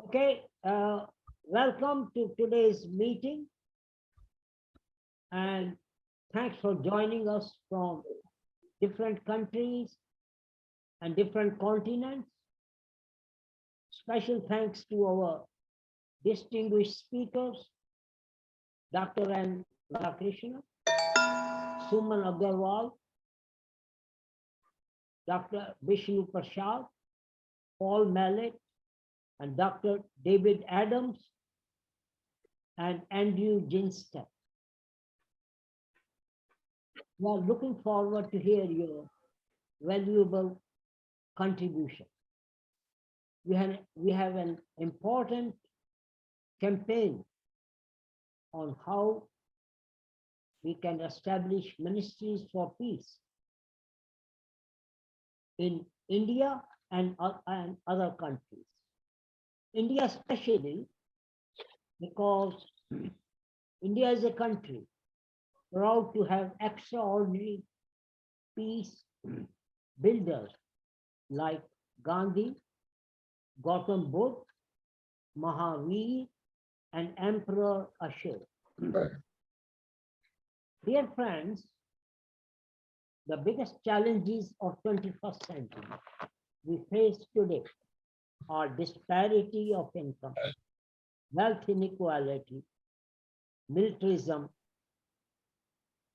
Okay, welcome to today's meeting and thanks for joining us from different countries and different continents. Special thanks to our distinguished speakers, Dr. N. Radhakrishnan, Kumud Aggrawal, Dr. Bishnu Prasad, Paul Maillet, and Dr. David Adams and Andrew Ginestet. We are looking forward to hear your valuable contribution. We have an important campaign on how we can establish ministries for peace in India and other countries. India especially because India is a country proud to have extraordinary peace builders like Gandhi, Gautam Buddha, Mahavir, and Emperor Ashoka. Dear friends, the biggest challenges of 21st century we face today are disparity of income, wealth inequality, militarism,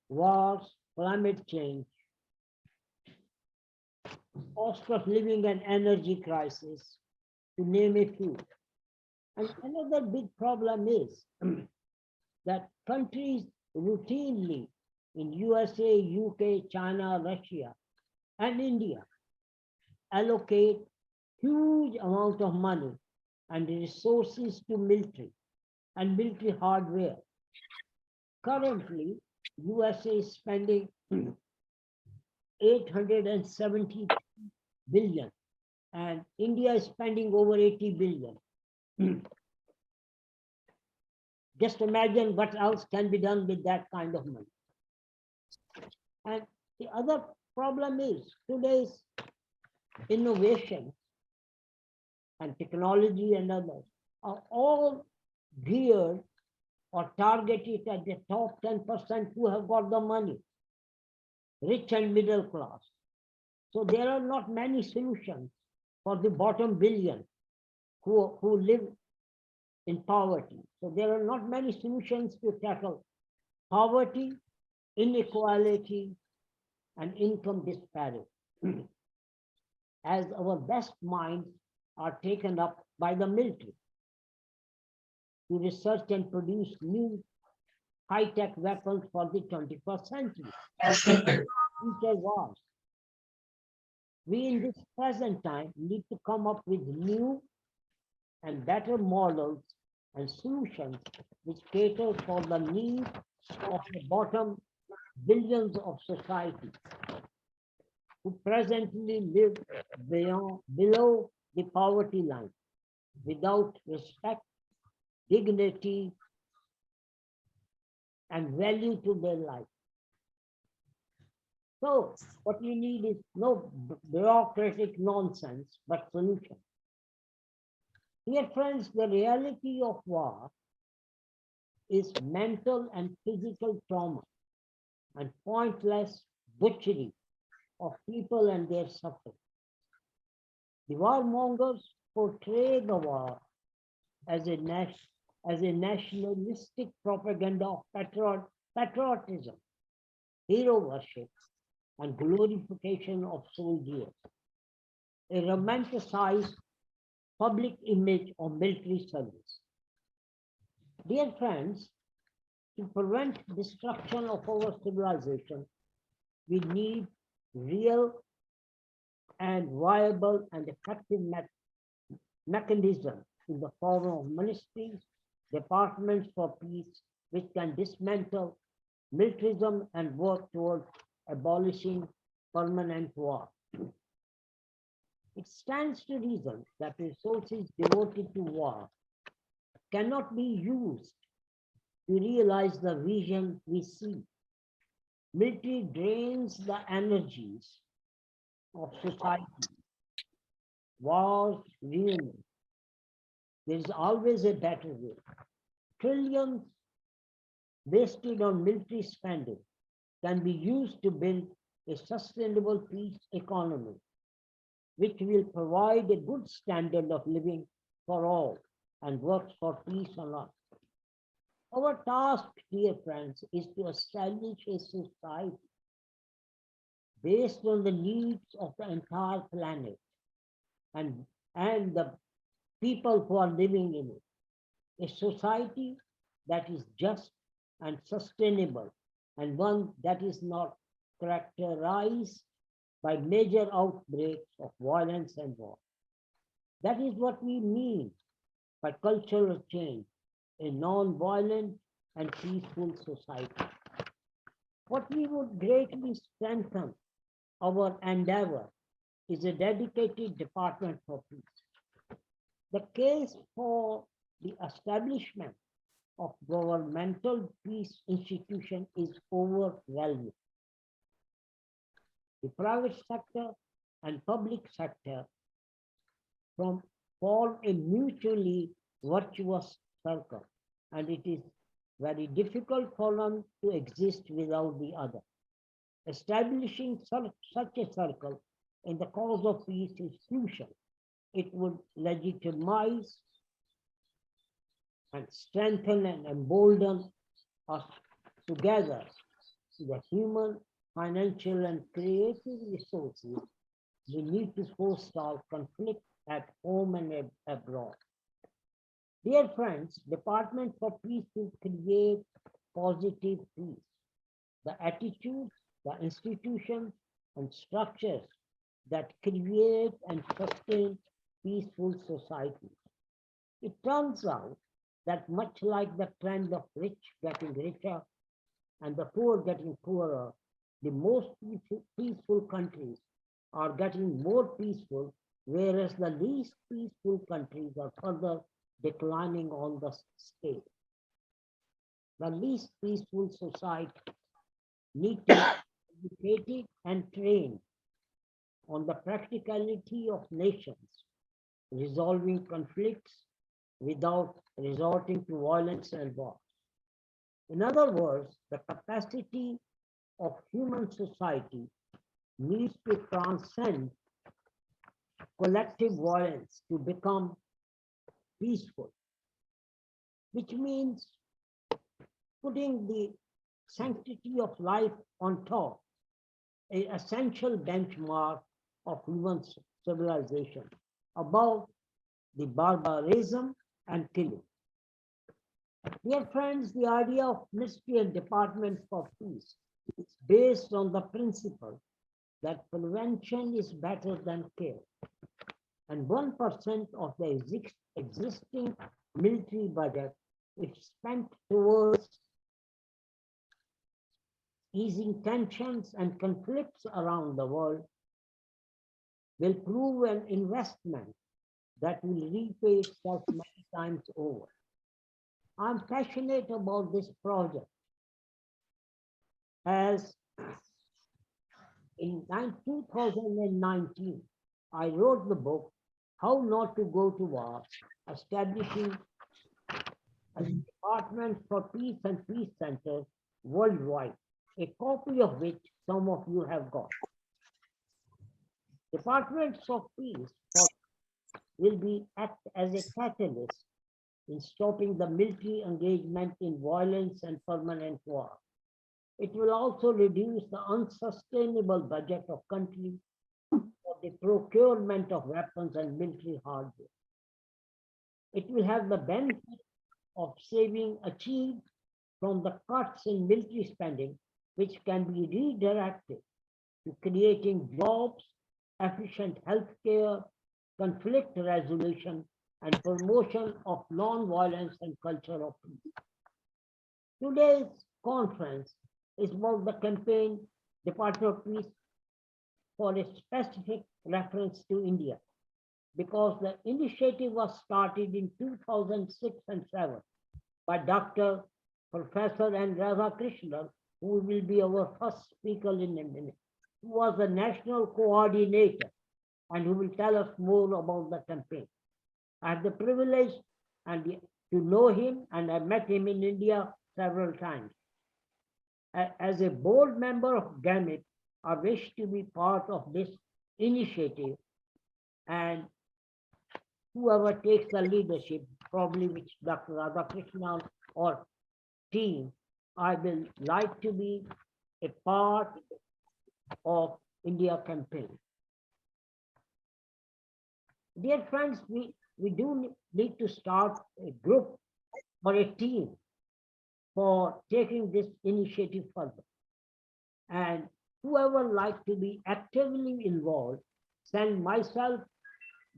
wars, climate change, cost of living and energy crisis, to name a few. And another big problem is that countries routinely in USA, UK, China, Russia, and India allocate huge amount of money and resources to military and military hardware. Currently, USA is spending 870 billion and India is spending over 80 billion. Just imagine what else can be done with that kind of money. And the other problem is today's innovation and technology and others are all geared or targeted at the top 10% who have got the money, rich and middle class. So there are not many solutions for the bottom billion who live in poverty. So there are not many solutions to tackle poverty, inequality, and income disparity, as our best minds are taken up by the military to research and produce new high-tech weapons for the 21st century. Future wars. We in this present time need to come up with new and better models and solutions which cater for the needs of the bottom billions of society who presently live below the poverty line without respect, dignity, and value to their life. So what we need is no bureaucratic nonsense, but solution. Dear friends, the reality of war is mental and physical trauma and pointless butchery of people and their suffering. The warmongers portray the war as a nationalistic propaganda of patriotism, hero worship, and glorification of soldiers, a romanticized public image of military service. Dear friends, to prevent destruction of our civilization, we need real and viable and effective mechanism in the form of ministries, departments for peace, which can dismantle militarism and work towards abolishing permanent war. It stands to reason that resources devoted to war cannot be used to realize the vision we see. Military drains the energies of society. Wars ruin There is always a better way. Trillions wasted on military spending can be used to build a sustainable peace economy, which will provide a good standard of living for all and works for peace on earth. Our task, dear friends, is to establish a society based on the needs of the entire planet and, and the people who are living in it. A society that is just and sustainable, and one that is not characterized by major outbreaks of violence and war. That is what we mean by cultural change, a non-violent and peaceful society. What we would greatly strengthen our endeavor is a dedicated department for peace. The case for the establishment of governmental peace institution is overwhelming. The private sector and public sector from form a mutually virtuous circle, and it is very difficult for one to exist without the other. Establishing such a circle in the cause of peace is crucial. It would legitimize and strengthen and embolden us together the human, financial, and creative resources we need to forestall conflict at home and abroad. Dear friends, Department for Peace will create positive peace. The attitudes, the institutions, and structures that create and sustain peaceful societies. It turns out that much like the trend of rich getting richer and the poor getting poorer, the most peaceful countries are getting more peaceful, whereas the least peaceful countries are further declining on the scale. The least peaceful society need to be educated and trained on the practicality of nations resolving conflicts without resorting to violence and war. In other words, the capacity of human society needs to transcend collective violence to become peaceful, which means putting the sanctity of life on top, an essential benchmark of human civilization, above the barbarism and killing. Dear friends, the idea of Ministry and Department for Peace is based on the principle that prevention is better than care. And 1% of the existing military budget, if spent towards easing tensions and conflicts around the world, will prove an investment that will repay itself many times over. I'm passionate about this project as in 2019, I wrote the book, How Not to Go to War, establishing a Department for Peace and Peace Centers worldwide, a copy of which some of you have got. Departments of Peace will be act as a catalyst in stopping the military engagement in violence and permanent war. It will also reduce the unsustainable budget of countries for the procurement of weapons and military hardware. It will have the benefit of saving achieved from the cuts in military spending, which can be redirected to creating jobs, efficient healthcare, conflict resolution, and promotion of non-violence and culture of peace. Today's conference is about the campaign Department of Peace for a specific reference to India, because the initiative was started in 2006 and 7 by Dr. Professor and Radhakrishnan, who will be our first speaker in a minute, who was the national coordinator and who will tell us more about the campaign. I have the privilege and to know him, and I met him in India several times. As a board member of GAMIP, I wish to be part of this initiative, and whoever takes the leadership, probably which Dr. Radhakrishnan or team, I will like to be a part of India campaign. Dear friends, we do need to start a group or a team for taking this initiative further. And whoever like to be actively involved, send myself,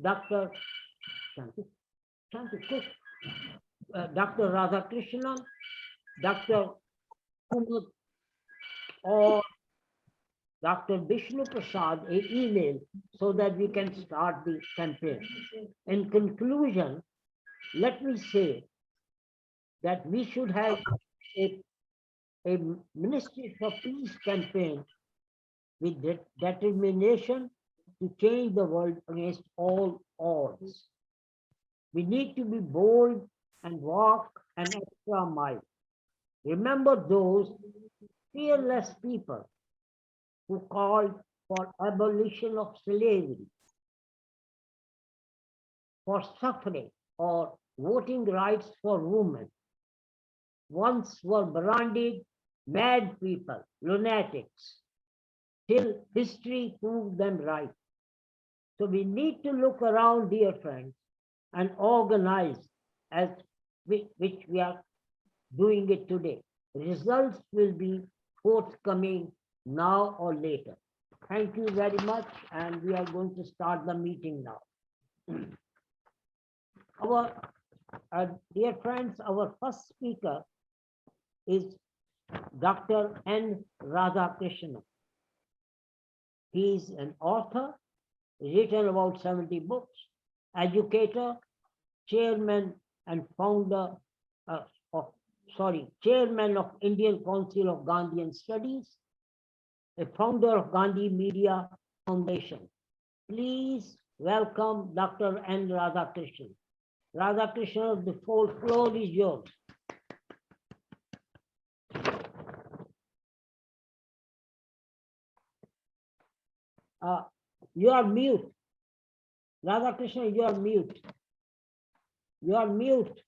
Dr. Dr. Radhakrishnan, Dr. Kumud, or Dr. Bishnu Prasad an email so that we can start the campaign. In conclusion, let me say that we should have a Ministry for Peace campaign with determination to change the world against all odds. We need to be bold and walk an extra mile. Remember those fearless people who called for abolition of slavery, for suffrage, or voting rights for women. Once were branded mad people, lunatics, till history proved them right. So we need to look around, dear friends, and organize as which we are doing it today. Results will be forthcoming now or later. Thank you very much, and we are going to start the meeting now. Our dear friends, our first speaker is Dr. N. Radhakrishnan. He is an author, written about 70 books, educator, chairman and founder chairman of Indian Council of Gandhian Studies, a founder of Gandhi Media Foundation. Please welcome Dr. N. Radhakrishnan. Radhakrishnan, the floor is yours. You are mute. Radhakrishnan, you are mute. You are mute.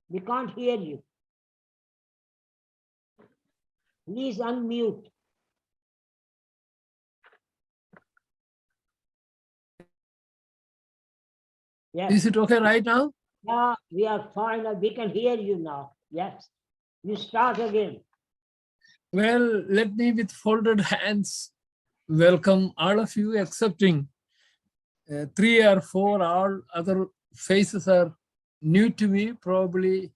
We can't hear you. Please unmute. Yes. Is it okay right now? Yeah, we are fine. We can hear you now. Yes. You start again. Well, let me with folded hands welcome all of you, excepting 3 or 4. All other faces are new to me. Probably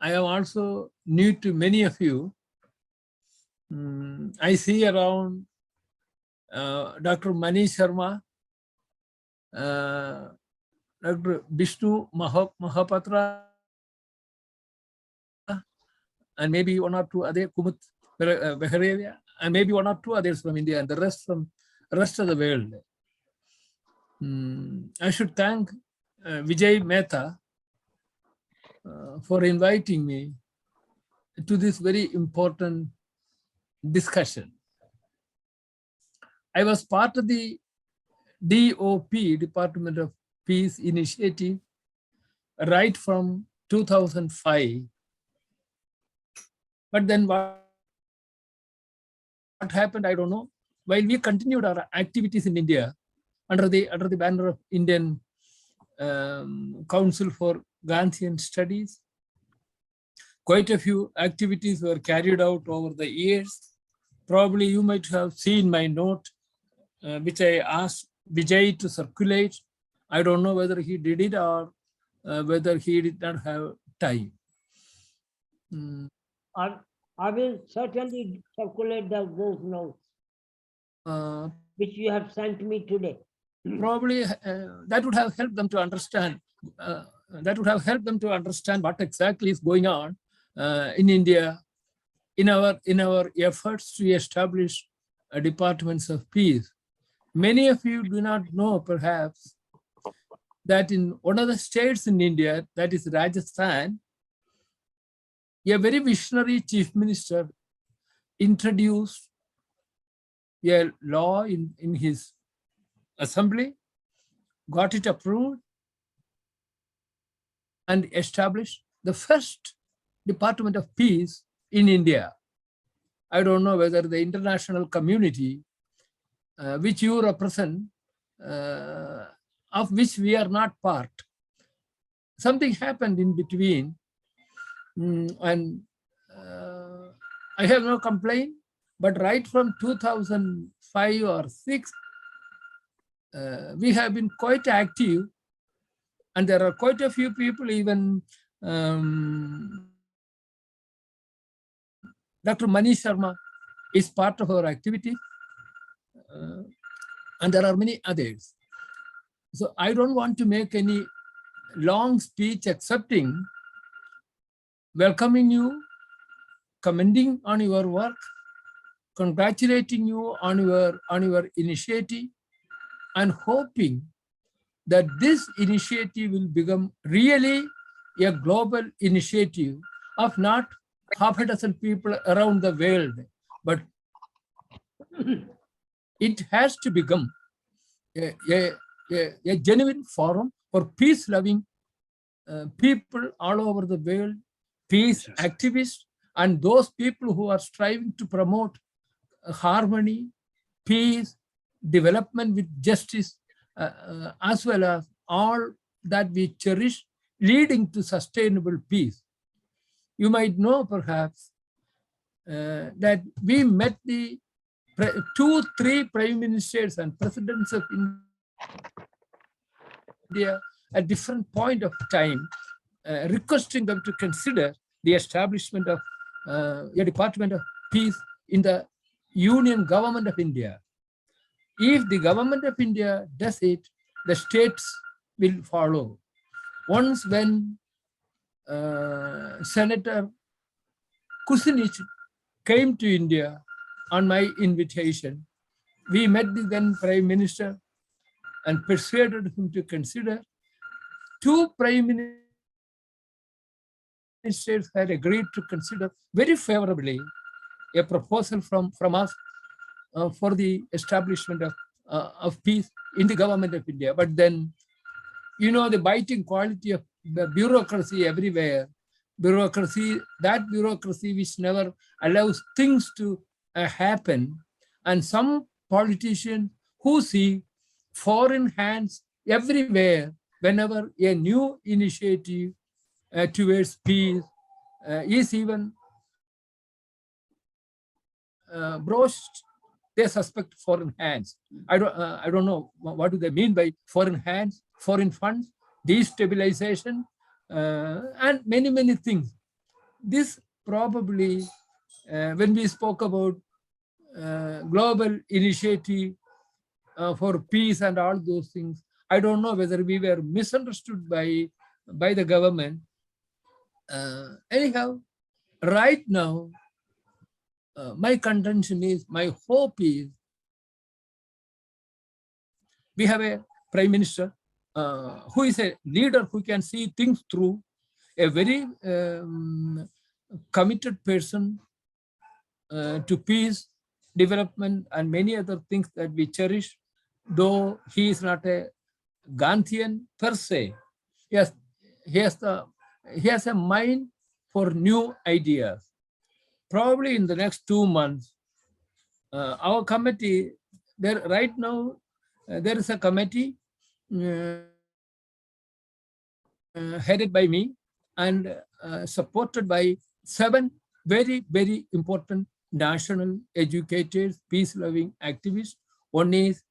I am also new to many of you. I see around Dr. Mani Sharma, Dr. Vishnu Mahapatra, and maybe 1 or 2 other, Kumud Aggrawal, and maybe 1 or 2 others from India, and the rest from the rest of the world. I should thank Vijay Mehta for inviting me to this very important discussion. I was part of the DOP, Department of Peace Initiative, right from 2005. But then what happened, I don't know. While we continued our activities in India under the banner of Indian Council for Gandhian Studies, quite a few activities were carried out over the years. Probably you might have seen my note, which I asked Vijay to circulate. I don't know whether he did it or whether he did not have time. I will certainly circulate those notes which you have sent me today. Probably that would have helped them to understand. That would have helped them to understand what exactly is going on in India in our efforts to establish departments of peace. Many of you do not know, perhaps, that in one of the states in India, that is Rajasthan, a very visionary chief minister introduced a law in his assembly, got it approved, and established the first Department of Peace in India. I don't know whether the international community, which you represent, of which we are not part, something happened in between, and I have no complaint, but right from 2005 or 6, we have been quite active, and there are quite a few people, even Dr. Manish Sharma is part of our activity, and there are many others. So I don't want to make any long speech excepting welcoming you, commending on your work, congratulating you on your initiative, and hoping that this initiative will become really a global initiative of not half a dozen people around the world, but it has to become a genuine forum for peace-loving people all over the world, peace activists, and those people who are striving to promote harmony, peace, development with justice, as well as all that we cherish, leading to sustainable peace. You might know perhaps that we met the 2-3 prime ministers and presidents of India at different point of time, requesting them to consider the establishment of a Department of Peace in the Union Government of India. If the Government of India does it, the states will follow. Once when Senator Kucinich came to India on my invitation, we met the then Prime Minister and persuaded him to consider. 2 prime ministers had agreed to consider very favorably a proposal from us for the establishment of peace in the Government of India. But then, you know, the biting quality of the bureaucracy everywhere, that bureaucracy which never allows things to happen, and some politicians who see foreign hands everywhere whenever a new initiative towards peace is even broached, they suspect foreign hands. I don't know what do they mean by foreign hands, foreign funds, destabilization, and many things. This probably, when we spoke about global initiative for peace and all those things, I don't know whether we were misunderstood by the government. Anyhow, right now, my contention is, my hope is, we have a prime minister who is a leader who can see things through, a very committed person to peace, development, and many other things that we cherish, though he is not a Gandhian per se. Yes, he has a mind for new ideas. Probably in the next 2 months, our committee, there right now, there is a committee headed by me and supported by 7 very important national educators, peace-loving activists. One is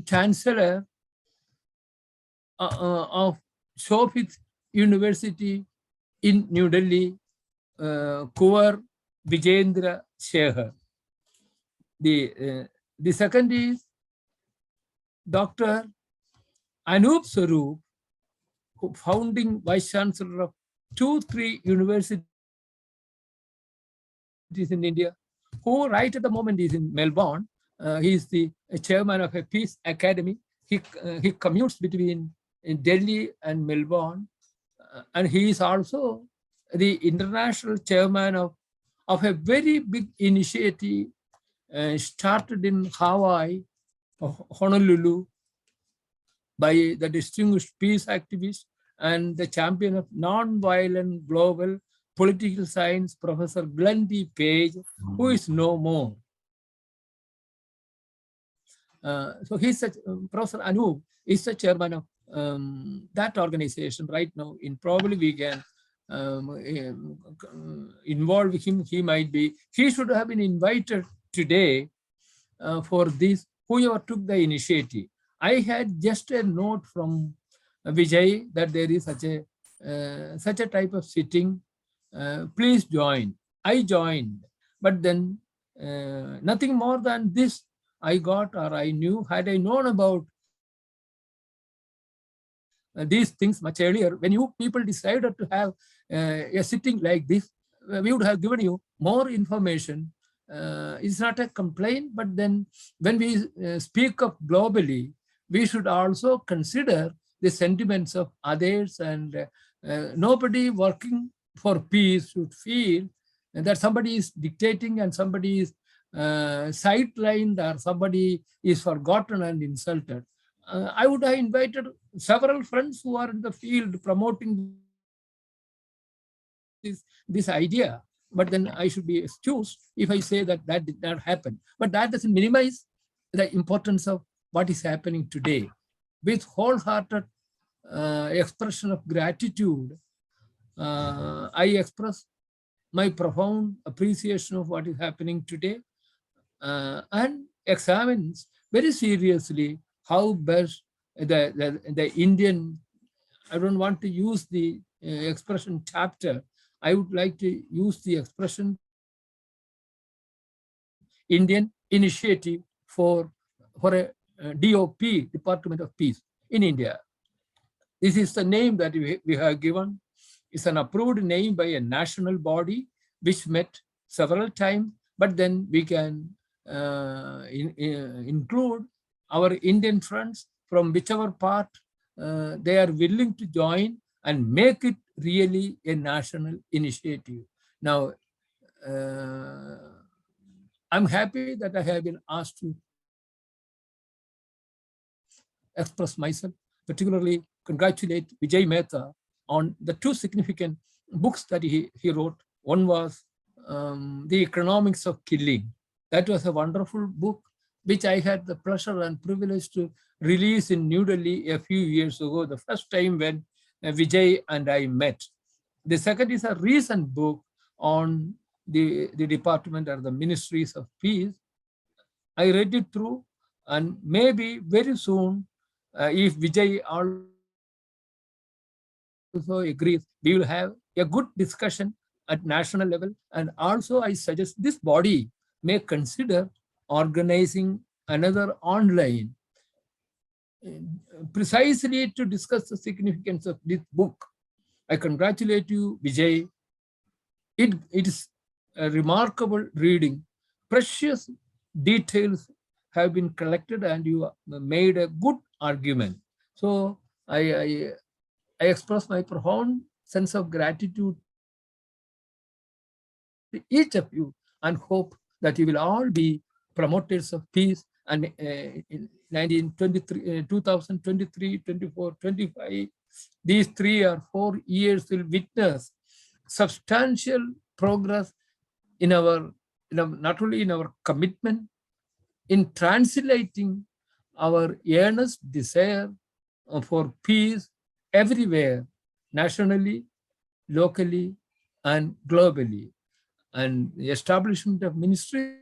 Chancellor of Shofit University in New Delhi, Kuvar Vijendra Shekhar. The second is Dr. Anup Sarup, founding Vice Chancellor of 2-3 universities in India, who right at the moment is in Melbourne. He is the chairman of a peace academy he commutes between Delhi and Melbourne, and he is also the international chairman of a very big initiative started in Hawaii, Honolulu, by the distinguished peace activist and the champion of non-violent global political science, Professor Glendy Page, who is no more. So he's Professor Anup is the chairman of that organization right now. In probably we can involve him. He should have been invited today for this, whoever took the initiative. I had just a note from Vijay that there is such a type of sitting. Please join. I joined, but then nothing more than this I got or I knew. Had I known about these things much earlier, when you people decided to have a sitting like this, we would have given you more information. It's not a complaint, but then when we speak of globally, we should also consider the sentiments of others, and nobody working for peace should feel that somebody is dictating and somebody is sidelined or somebody is forgotten and insulted. I would have invited several friends who are in the field promoting this idea, but then I should be excused if I say that that did not happen. But that doesn't minimize the importance of what is happening today. With wholehearted expression of gratitude, I express my profound appreciation of what is happening today, and examines very seriously how best the Indian, I don't want to use the expression chapter, I would like to use the expression Indian initiative for a DOP, Department of Peace in India. This is the name that we have given. It's an approved name by a national body which met several times, but then we can include our Indian friends from whichever part they are willing to join and make it really a national initiative. Now, I'm happy that I have been asked to express myself, particularly congratulate Vijay Mehta on the two significant books that he wrote. One was The Economics of Killing. That was a wonderful book, which I had the pleasure and privilege to release in New Delhi a few years ago, the first time when Vijay and I met. The second is a recent book on the department or the Ministries of Peace. I read it through, and maybe very soon, if Vijay also agrees, we will have a good discussion at national level. And also, I suggest this body may consider organizing another online precisely to discuss the significance of this book. I congratulate you, Vijay. It is a remarkable reading. Precious details have been collected and you made a good argument. So I express my profound sense of gratitude to each of you and hope that you will all be promoters of peace. And in 2023, 24, 25, these 3 or 4 years will witness substantial progress in our, not only in our commitment, in translating our earnest desire for peace everywhere, nationally, locally, and globally. And the establishment of Ministries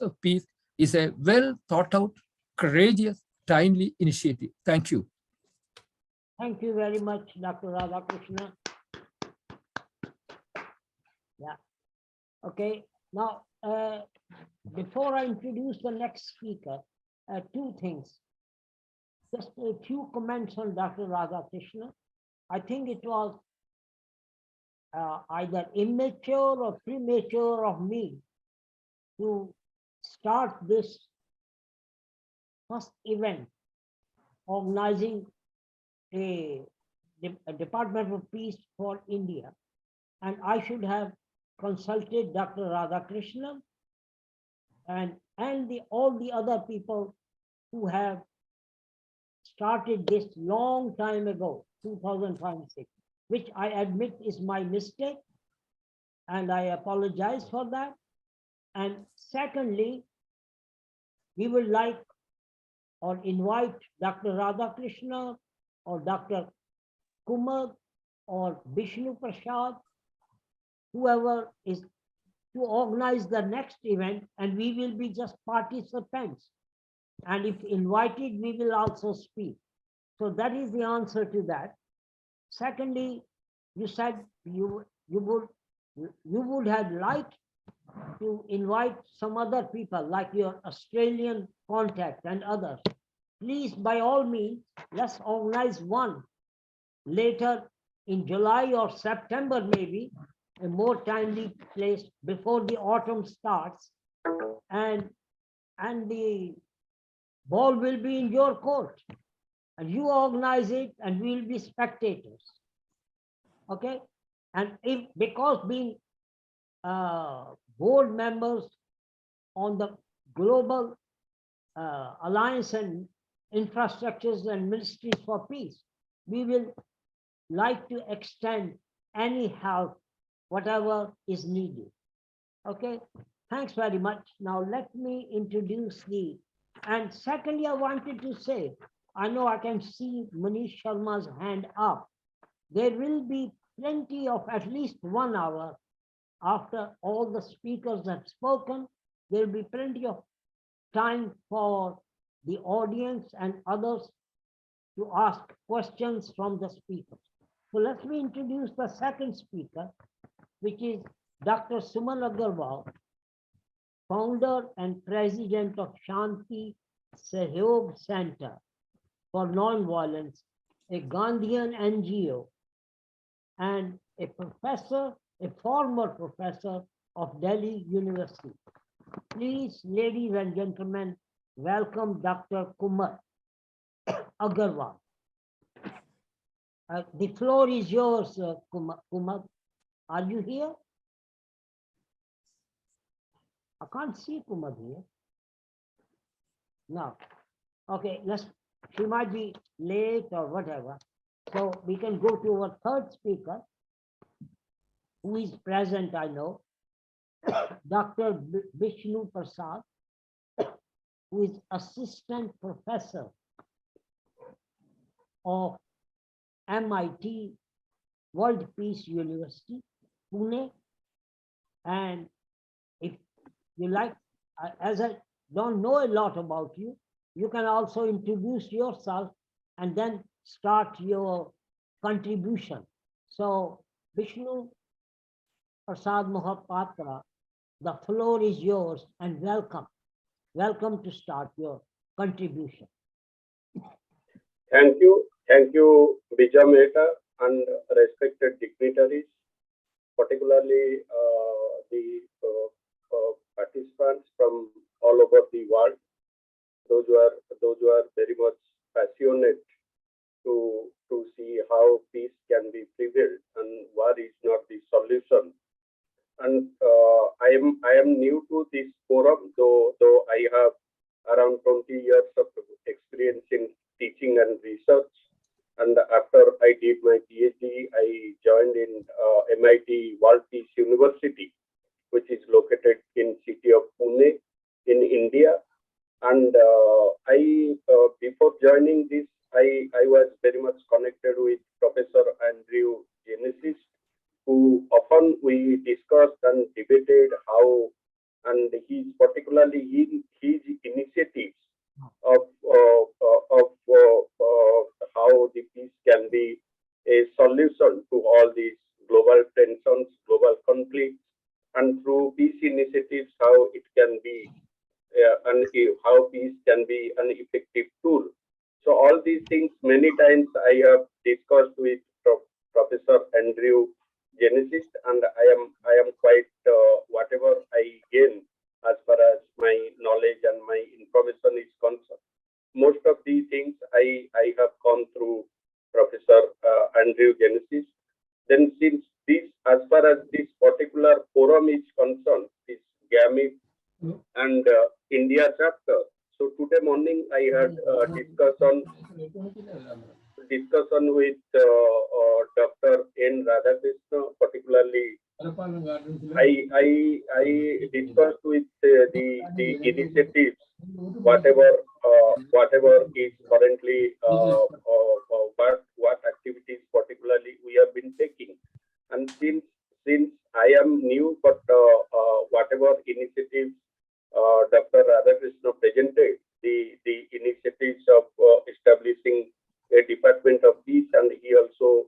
of Peace is a well thought out, courageous, timely initiative. Thank you. Thank you very much, Dr. Radhakrishnan. Yeah. Okay. Now, before I introduce the next speaker, two things. Just a few comments on Dr. Radhakrishnan. I think it was either immature or premature of me to start this first event organizing a, a Department of Peace for India, and I should have consulted Dr. Radhakrishnan and all the other people who have started this long time ago, 2005-6, which I admit is my mistake, and I apologize for that. And secondly, we would like or invite Dr. Radhakrishnan or Dr. Kumud or Bishnu Prasad, whoever is to organize the next event, and we will be just participants. And if invited, we will also speak. So that is the answer to that. Secondly, you said you would have liked to invite some other people like your Australian contact and others. Please, by all means, let's organize one later in July or September, maybe a more timely place before the autumn starts, and the ball will be in your court, and you organize it, and we will be spectators. Okay, and if because being board members on the global alliance and infrastructures and ministries for peace, we will like to extend any help, whatever is needed. Okay, thanks very much. Now let me introduce and secondly, I wanted to say, I know I can see Manish Sharma's hand up. There will be plenty of at least 1 hour after all the speakers have spoken. There will be plenty of time for the audience and others to ask questions from the speakers. So let me introduce the second speaker, which is Dr. Kumud Aggrawal, founder and president of Shanti Sahyog Center for Nonviolence, a Gandhian NGO, and a former professor of Delhi University. Please, ladies and gentlemen, welcome Dr. Kumud Aggrawal. The floor is yours, Kumud. Are you here? I can't see Kumud here. No. Okay, she might be late or whatever. So we can go to our third speaker, who is present, I know, Dr. Bishnu Prasad, who is assistant professor of MIT World Peace University, Pune. And if you like, as I don't know a lot about you, you can also introduce yourself and then start your contribution. So, Vishnu Prasad Mohapatra, the floor is yours, and welcome. Welcome to start your contribution. Thank you, Vijay Mehta and respected dignitaries, particularly the participants from all over the world, those who are very much passionate to see how peace can be prevailed and war is not the solution. And I am new to this forum, though I have around 20 years of experience in teaching and research. And after I did my PhD, I joined in MIT World Peace University, which is located in city of Pune in India. And before joining this, I was very much connected with Professor Andreu Ginestet, who often we discussed and debated how, and particularly his initiatives of how the peace can be a solution to all these global tensions, global conflicts, and through peace initiatives, how it can be and how peace can be an effective tool. So all these things many times I have discussed with Professor Andreu Ginestet, and I am quite whatever I gain as far as my knowledge and my information is concerned. most of the things I have gone through Professor Andreu Ginestet. Then since this, as far as this particular forum is concerned, this GAMIP and India chapter. So today morning I had discussion with Dr. N. Radhakrishnan, particularly. I discussed with the initiatives, whatever is currently what activities particularly we have been taking, and since I am new, but whatever initiatives Dr. Radhakrishnan presented, the initiatives of establishing a Department of Peace, and he also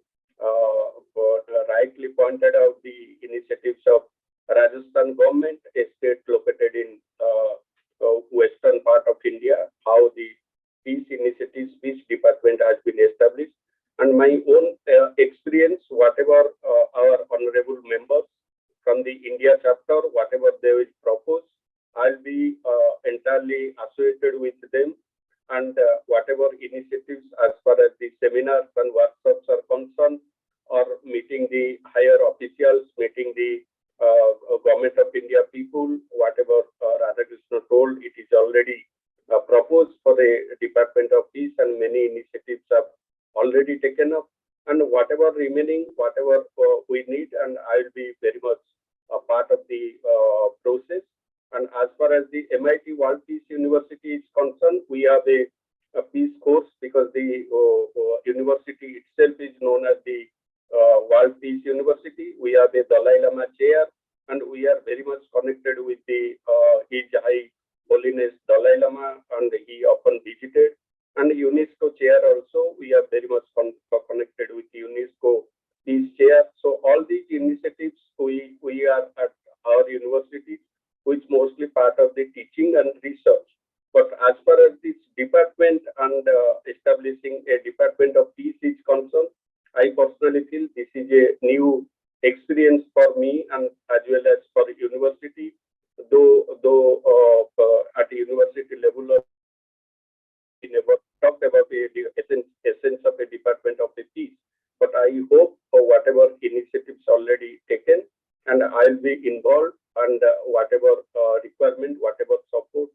rightly pointed out the initiatives of Rajasthan government, a state located in western part of India, how the peace initiatives, peace department has been established, and my own experience, whatever our honorable members from the India chapter, whatever they will propose, I'll be entirely associated with them, and whatever initiatives as far as the seminars and workshops are concerned, or meeting the higher officials, meeting the government of India people, whatever Radhakrishnan told, it is already proposed for the Department of Peace, and many initiatives have already taken up, and whatever remaining, whatever we need, and I'll be very much a part of the process. And as far as the MIT World Peace University is concerned, we have a peace course, because the university itself is known as the World Peace University. We have a Dalai Lama chair, and we are very much connected with the His High Holiness Dalai Lama, and he often visited. And UNESCO chair also, we are very much connected with UNESCO Peace chair. So all these initiatives, we are at our university, which mostly part of the teaching and research. But as far as this department and establishing a Department of Peace is concerned, I personally feel this is a new experience for me, and as well as for the university. Though at the university level, we never talked about the essence of a Department of the Peace. But I hope for whatever initiatives already taken, and I'll be involved, and whatever requirement, whatever support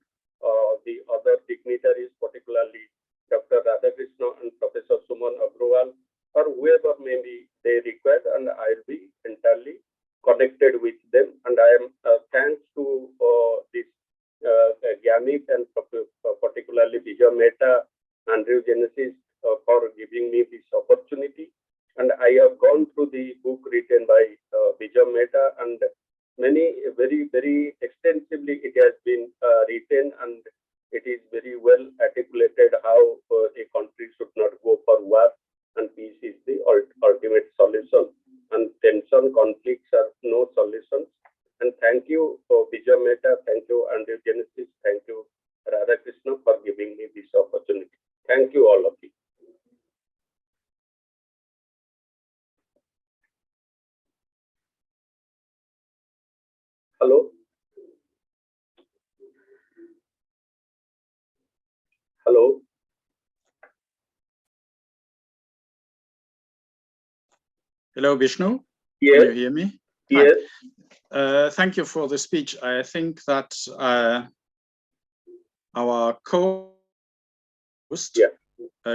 the other dignitaries, particularly Dr. Radhakrishnan and Professor Kumud Aggrawal, or whoever maybe they require, and I'll be entirely connected with them. And I am thanks to this GAMIP, and particularly Vijay Mehta, Andreu Ginestet, for giving me this opportunity. And I have gone through the book written by Vijay Mehta, and many, very, very extensively it has been written, and it is very well articulated how a country should not go for war, and peace is the ultimate solution, and tension, conflicts are no solutions. And thank you, Vijay Mehta, thank you, Andreu Ginestet, thank you, Radhakrishnan, for giving me this opportunity. Thank you, all of you. Hello? Hello? Hello, Vishnu. Yes. Can you hear me? Yes. Hi. Thank you for the speech. I think that our co-host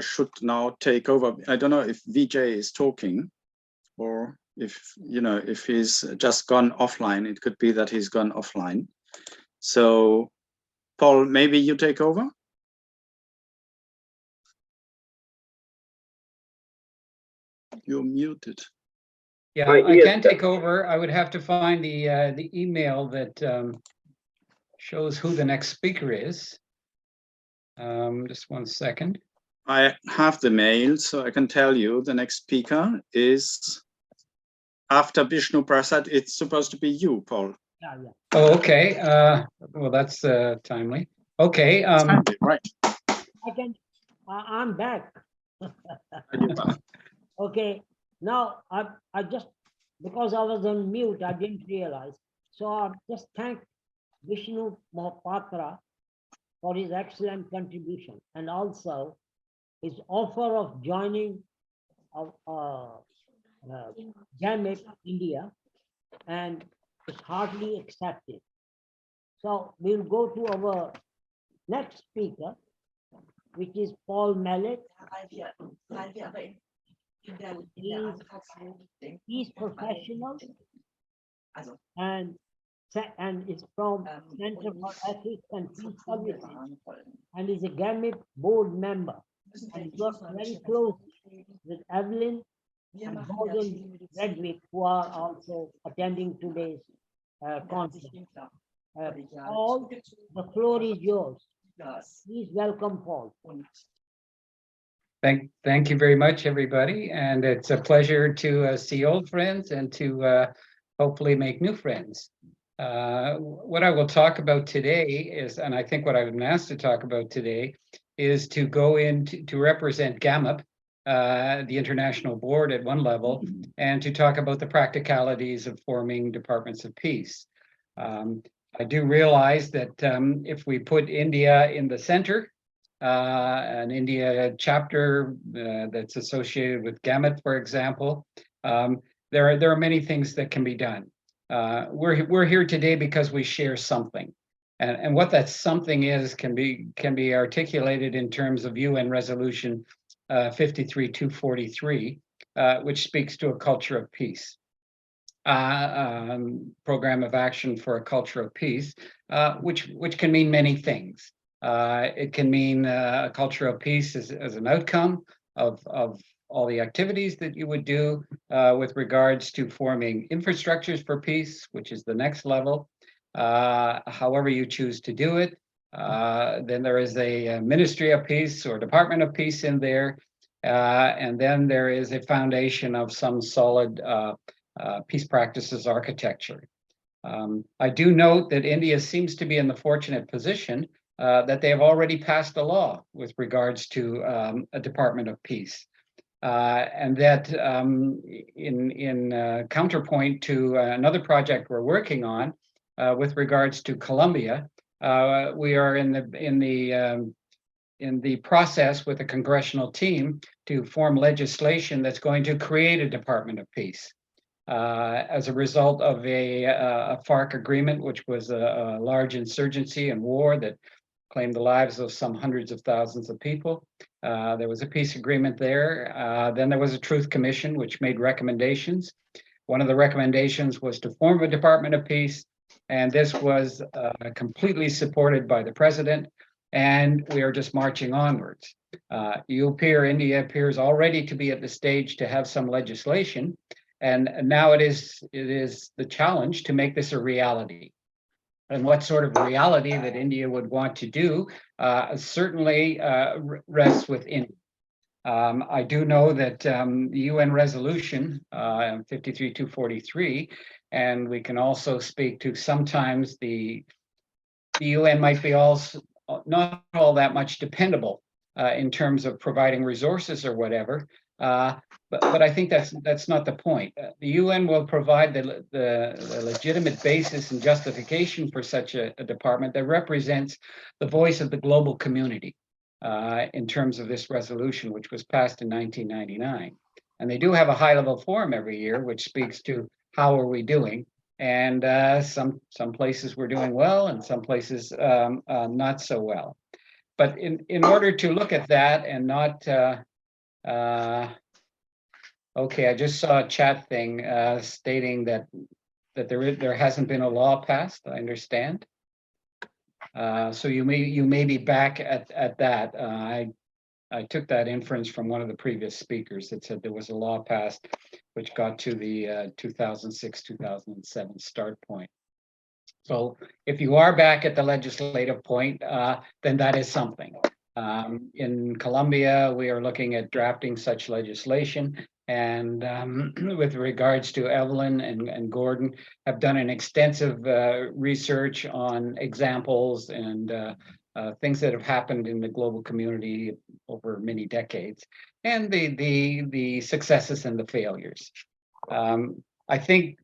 should now take over. I don't know if Vijay is talking, or if he's just gone offline. It could be that he's gone offline. So, Paul, maybe you take over. You're muted. Yeah, I can take over. I would have to find the email that shows who the next speaker is. Just 1 second. I have the mail, so I can tell you the next speaker is after Bishnu Prasad. It's supposed to be you, Paul. Yeah. Oh, okay. Well, that's timely. Okay. Timely, right. I can. I'm back. Okay. Now I just, because I was on mute, I didn't realize. So I just thank Vishnu Mohapatra for his excellent contribution and also his offer of joining of GAMIP India, and is heartily accepted. So we'll go to our next speaker, which is Paul Maillet. He's professional and is from Center for Ethics and Peace Services and is a GAMIP board member and works very closely with Evelyn and Gordon Redwick, who are also attending today's conference. Paul, the floor is yours. Please welcome Paul. Thank you very much, everybody. And it's a pleasure to see old friends and to hopefully make new friends. What I will talk about today is, and I think what I've been asked to talk about today, is to go in to represent GAMIP, the international board at one level, and to talk about the practicalities of forming departments of peace. I do realize that if we put India in the center, an India chapter that's associated with GAMIP, for example, there are many things that can be done. We're here today because we share something, and what that something is can be articulated in terms of UN Resolution 53-243, which speaks to a culture of peace. Program of action for a culture of peace, which can mean many things. It can mean a culture of peace as an outcome of all the activities that you would do with regards to forming infrastructures for peace, which is the next level. However you choose to do it. Then there is a Ministry of Peace or Department of Peace in there. And then there is a foundation of some solid peace practices architecture. I do note that India seems to be in the fortunate position that they have already passed a law with regards to a Department of Peace. And that in counterpoint to another project we're working on with regards to Colombia, we are in the process with a congressional team to form legislation that's going to create a Department of Peace. As a result of a FARC agreement, which was a large insurgency and war that claimed the lives of some hundreds of thousands of people. There was a peace agreement there. Then there was a Truth Commission, which made recommendations. One of the recommendations was to form a Department of Peace, and this was completely supported by the president, and we are just marching onwards. India appears already to be at the stage to have some legislation, and now it is the challenge to make this a reality. And what sort of reality that India would want to do certainly rests with India. I do know that the UN resolution 53-243, and we can also speak to sometimes the UN might be also not all that much dependable in terms of providing resources or whatever. But I think that's not the point. The UN will provide the legitimate basis and justification for such a department that represents the voice of the global community in terms of this resolution, which was passed in 1999. And they do have a high-level forum every year, which speaks to how are we doing. And some places we're doing well, and some places not so well. But in order to look at that and not okay, I just saw a chat thing stating that there hasn't been a law passed. I understand. So you may be back at that. I took that inference from one of the previous speakers that said there was a law passed, which got to the 2006-2007 start point. So if you are back at the legislative point, then that is something. In Colombia, we are looking at drafting such legislation. And with regards to Evelyn and Gordon, have done an extensive research on examples and things that have happened in the global community over many decades, and the successes and the failures. I think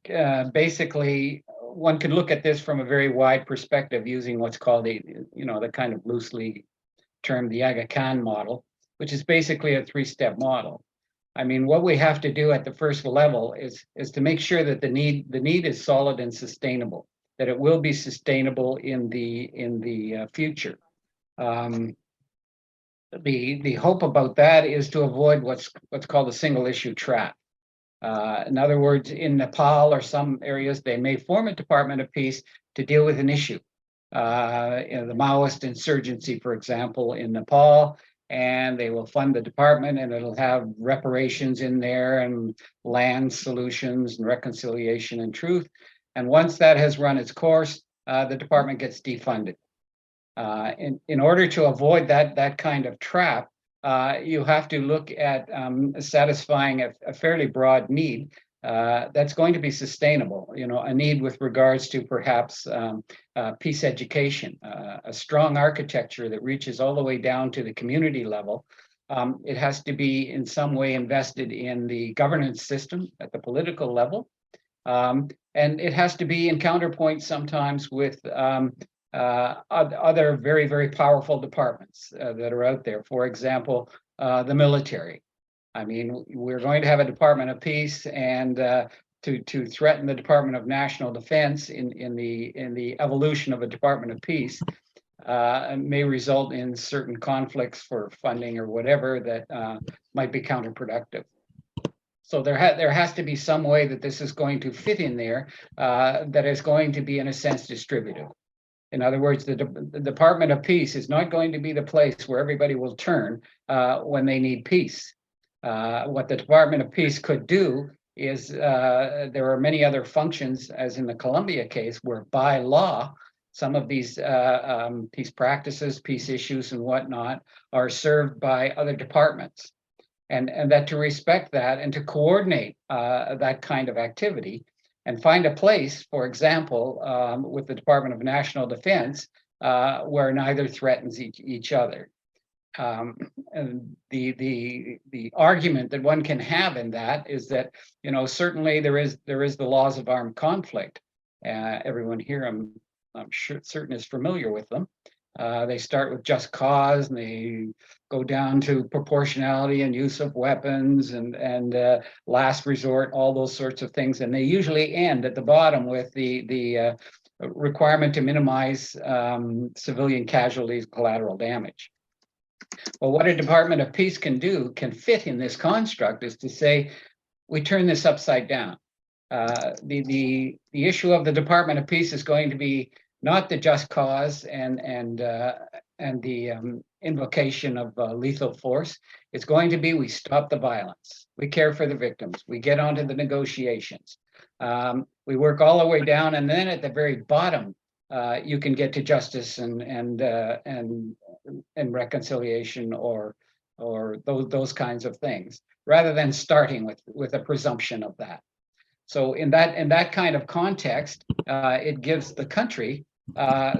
basically one can look at this from a very wide perspective using what's called the kind of loosely termed the Aga Khan model, which is basically a three-step model. I mean, what we have to do at the first level is to make sure that the need is solid and sustainable, that it will be sustainable in the future. The hope about that is to avoid what's called a single issue trap. In other words, in Nepal or some areas, they may form a Department of Peace to deal with an issue. The Maoist insurgency, for example, in Nepal, and they will fund the department, and it'll have reparations in there and land solutions and reconciliation and truth. And once that has run its course, the department gets defunded. In order to avoid that kind of trap, you have to look at satisfying a fairly broad need that's going to be sustainable. A need with regards to perhaps peace education, a strong architecture that reaches all the way down to the community level. It has to be in some way invested in the governance system at the political level. And it has to be in counterpoint sometimes with other very, very powerful departments that are out there. For example, the military. I mean, we're going to have a Department of Peace, and to threaten the Department of National Defense in the evolution of a Department of Peace may result in certain conflicts for funding or whatever that might be counterproductive. So there has to be some way that this is going to fit in there that is going to be, in a sense, distributive. In other words, the Department of Peace is not going to be the place where everybody will turn when they need peace. What the Department of Peace could do is there are many other functions, as in the Colombia case, where by law, some of these peace practices, peace issues and whatnot are served by other departments. And that to respect that and to coordinate that kind of activity and find a place, for example, with the Department of National Defense, where neither threatens each other. And the argument that one can have in that is that, certainly there is the laws of armed conflict. Everyone here, I'm sure certain is familiar with them. They start with just cause, and they go down to proportionality and use of weapons and last resort, all those sorts of things. And they usually end at the bottom with the requirement to minimize civilian casualties, collateral damage. Well, what a Department of Peace can fit in this construct is to say, we turn this upside down. The issue of the Department of Peace is going to be not the just cause and the invocation of lethal force. It's going to be, we stop the violence. We care for the victims. We get onto the negotiations. We work all the way down, and then at the very bottom, you can get to justice and reconciliation or those kinds of things, rather than starting with a presumption of that. So in that kind of context, it gives the country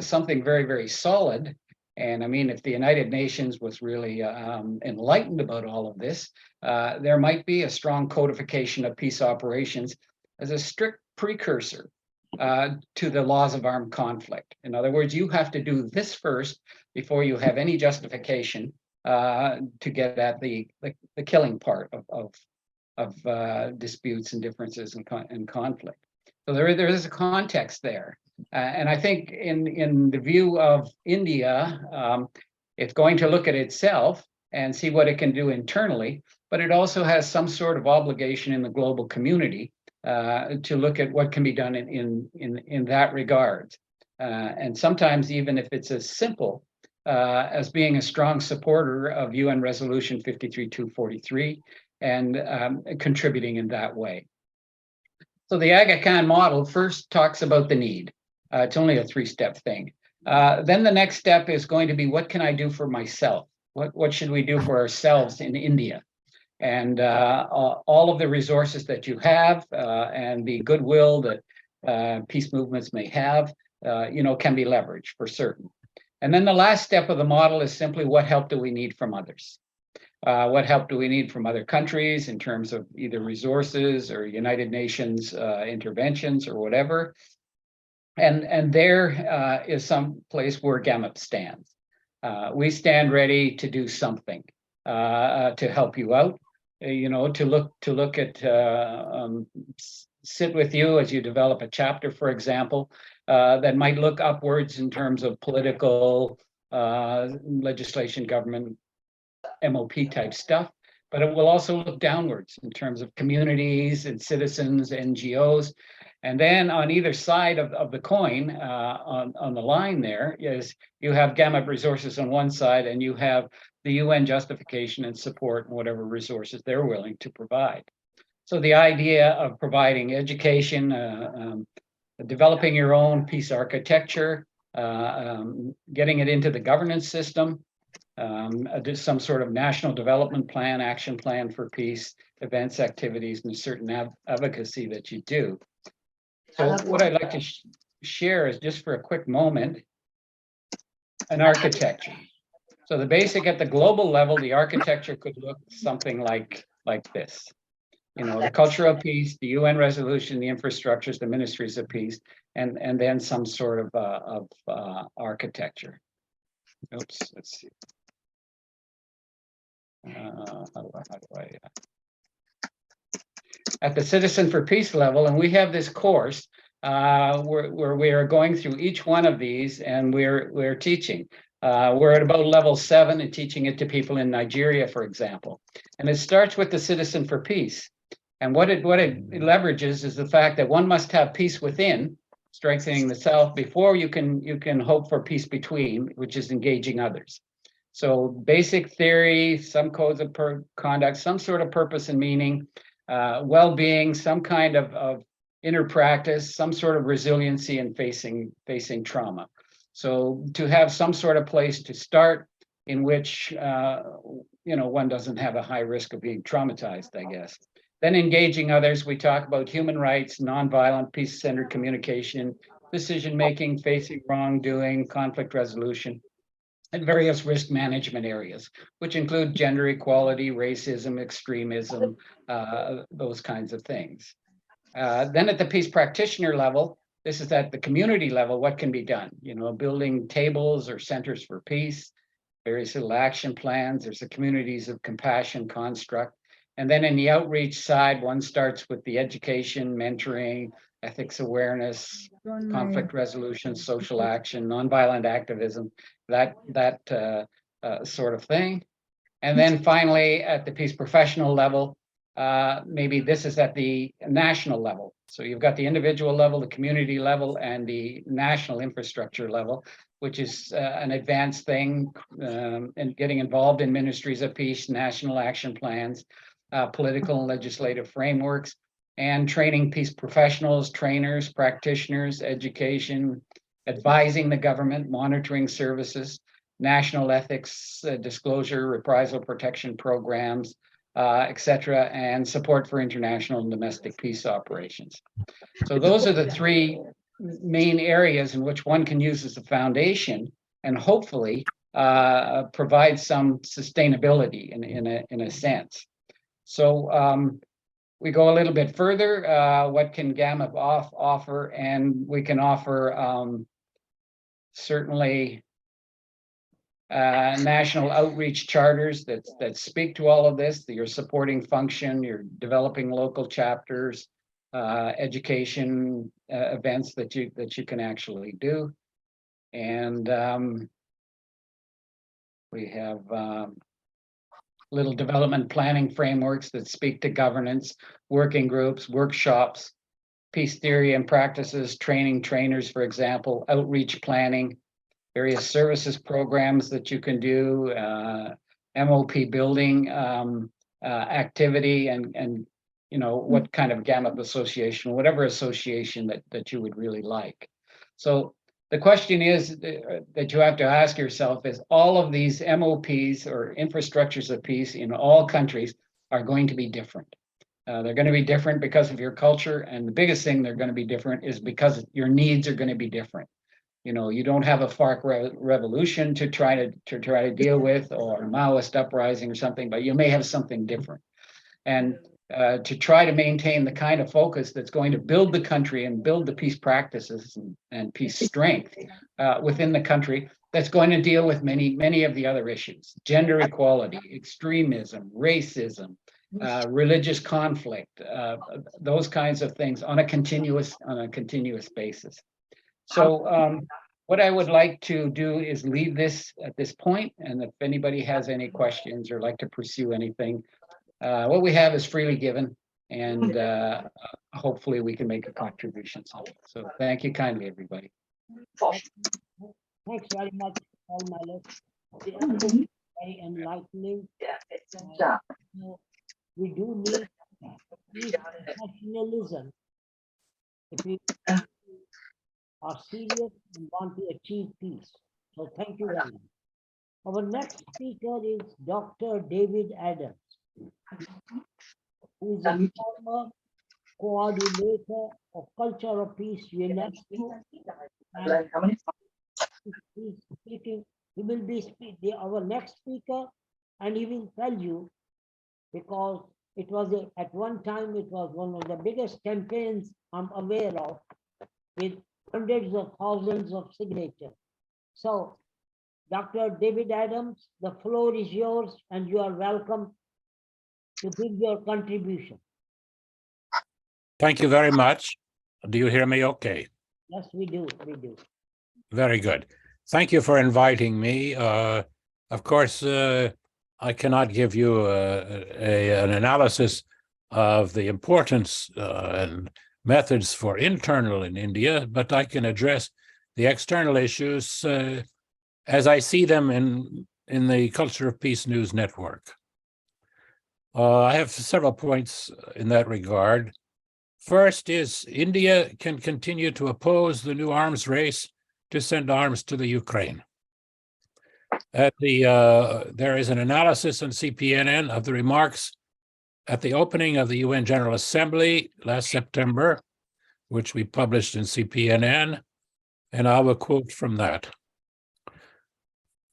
something very, very solid. And I mean, if the United Nations was really enlightened about all of this, there might be a strong codification of peace operations as a strict precursor to the laws of armed conflict. In other words, you have to do this first before you have any justification to get at the killing part of disputes and differences and conflict. So there is a context there. And I think in the view of India, it's going to look at itself and see what it can do internally, but it also has some sort of obligation in the global community to look at what can be done in that regard. And sometimes even if it's as simple as being a strong supporter of UN Resolution 53243 and contributing in that way. So the Aga Khan model first talks about the need. It's only a three-step thing. Then the next step is going to be, what can I do for myself? What should we do for ourselves in India? And all of the resources that you have and the goodwill that peace movements may have, can be leveraged for certain. And then the last step of the model is simply, what help do we need from others? What help do we need from other countries in terms of either resources or United Nations interventions or whatever? And there is some place where GAMIP stands. We stand ready to do something to help you out, to look at, sit with you as you develop a chapter, for example, that might look upwards in terms of political legislation, government, MOP type stuff, but it will also look downwards in terms of communities and citizens, NGOs. And then on either side of the coin, on the line there, is you have GAMIP resources on one side, and you have the UN justification and support and whatever resources they're willing to provide. So the idea of providing education, developing your own peace architecture, getting it into the governance system, some sort of national development plan, action plan for peace, events, activities, and a certain advocacy that you do. So what I'd like to share is, just for a quick moment, an architecture. So the basic at the global level, the architecture could look something like this. The culture of peace, the UN resolution, the infrastructures, the ministries of peace, and then some sort of architecture. Oops, let's see. How do I at the Citizen for Peace level, and we have this course where we are going through each one of these, and we're teaching. We're at about level 7 and teaching it to people in Nigeria, for example. And it starts with the Citizen for Peace. And what it leverages is the fact that one must have peace within, strengthening the self, before you can hope for peace between, which is engaging others. So basic theory, some codes of conduct, some sort of purpose and meaning, well-being, some kind of inner practice, some sort of resiliency in facing trauma. So to have some sort of place to start in which one doesn't have a high risk of being traumatized, I guess. Then engaging others, we talk about human rights, nonviolent, peace-centered communication, decision-making, facing wrongdoing, conflict resolution, and various risk management areas, which include gender equality, racism, extremism, those kinds of things. Then at the peace practitioner level, this is at the community level, what can be done? Building tables or centers for peace, various little action plans. There's the communities of compassion construct. And then in the outreach side, one starts with the education, mentoring, ethics awareness, conflict resolution, social action, nonviolent activism, that sort of thing. And then finally, at the peace professional level, maybe this is at the national level. So you've got the individual level, the community level, and the national infrastructure level, which is an advanced thing, and getting involved in ministries of peace, national action plans, political and legislative frameworks, and training peace professionals, trainers, practitioners, education, advising the government, monitoring services, national ethics, disclosure, reprisal protection programs, etc., and support for international and domestic peace operations. So those are the three main areas in which one can use as a foundation and hopefully provide some sustainability in a sense. So we go a little bit further. What can GAMIP offer? And we can offer certainly national outreach charters that speak to all of this, your supporting function, your developing local chapters, education events that you can actually do. And we have little development planning frameworks that speak to governance, working groups, workshops, peace theory and practices, training trainers, for example, outreach planning, various services programs that you can do, MOP building activity, and what kind of GAMIP association, whatever association that you would really like. So the question is that you have to ask yourself is, all of these MOPs or infrastructures of peace in all countries are going to be different. They're going to be different because of your culture, and the biggest thing they're going to be different is because your needs are going to be different. You don't have a FARC revolution to try to deal with, or a Maoist uprising or something, but you may have something different. And to try to maintain the kind of focus that's going to build the country and build the peace practices and peace strength within the country that's going to deal with many of the other issues: gender equality, extremism, racism, religious conflict, those kinds of things on a continuous basis. So what I would like to do is leave this at this point, and if anybody has any questions or like to pursue anything, what we have is freely given, and hopefully we can make a contribution. So thank you kindly, everybody. Thanks very much, Paul Maillet. Very enlightening. We do need nationalism if we are serious and want to achieve peace. So thank you very much. Our next speaker is Dr. David Adams, who is a former coordinator of Culture of Peace UNESCO. And he's speaking, he will be our next speaker, and he will tell you, because it was at one time, it was one of the biggest campaigns I'm aware of, with hundreds of thousands of signatures. So, Dr. David Adams, the floor is yours, and you are welcome to give your contribution. Thank you very much. Do you hear me okay? Yes, we do. Very good. Thank you for inviting me. Of course, I cannot give you an analysis of the importance and methods for internal in India, but I can address the external issues as I see them in the Culture of Peace News Network. I have several points in that regard. First is India can continue to oppose the new arms race to send arms to the Ukraine. There is an analysis on CPNN of the remarks at the opening of the UN General Assembly last September, which we published in CPNN, and I will quote from that.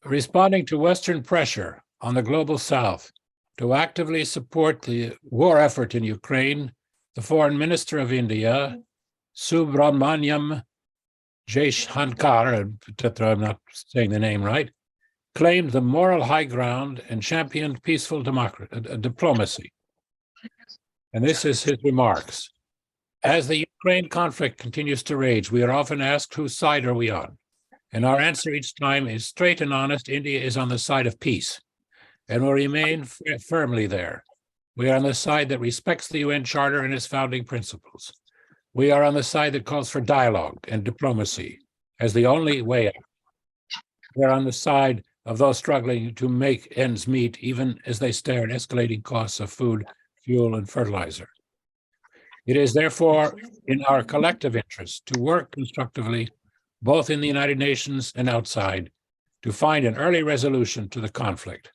Responding to Western pressure on the global South to actively support the war effort in Ukraine, the Foreign Minister of India, Subramaniam Jaishankar, I'm not saying the name right, claimed the moral high ground and championed peaceful diplomacy. And this is his remarks. As the Ukraine conflict continues to rage, we are often asked, whose side are we on? And our answer each time is straight and honest: India is on the side of peace and will remain firmly there. We are on the side that respects the UN Charter and its founding principles. We are on the side that calls for dialogue and diplomacy as the only way out. We are on the side of those struggling to make ends meet, even as they stare at escalating costs of food, fuel, and fertilizer. It is therefore in our collective interest to work constructively, both in the United Nations and outside, to find an early resolution to the conflict.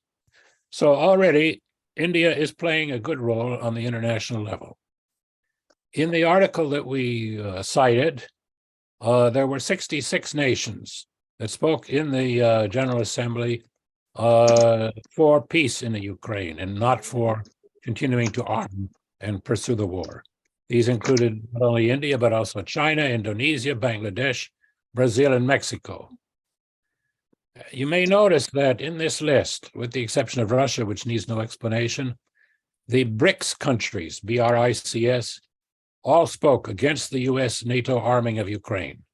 So already, India is playing a good role on the international level. In the article that we cited, there were 66 nations that spoke in the General Assembly for peace in the Ukraine and not for continuing to arm and pursue the war. These included not only India, but also China, Indonesia, Bangladesh, Brazil, and Mexico. You may notice that in this list, with the exception of Russia, which needs no explanation, the BRICS countries, BRICS, all spoke against the US NATO arming of Ukraine.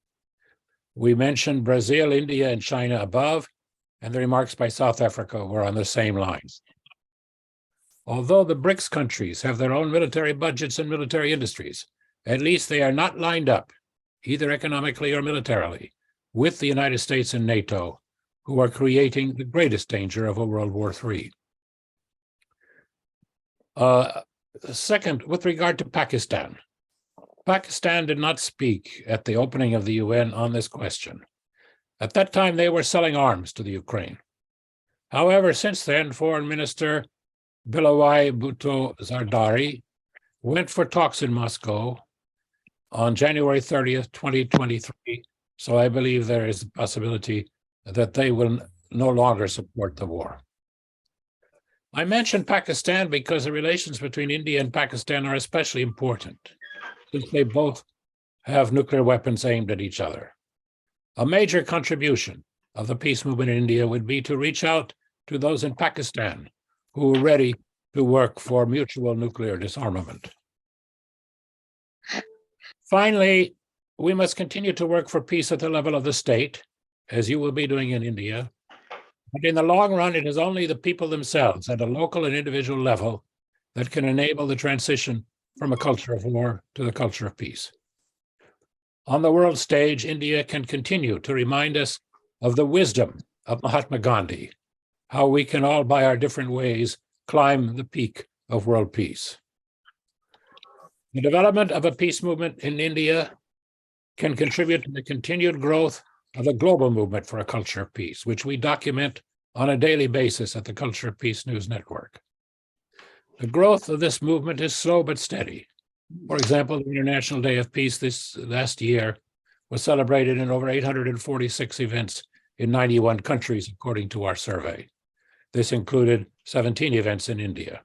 We mentioned Brazil, India, and China above, and the remarks by South Africa were on the same lines. Although the BRICS countries have their own military budgets and military industries, at least they are not lined up, either economically or militarily, with the United States and NATO, who are creating the greatest danger of a World War III. Second, with regard to Pakistan, Pakistan did not speak at the opening of the UN on this question. At that time, they were selling arms to the Ukraine. However, since then, Foreign Minister Bilawai Bhutto Zardari went for talks in Moscow on January 30th, 2023. So I believe there is a possibility that they will no longer support the war. I mentioned Pakistan because the relations between India and Pakistan are especially important, since they both have nuclear weapons aimed at each other. A major contribution of the peace movement in India would be to reach out to those in Pakistan who are ready to work for mutual nuclear disarmament. Finally, we must continue to work for peace at the level of the state, as you will be doing in India. But in the long run, it is only the people themselves at a local and individual level that can enable the transition from a culture of war to the culture of peace. On the world stage, India can continue to remind us of the wisdom of Mahatma Gandhi, how we can all, by our different ways, climb the peak of world peace. The development of a peace movement in India can contribute to the continued growth of a global movement for a culture of peace, which we document on a daily basis at the Culture of Peace News Network. The growth of this movement is slow but steady. For example, the International Day of Peace this last year was celebrated in over 846 events in 91 countries, according to our survey. This included 17 events in India.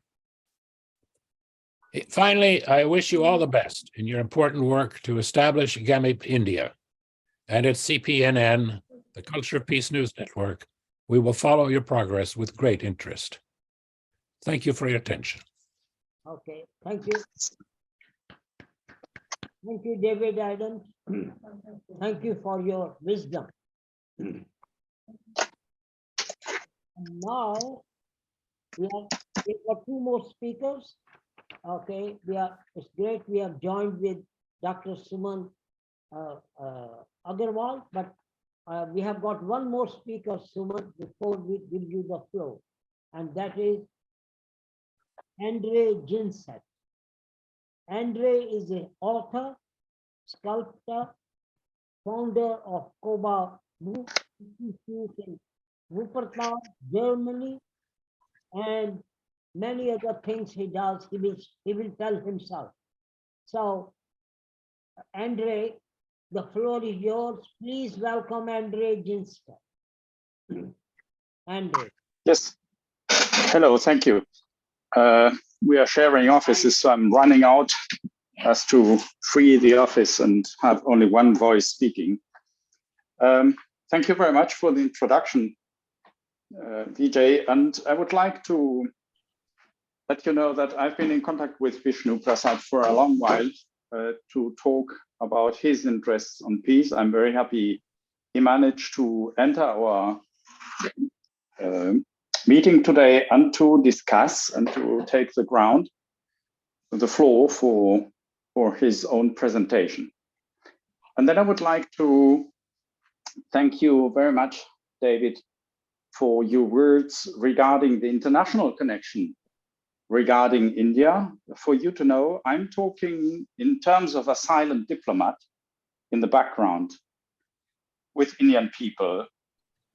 Finally, I wish you all the best in your important work to establish GAMIP India. And at CPNN, the Culture of Peace News Network, we will follow your progress with great interest. Thank you for your attention. Okay, thank you. Thank you, David Adams. Thank you for your wisdom. And now we've got two more speakers. Okay, it's great. We have joined with Dr. Kumud Aggrawal, but we have got one more speaker, Kumud, before we give you the floor, and that is Andreu Ginestet. Andreu is an author, sculptor, founder of Koba Institute in Wuppertal, Germany, and many other things he does. He will tell himself. So, Andreu, the floor is yours. Please welcome Andreu Ginestet. Andreu. Yes. Hello, thank you. We are sharing offices, so I'm running out as to free the office and have only one voice speaking. Thank you very much for the introduction, Vijay. And I would like to let you know that I've been in contact with Bishnu Prasad for a long while to talk about his interests on peace. I'm very happy he managed to enter our meeting today and to discuss and to take the floor for his own presentation. And then I would like to thank you very much, David, for your words regarding the international connection regarding India. For you to know, I'm talking in terms of a silent diplomat in the background with Indian people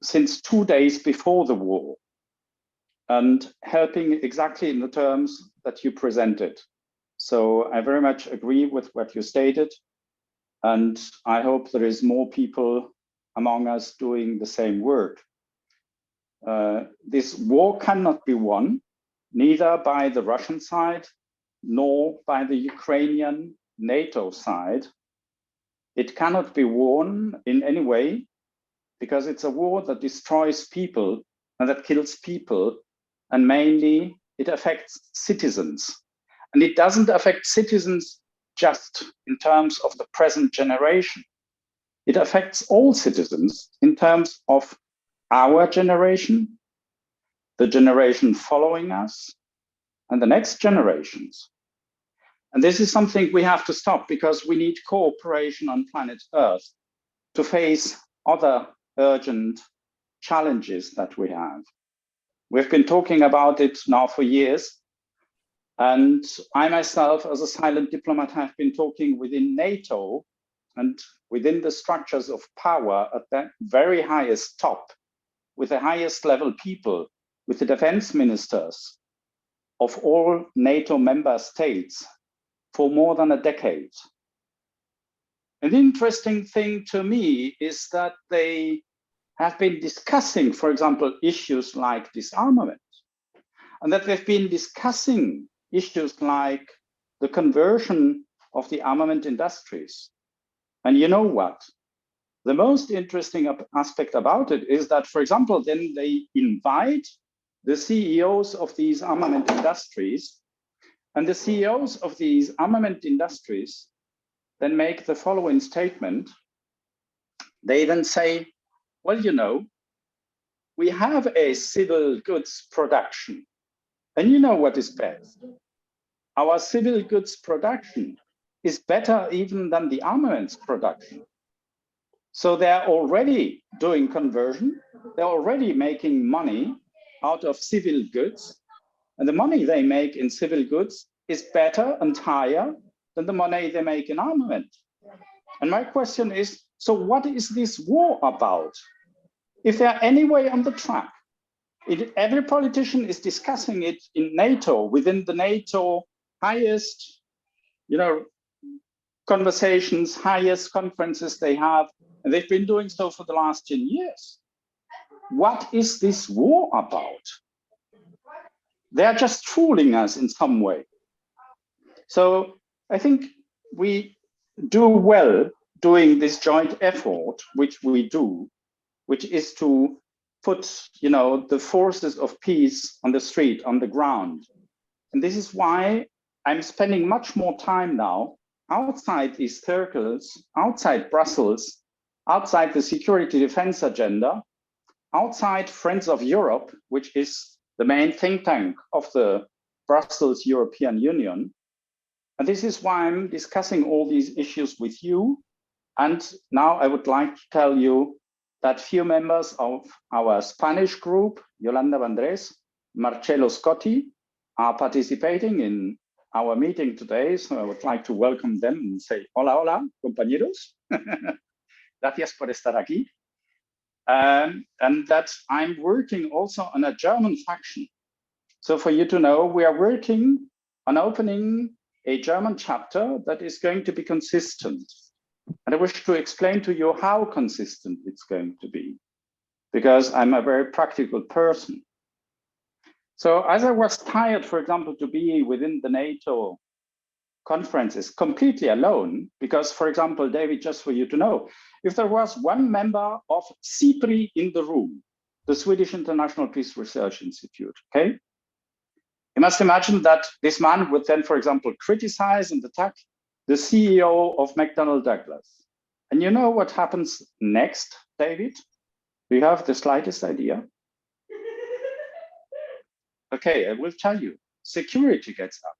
since 2 days before the war, and helping exactly in the terms that you presented. So I very much agree with what you stated, and I hope there is more people among us doing the same work. This war cannot be won, neither by the Russian side, nor by the Ukrainian NATO side. It cannot be won in any way, because it's a war that destroys people and that kills people, and mainly it affects citizens. And it doesn't affect citizens just in terms of the present generation. It affects all citizens in terms of our generation, the generation following us, and the next generations. And this is something we have to stop, because we need cooperation on planet Earth to face other urgent challenges that we have. We've been talking about it now for years. And I myself, as a silent diplomat, have been talking within NATO and within the structures of power at that very highest top, with the highest level people, with the defense ministers of all NATO member states for more than a decade. An interesting thing to me is that they have been discussing, for example, issues like disarmament. and that they've been discussing issues like the conversion of the armament industries. And you know what? The most interesting aspect about it is that, for example, then they invite the CEOs of these armament industries, and the CEOs of these armament industries then make the following statement. They then say, well, you know, we have a civil goods production, and you know what is best? Our civil goods production is better even than the armaments production. So they're already doing conversion. They're already making money out of civil goods. And the money they make in civil goods is better and higher than the money they make in armament. And my question is, so what is this war about? If they're anyway on the track, every politician is discussing it in NATO, within the NATO highest, conversations, highest conferences they have, and they've been doing so for the last 10 years. What is this war about? They're just fooling us in some way. So I think we do well doing this joint effort, which we do, which is to put, the forces of peace on the street, on the ground. And this is why I'm spending much more time now outside these circles, outside Brussels, outside the security defense agenda, outside Friends of Europe, which is the main think tank of the Brussels European Union. And this is why I'm discussing all these issues with you. And now I would like to tell you that few members of our Spanish group, Yolanda Vandrés, Marcello Scotti, are participating in our meeting today. So I would like to welcome them and say, hola, hola, compañeros. Gracias por estar aquí. And that I'm working also on a German faction. So for you to know, we are working on opening a German chapter that is going to be consistent. And I wish to explain to you how consistent it's going to be, because I'm a very practical person. So as I was tired, for example, to be within the NATO conferences completely alone, because, for example, David, just for you to know, if there was one member of SIPRI in the room, the Swedish International Peace Research Institute, okay? You must imagine that this man would then, for example, criticize and attack the CEO of McDonnell Douglas. And you know what happens next, David? Do you have the slightest idea? Okay, I will tell you. Security gets up.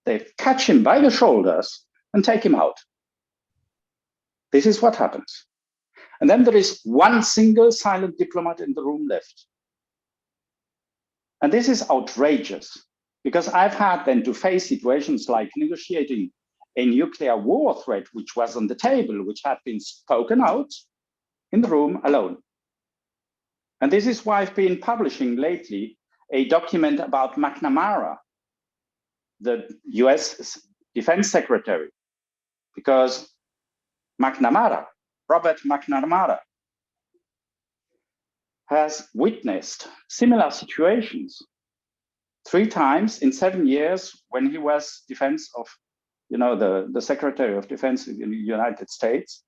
They catch him by the shoulders and take him out. This is what happens. And then there is one single silent diplomat in the room left. And this is outrageous, because I've had then to face situations like negotiating a nuclear war threat, which was on the table, which had been spoken out in the room alone. And this is why I've been publishing lately a document about McNamara, the US Defense Secretary, because Robert McNamara, has witnessed similar situations 3 times in 7 years when he was defense of, the Secretary of Defense in the United States.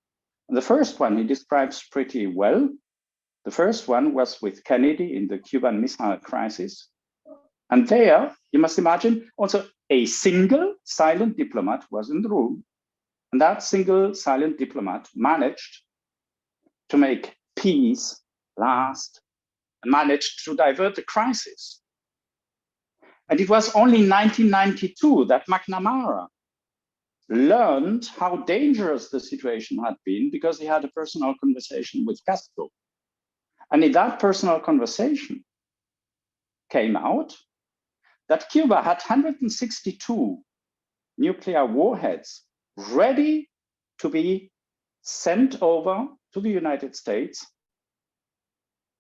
And the first one he describes pretty well. The first one was with Kennedy in the Cuban Missile Crisis. And there, you must imagine, also a single silent diplomat was in the room. And that single silent diplomat managed to make peace last and managed to divert the crisis. And it was only in 1992 that McNamara learned how dangerous the situation had been, because he had a personal conversation with Castro. And in that personal conversation came out that Cuba had 162 nuclear warheads ready to be sent over to the United States,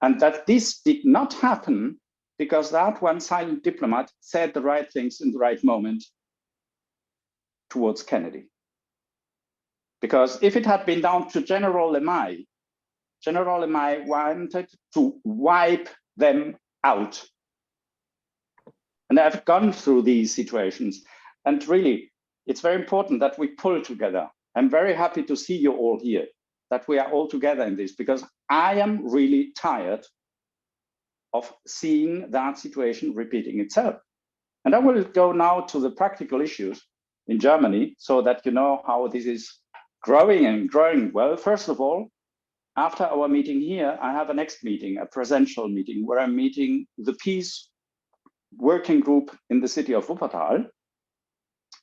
and that this did not happen because that one silent diplomat said the right things in the right moment towards Kennedy. Because if it had been down to General Lemay wanted to wipe them out. And I've gone through these situations. And really, it's very important that we pull together. I'm very happy to see you all here, that we are all together in this, because I am really tired of seeing that situation repeating itself. And I will go now to the practical issues in Germany so that you know how this is growing and growing. Well, first of all, after our meeting here, I have a next meeting, a presential meeting, where I'm meeting the peace working group in the city of Wuppertal.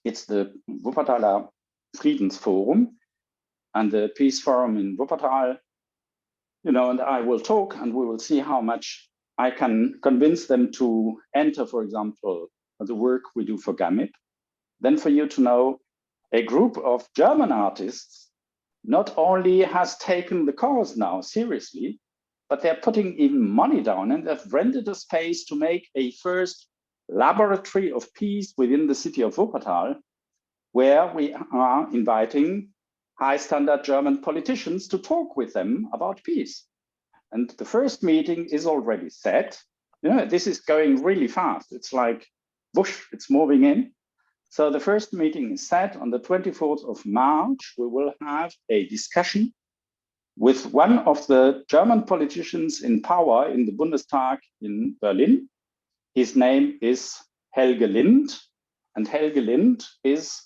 It's the Wuppertaler Friedensforum and the Peace Forum in Wuppertal, you know, and I will talk and we will see how much I can convince them to enter, for example, the work we do for GAMIP. Then for you to know, a group of German artists not only has taken the cause now seriously, but they're putting even money down, and they've rented a space to make a first laboratory of peace within the city of Wuppertal, where we are inviting high standard German politicians to talk with them about peace. And the first meeting is already set. You know, this is going really fast. It's like whoosh, it's moving in. So the first meeting is set on the 24th of March. We will have a discussion with one of the German politicians in power in the Bundestag in Berlin. His name is Helge Lind, and Helge Lind is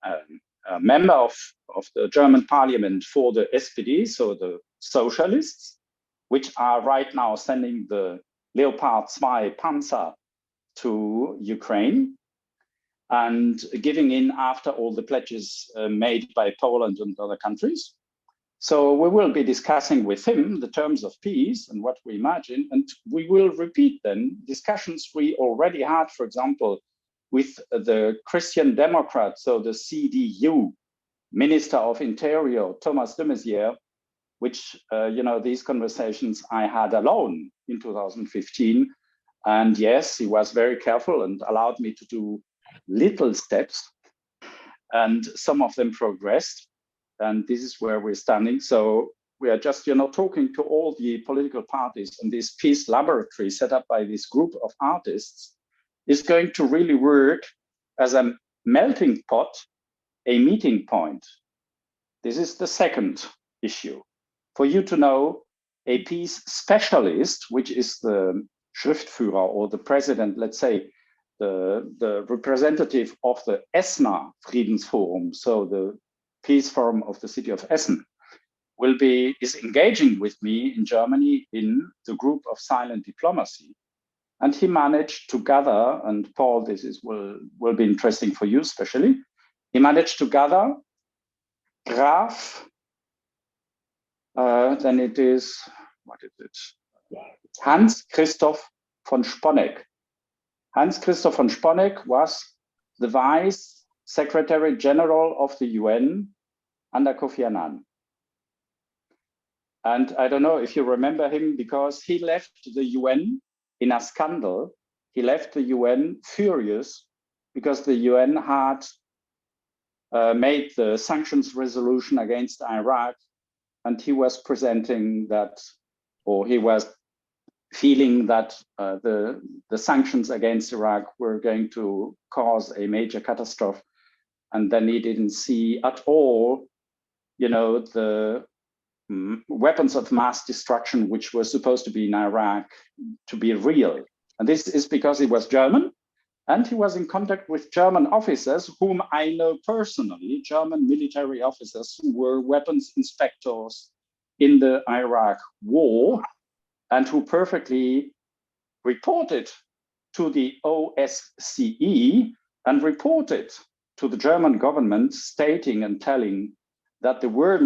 a member of the German parliament for the SPD, so the socialists, which are right now sending the Leopard 2 Panzer to Ukraine and giving in after all the pledges made by Poland and other countries. So we will be discussing with him the terms of peace and what we imagine, and we will repeat then discussions we already had, for example, with the Christian Democrat, so the CDU, Minister of Interior, Thomas de Maizière, which, you know, these conversations I had alone in 2015. And yes, he was very careful and allowed me to do little steps, and some of them progressed. And this is where we're standing. So we are just, you know, talking to all the political parties, and this peace laboratory set up by this group of artists is going to really work as a melting pot, a meeting point. This is the second issue. For you to know, a peace specialist, which is the Schriftführer or the president, let's say, the representative of the Essener Friedensforum, so the Peace Forum of the city of Essen, is engaging with me in Germany in the group of silent diplomacy. And he managed to gather, and Paul, this will be interesting for you especially, he managed to gather Graf, then it is, what is it? Hans Christoph von Sponeck. Hans Christoph von Sponeck was the Vice Secretary General of the UN under Kofi Annan. And I don't know if you remember him, because he left the UN in a scandal. He left the UN furious because the UN had made the sanctions resolution against Iraq, and he was presenting that, or he was feeling that the sanctions against Iraq were going to cause a major catastrophe. And then he didn't see at all, you know, the weapons of mass destruction, which were supposed to be in Iraq, to be real. And this is because he was German, and he was in contact with German officers whom I know personally, German military officers who were weapons inspectors in the Iraq war, and who perfectly reported to the OSCE and reported to the German government, stating and telling that there were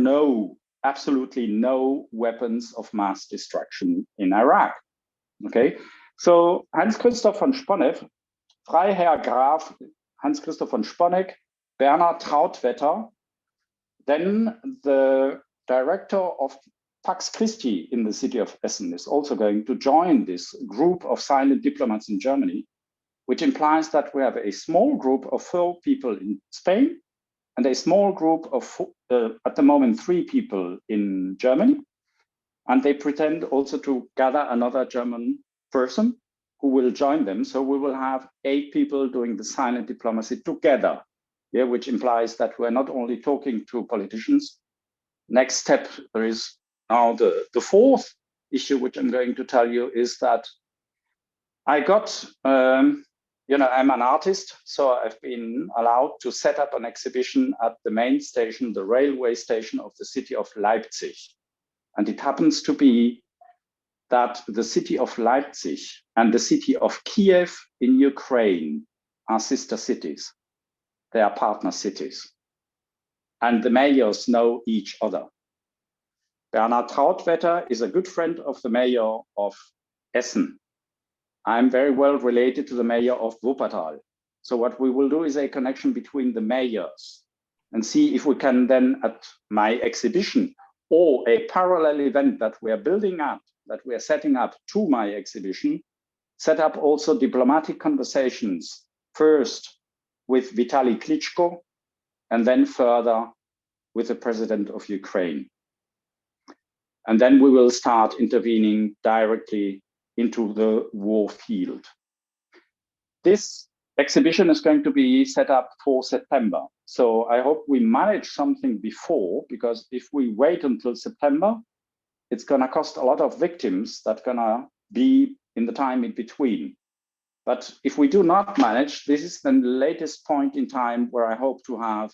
absolutely no weapons of mass destruction in Iraq. Okay, so Hans Christoph von Sponeck, Freiherr Graf Hans Christoph von Sponeck, Bernhard Trautwetter, then the director of Pax Christi in the city of Essen is also going to join this group of silent diplomats in Germany, which implies that we have a small group of 4 people in Spain and a small group of, at the moment, 3 people in Germany. And they pretend also to gather another German person. who will join them. So we will have 8 people doing the silent diplomacy together, yeah, which implies that we're not only talking to politicians. Next step, there is now the 4th issue, which I'm going to tell you, is that I got, you know, I'm an artist, so I've been allowed to set up an exhibition at the main station, the railway station of the city of Leipzig. And it happens to be that the city of Leipzig and the city of Kiev in Ukraine are sister cities. They are partner cities. And the mayors know each other. Bernhard Trautwetter is a good friend of the mayor of Essen. I'm very well related to the mayor of Wuppertal. So what we will do is a connection between the mayors and see if we can then at my exhibition or a parallel event that we are building up, that we are setting up to my exhibition, set up also diplomatic conversations, first with Vitaly Klitschko, and then further with the president of Ukraine. And then we will start intervening directly into the war field. This exhibition is going to be set up for September. So I hope we manage something before, because if we wait until September, it's going to cost a lot of victims that going to be in the time in between. But if we do not manage, this is then the latest point in time where I hope to have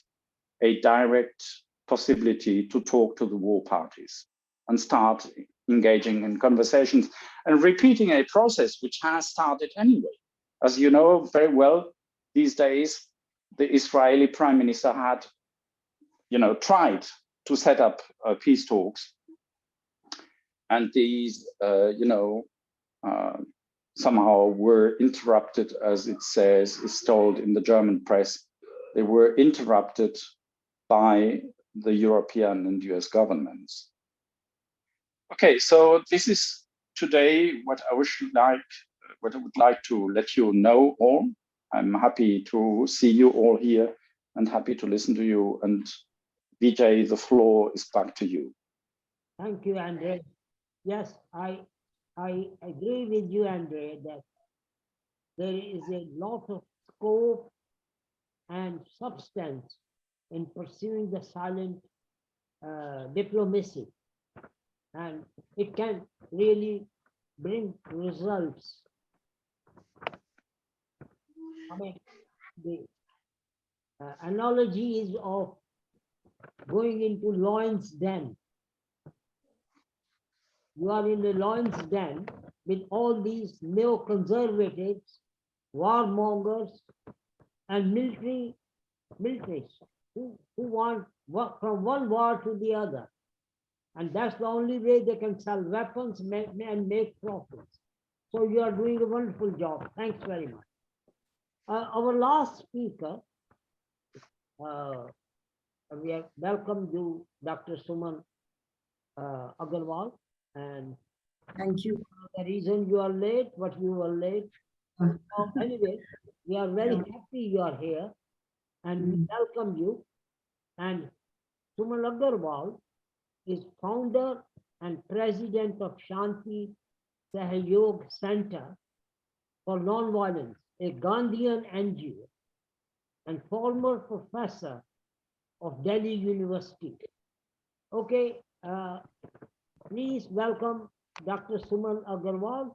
a direct possibility to talk to the war parties and start engaging in conversations and repeating a process which has started anyway. As you know very well, these days, the Israeli prime minister had, you know, tried to set up peace talks. And these, you know, somehow were interrupted, as it says, is told in the German press. They were interrupted by the European and US governments. Okay, so this is today what I would like to let you know all. I'm happy to see you all here and happy to listen to you. And Vijay, the floor is back to you. Thank you, Andre. Yes, I agree with you, Andre, that there is a lot of scope and substance in pursuing the silent diplomacy. And it can really bring results. I mean, the analogy is of going into lion's den. You are in the lion's den with all these neoconservatives, warmongers, and militaries who want from one war to the other. And that's the only way they can sell weapons and make profits. So you are doing a wonderful job. Thanks very much. Our last speaker, we have welcomed you, Dr. Kumud Aggrawal. And thank you. The reason you are late, but you were late. Anyway, we are very happy you are here and we welcome you. And Kumud Aggrawal is founder and president of Shanti Sahyog Center for Nonviolence, a Gandhian NGO, and former professor of Delhi University. Okay, please welcome Dr. Kumud Aggrawal,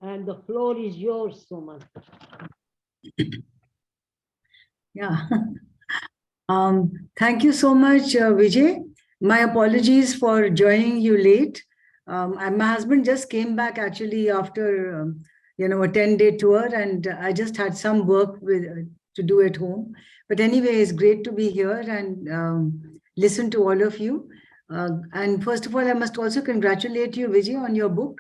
and the floor is yours, Kumud. Yeah. Thank you so much, Vijay. My apologies for joining you late. My husband just came back actually after, you know, a 10-day tour, and I just had some work to do at home. But anyway, it's great to be here and listen to all of you. And first of all, I must also congratulate you, Vijay, on your book.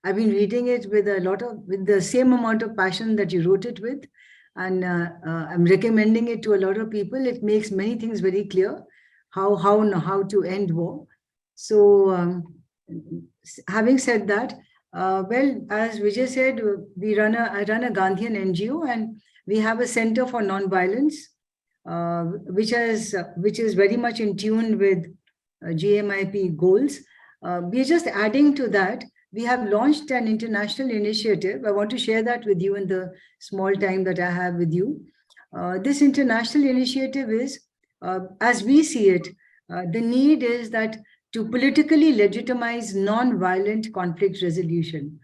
I've been reading it with with the same amount of passion that you wrote it with. And I'm recommending it to a lot of people. It makes many things very clear. How to end war. So having said that, well, as Vijay said, I run a Gandhian NGO, and we have a Center for Nonviolence, which is very much in tune with GAMIP goals. We're just adding to that we have launched an international initiative. I want to share that with you in the small time that I have with you. This international initiative is, as we see it, the need is that to politically legitimize non-violent conflict resolution.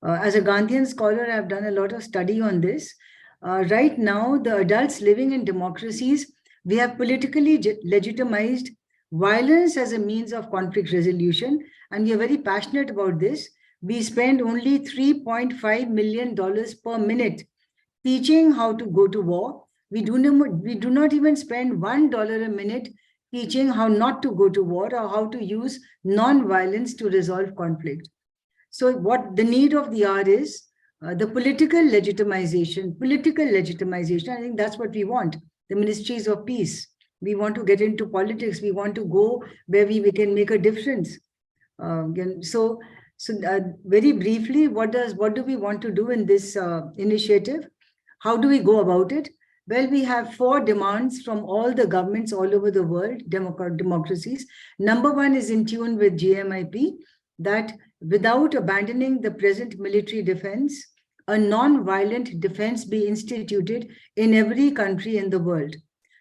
As a Gandhian scholar, I've done a lot of study on this. Right now, the adults living in democracies, we have politically legitimized violence as a means of conflict resolution, and we are very passionate about this. We spend only $3.5 million per minute teaching how to go to war. We do not even spend $1 a minute teaching how not to go to war or how to use non-violence to resolve conflict. So what the need of the hour is, the political legitimization. I think that's what we want, the ministries of peace. We want to get into politics. We want to go where we can make a difference. So very briefly, what do we want to do in this initiative? How do we go about it? Well, we have 4 demands from all the governments all over the world, democracies. Number 1 is in tune with GAMIP, that without abandoning the present military defense, a non-violent defense be instituted in every country in the world.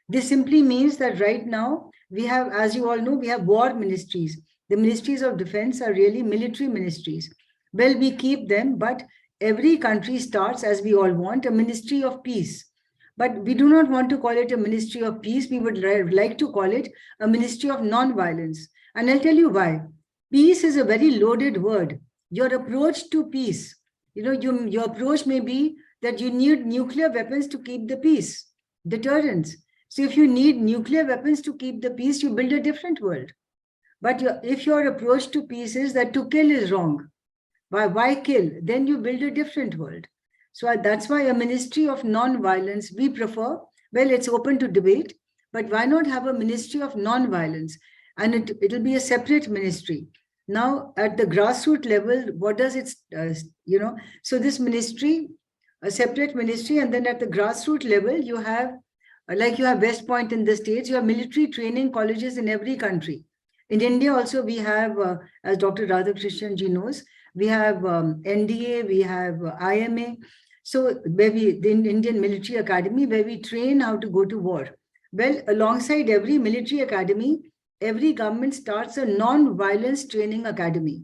This simply means that right now we have, as you all know, we have war ministries. The ministries of defense are really military ministries. Well, we keep them, but every country starts, as we all want, a ministry of peace. But we do not want to call it a ministry of peace. We would like to call it a ministry of non-violence. And I'll tell you why. Peace is a very loaded word. Your approach to peace, your approach may be that you need nuclear weapons to keep the peace, deterrence. So if you need nuclear weapons to keep the peace, you build a different world. But if your approach to peace is that to kill is wrong, why kill? Then you build a different world. So that's why a ministry of non-violence, we prefer, well, it's open to debate, but why not have a ministry of non-violence? And it'll be a separate ministry. Now, at the grassroots level, what does it, so this ministry, a separate ministry, and then at the grassroots level, you have, like you have West Point in the States, you have military training colleges in every country. In India also, we have, as Dr. Radhakrishnan ji knows, we have NDA, we have IMA. So the Indian Military Academy, where we train how to go to war. Well, alongside every military academy, every government starts a non-violence training academy.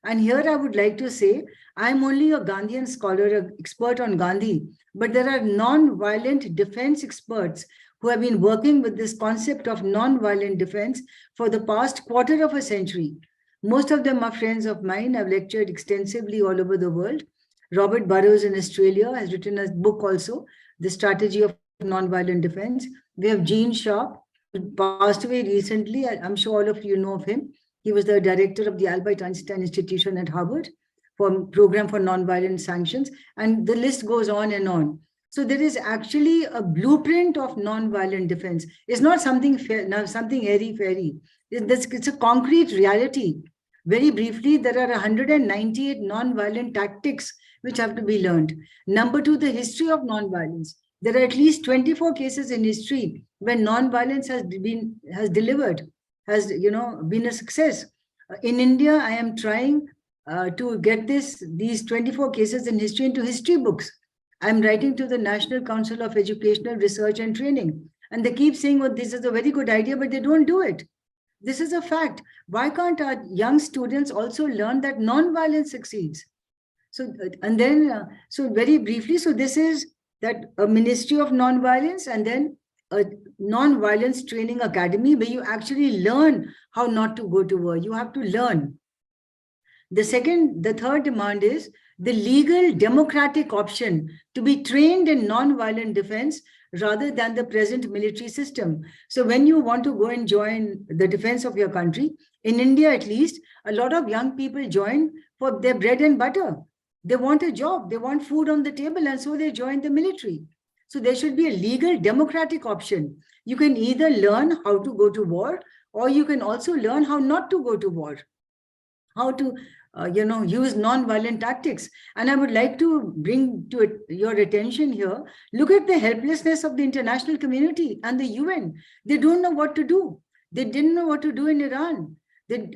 And here I would like to say, I'm only a Gandhian scholar, an expert on Gandhi, but there are non-violent defense experts who have been working with this concept of non-violent defense for the past quarter of a century. Most of them are friends of mine. I've lectured extensively all over the world. Robert Burrows in Australia has written a book also, The Strategy of Nonviolent Defense. We have Gene Sharp, who passed away recently. I'm sure all of you know of him. He was the director of the Albert Einstein Institution at Harvard for Program for Nonviolent Sanctions. And the list goes on and on. So there is actually a blueprint of nonviolent defense. It's not something airy-fairy. It's a concrete reality. Very briefly, there are 198 nonviolent tactics which have to be learned. Number 2, the history of nonviolence. There are at least 24 cases in history where nonviolence has been a success. In India, I am trying to get these 24 cases in history into history books. I'm writing to the National Council of Educational Research and Training, and they keep saying, well, this is a very good idea, but they don't do it. This is a fact. Why can't our young students also learn that non-violence succeeds? So, and then, so very briefly, so this is that a ministry of non-violence and then a non-violence training academy where you actually learn how not to go to war. You have to learn. The third demand is the legal democratic option to be trained in non-violent defense rather than the present military system. So when you want to go and join the defense of your country, in India at least, a lot of young people join for their bread and butter. They want a job, they want food on the table, and so they join the military. So there should be a legal democratic option. You can either learn how to go to war, or you can also learn how not to go to war, how to use non-violent tactics. And I would like to bring to your attention here, look at the helplessness of the international community and the UN. They don't know what to do. They didn't know what to do in Iran.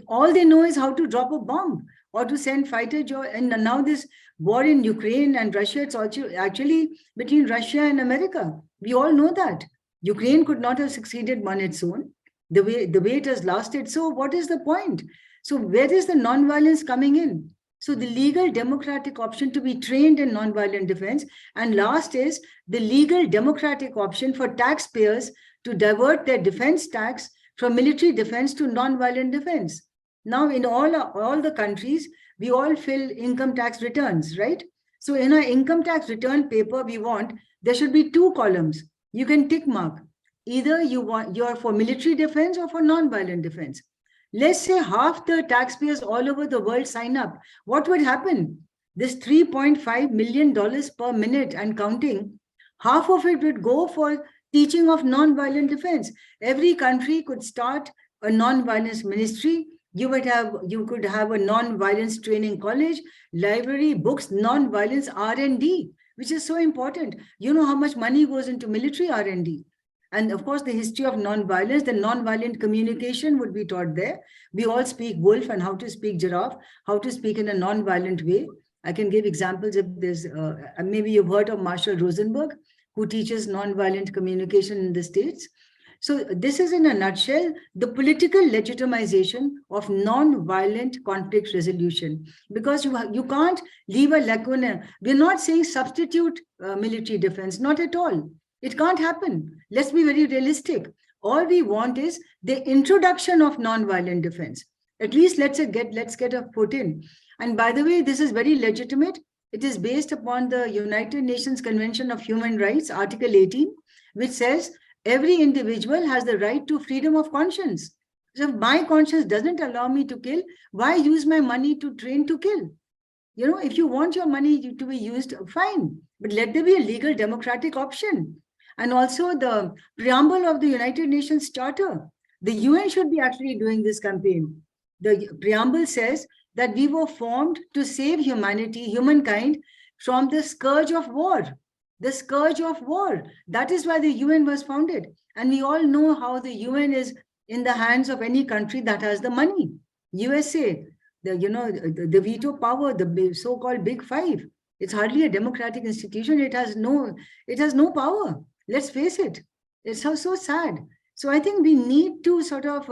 All they know is how to drop a bomb. or to send fighter jet. And now this war in Ukraine and Russia, it's also actually between Russia and America. We all know that. Ukraine could not have succeeded on its own, the way it has lasted. So what is the point? So where is the non-violence coming in? So the legal democratic option to be trained in non-violent defense. And last is the legal democratic option for taxpayers to divert their defense tax from military defense to non-violent defense. Now in all the countries, we all fill income tax returns, right? So in our income tax return paper, there should be 2 columns. You can tick mark. Either you're for military defense or for non-violent defense. Let's say half the taxpayers all over the world sign up. What would happen? This $3.5 million per minute and counting, half of it would go for teaching of non-violent defense. Every country could start a non-violence ministry. You could have a non-violence training college, library, books, non-violence R&D, which is so important. You know how much money goes into military R&D. And of course, the history of non-violence, the non-violent communication would be taught there. We all speak wolf and how to speak giraffe, how to speak in a non-violent way. I can give examples if there's, maybe you've heard of Marshall Rosenberg, who teaches non-violent communication in the States. So this is in a nutshell, the political legitimization of non-violent conflict resolution, because you can't leave a lacuna. We're not saying substitute military defense, not at all. It can't happen. Let's be very realistic. All we want is the introduction of non-violent defense. At least let's get a foot in. And by the way, this is very legitimate. It is based upon the United Nations Convention of Human Rights, Article 18, which says every individual has the right to freedom of conscience. So if my conscience doesn't allow me to kill, why use my money to train to kill? You know, if you want your money to be used, fine, but let there be a legal democratic option. And also the preamble of the United Nations Charter. The UN should be actually doing this campaign. The preamble says that we were formed to save humankind from the scourge of war. The scourge of war. That is why the UN was founded. And we all know how the UN is in the hands of any country that has the money. USA, the veto power, the so-called Big Five. It's hardly a democratic institution. It has no power. Let's face it. It's so sad. So I think we need to sort of,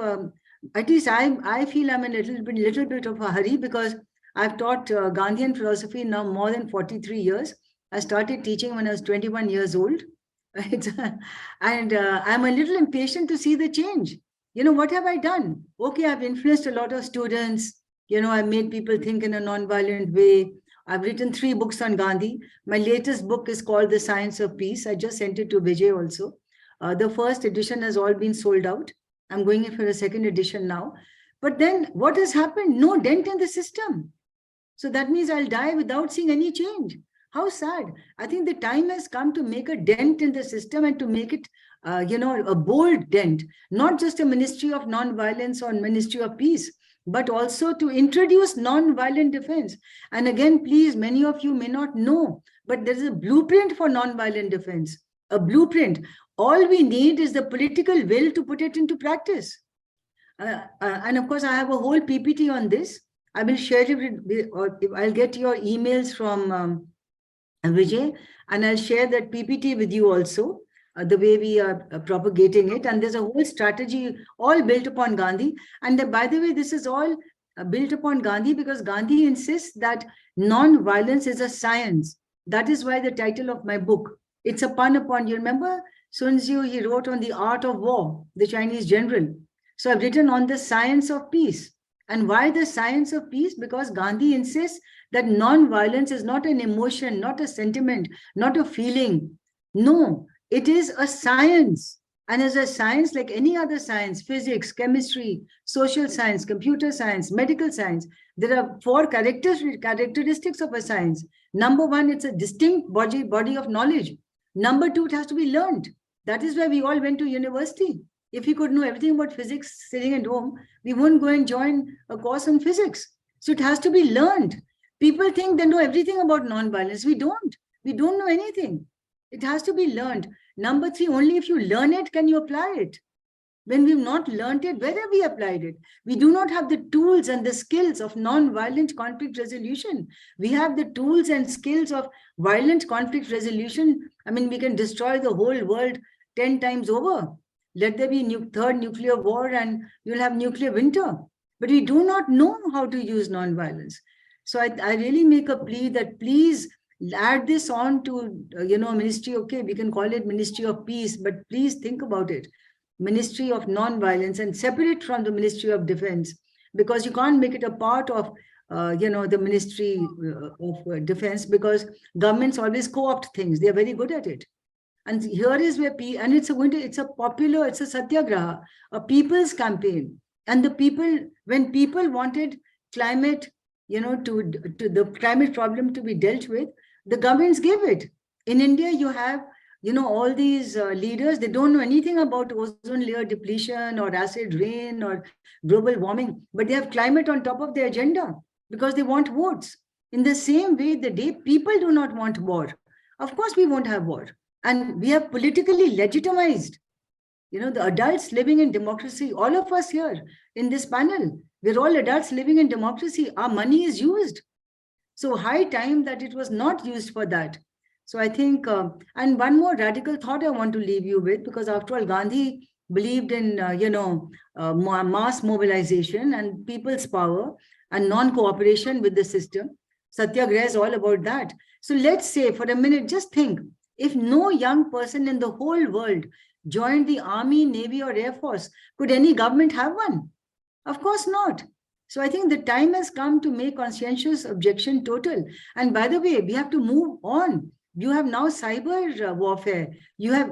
at least I feel I'm in a little bit of a hurry, because I've taught Gandhian philosophy now more than 43 years. I started teaching when I was 21 years old. And I'm a little impatient to see the change. You know, what have I done? Okay, I've influenced a lot of students. You know, I've made people think in a non-violent way. I've written 3 books on Gandhi. My latest book is called The Science of Peace. I just sent it to Vijay also. The first edition has all been sold out. I'm going in for a second edition now. But then what has happened? No dent in the system. So that means I'll die without seeing any change. How sad. I think the time has come to make a dent in the system and to make it, a bold dent, not just a Ministry of Non-Violence or Ministry of Peace, but also to introduce non-violent defense. And again, please, many of you may not know, but there is a blueprint for non-violent defense, a blueprint. All we need is the political will to put it into practice. And of course, I have a whole PPT on this. I will share it or I'll get your emails from Vijay, and I'll share that PPT with you also. The way we are propagating it. And there's a whole strategy all built upon Gandhi. And by the way, this is all built upon Gandhi because Gandhi insists that non-violence is a science. That is why the title of my book, it's a pun upon, you remember Sun Tzu, he wrote on the art of war, the Chinese general. So I've written on the science of peace. And why the science of peace? Because Gandhi insists that non-violence is not an emotion, not a sentiment, not a feeling. No. It is a science, and as a science like any other science, physics, chemistry, social science, computer science, medical science, there are 4 characteristics of a science. Number 1, it's a distinct body of knowledge. Number 2, it has to be learned. That is why we all went to university. If we could know everything about physics sitting at home, we wouldn't go and join a course on physics. So it has to be learned. People think they know everything about non-violence. We don't. We don't know anything. It has to be learned. Number 3, only if you learn it can you apply it. When we've not learned it, where have we applied it? We do not have the tools and the skills of non-violent conflict resolution. We have the tools and skills of violent conflict resolution. I mean, we can destroy the whole world 10 times over. Let there be third nuclear war and you'll have nuclear winter. But we do not know how to use non-violence. So I really make a plea that please add this on to, ministry, okay, we can call it Ministry of Peace, but please think about it. Ministry of Non-Violence, and separate from the Ministry of Defense, because you can't make it a part of, the Ministry of Defense, because governments always co-opt things. They are very good at it. And here is where, and it's a satyagraha, a people's campaign. And the people, when people wanted climate, to the climate problem to be dealt with, the governments gave it. In India, you have, all these leaders, they don't know anything about ozone layer depletion or acid rain or global warming, but they have climate on top of their agenda because they want votes. In the same way, the day people do not want war, of course we won't have war. And we have politically legitimized, the adults living in democracy, all of us here in this panel, we're all adults living in democracy. Our money is used. So high time that it was not used for that. So I think, and one more radical thought I want to leave you with, because after all, Gandhi believed in, mass mobilization and people's power and non-cooperation with the system. Satyagraha is all about that. So let's say for a minute, just think, if no young person in the whole world joined the army, navy, or air force, could any government have one? Of course not. So I think the time has come to make conscientious objection total. And by the way, we have to move on. You have now cyber warfare. You have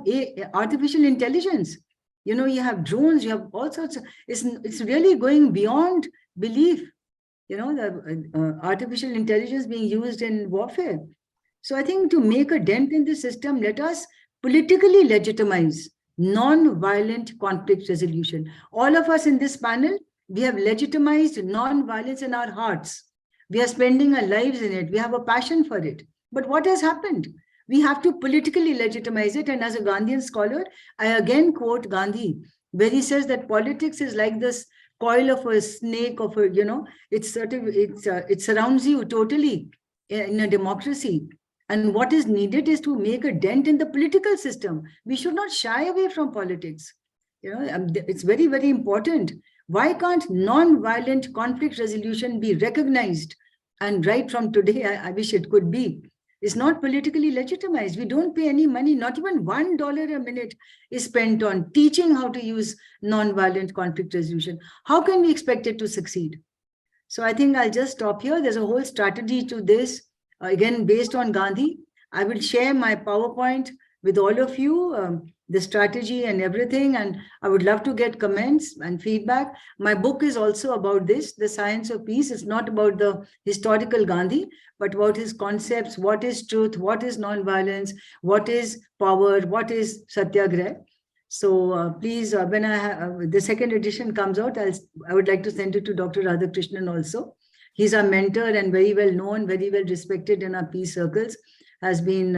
artificial intelligence. You have drones. You have all sorts of. It's really going beyond belief. The artificial intelligence being used in warfare. So I think to make a dent in the system, let us politically legitimize non-violent conflict resolution. All of us in this panel, we have legitimized non-violence in our hearts. We are spending our lives in it. We have a passion for it. But what has happened? We have to politically legitimize it. And as a Gandhian scholar, I again quote Gandhi, where he says that politics is like this coil of a snake, it surrounds you totally in a democracy. And what is needed is to make a dent in the political system. We should not shy away from politics. It's very, very important. Why can't non-violent conflict resolution be recognized? And right from today, I wish it could be. It's not politically legitimized. We don't pay any money, not even $1 a minute is spent on teaching how to use non-violent conflict resolution. How can we expect it to succeed? So I think I'll just stop here. There's a whole strategy to this. Again, based on Gandhi, I will share my PowerPoint with all of you, the strategy and everything. And I would love to get comments and feedback. My book is also about this, The Science of Peace. It's not about the historical Gandhi, but about his concepts. What is truth? What is nonviolence? What is power? What is satyagraha? So please, when the second edition comes out, I would like to send it to Dr. Radhakrishnan also. He's our mentor and very well known, very well respected in our peace circles, has been,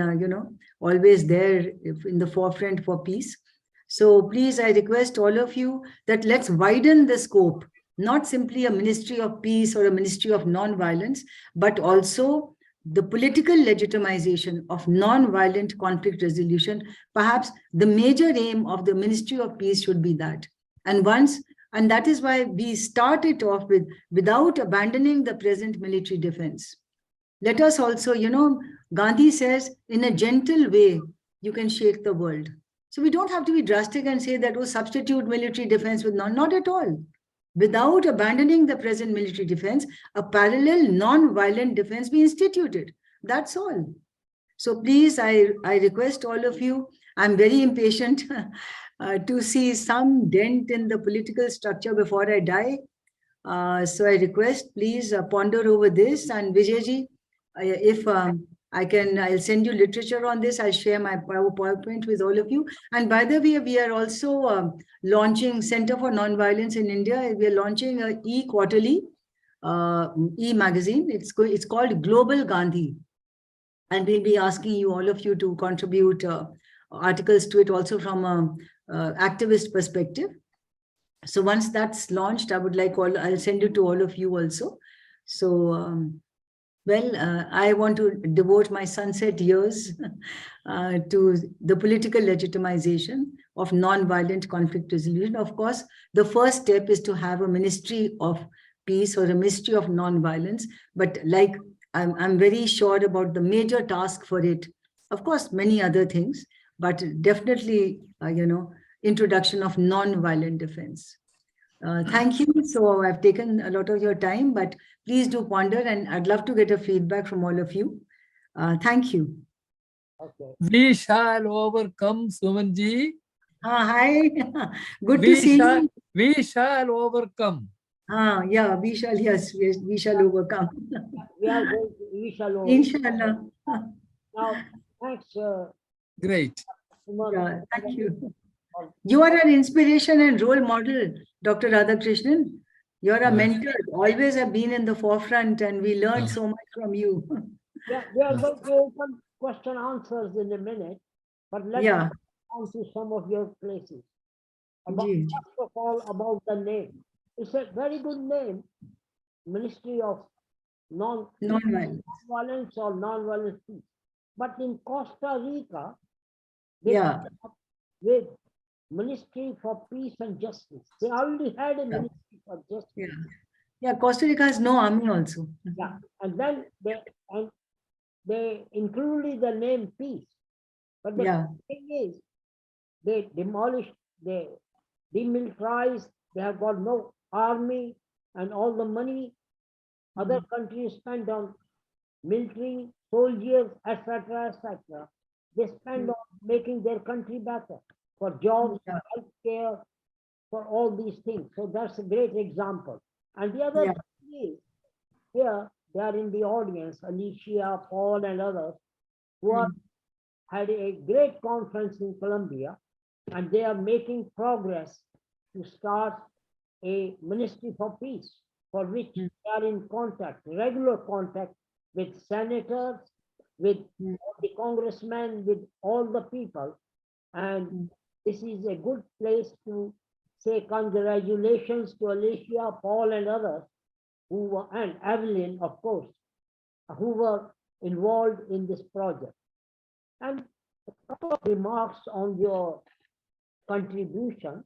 always there in the forefront for peace. So please, I request all of you that let's widen the scope, not simply a ministry of peace or a ministry of non-violence, but also the political legitimization of non-violent conflict resolution. Perhaps the major aim of the Ministry of Peace should be that. And that is why we start it off with, without abandoning the present military defense. Let us also, Gandhi says, in a gentle way, you can shake the world. So we don't have to be drastic and say that, substitute military defense with not at all. Without abandoning the present military defense, a parallel non-violent defense be instituted. That's all. So please, I request all of you, I'm very impatient to see some dent in the political structure before I die. So I request, please ponder over this. And Vijayji, if I'll send you literature on this. I'll share my PowerPoint with all of you. And by the way, we are also launching Center for Nonviolence in India. We are launching a e-quarterly e-magazine. It's called Global Gandhi. And we'll be asking you, all of you, to contribute articles to it also from an activist perspective. So once that's launched, I would like I'll send it to all of you also. So, I want to devote my sunset years to the political legitimization of non-violent conflict resolution. Of course, the first step is to have a ministry of peace or a ministry of non-violence. But like I'm very sure about the major task for it. Of course, many other things, but definitely, introduction of non-violent defense. Thank you. So I've taken a lot of your time, but please do ponder, and I'd love to get a feedback from all of you. Thank you. Okay. We shall overcome, Sumanji. Hi. Good to see you. We shall overcome. Yeah, we shall, yes, we shall overcome. We shall overcome. Inshallah. Now, thanks. Great. Yeah, thank you. You are an inspiration and role model, Dr. Radhakrishnan. You're a mentor, always have been in the forefront, and we learned so much from you. Yeah, we are going to open question answers in a minute, but let's go on to some of your places. First of all, about the name. It's a very good name, Ministry of Non-Violence or Non-Violent Peace. But in Costa Rica, they came up with Ministry for Peace and Justice. They already had a Ministry for Justice. Yeah, Costa Rica has no army also. Yeah, and then they included the name Peace. But the thing is, they demolished, they demilitarized, they have got no army, and all the money other countries spend on military, soldiers, etc., etc. They spend on making their country better for jobs, for healthcare, for all these things. So that's a great example. And the other thing is, here they are in the audience, Alicia, Paul, and others, who had a great conference in Colombia, and they are making progress to start a Ministry for Peace, for which they are in contact, regular contact with senators, with the congressmen, with all the people. And this is a good place to say congratulations to Alicia, Paul, and others, who were, and Evelyn, of course, who were involved in this project. And a couple of remarks on your contribution,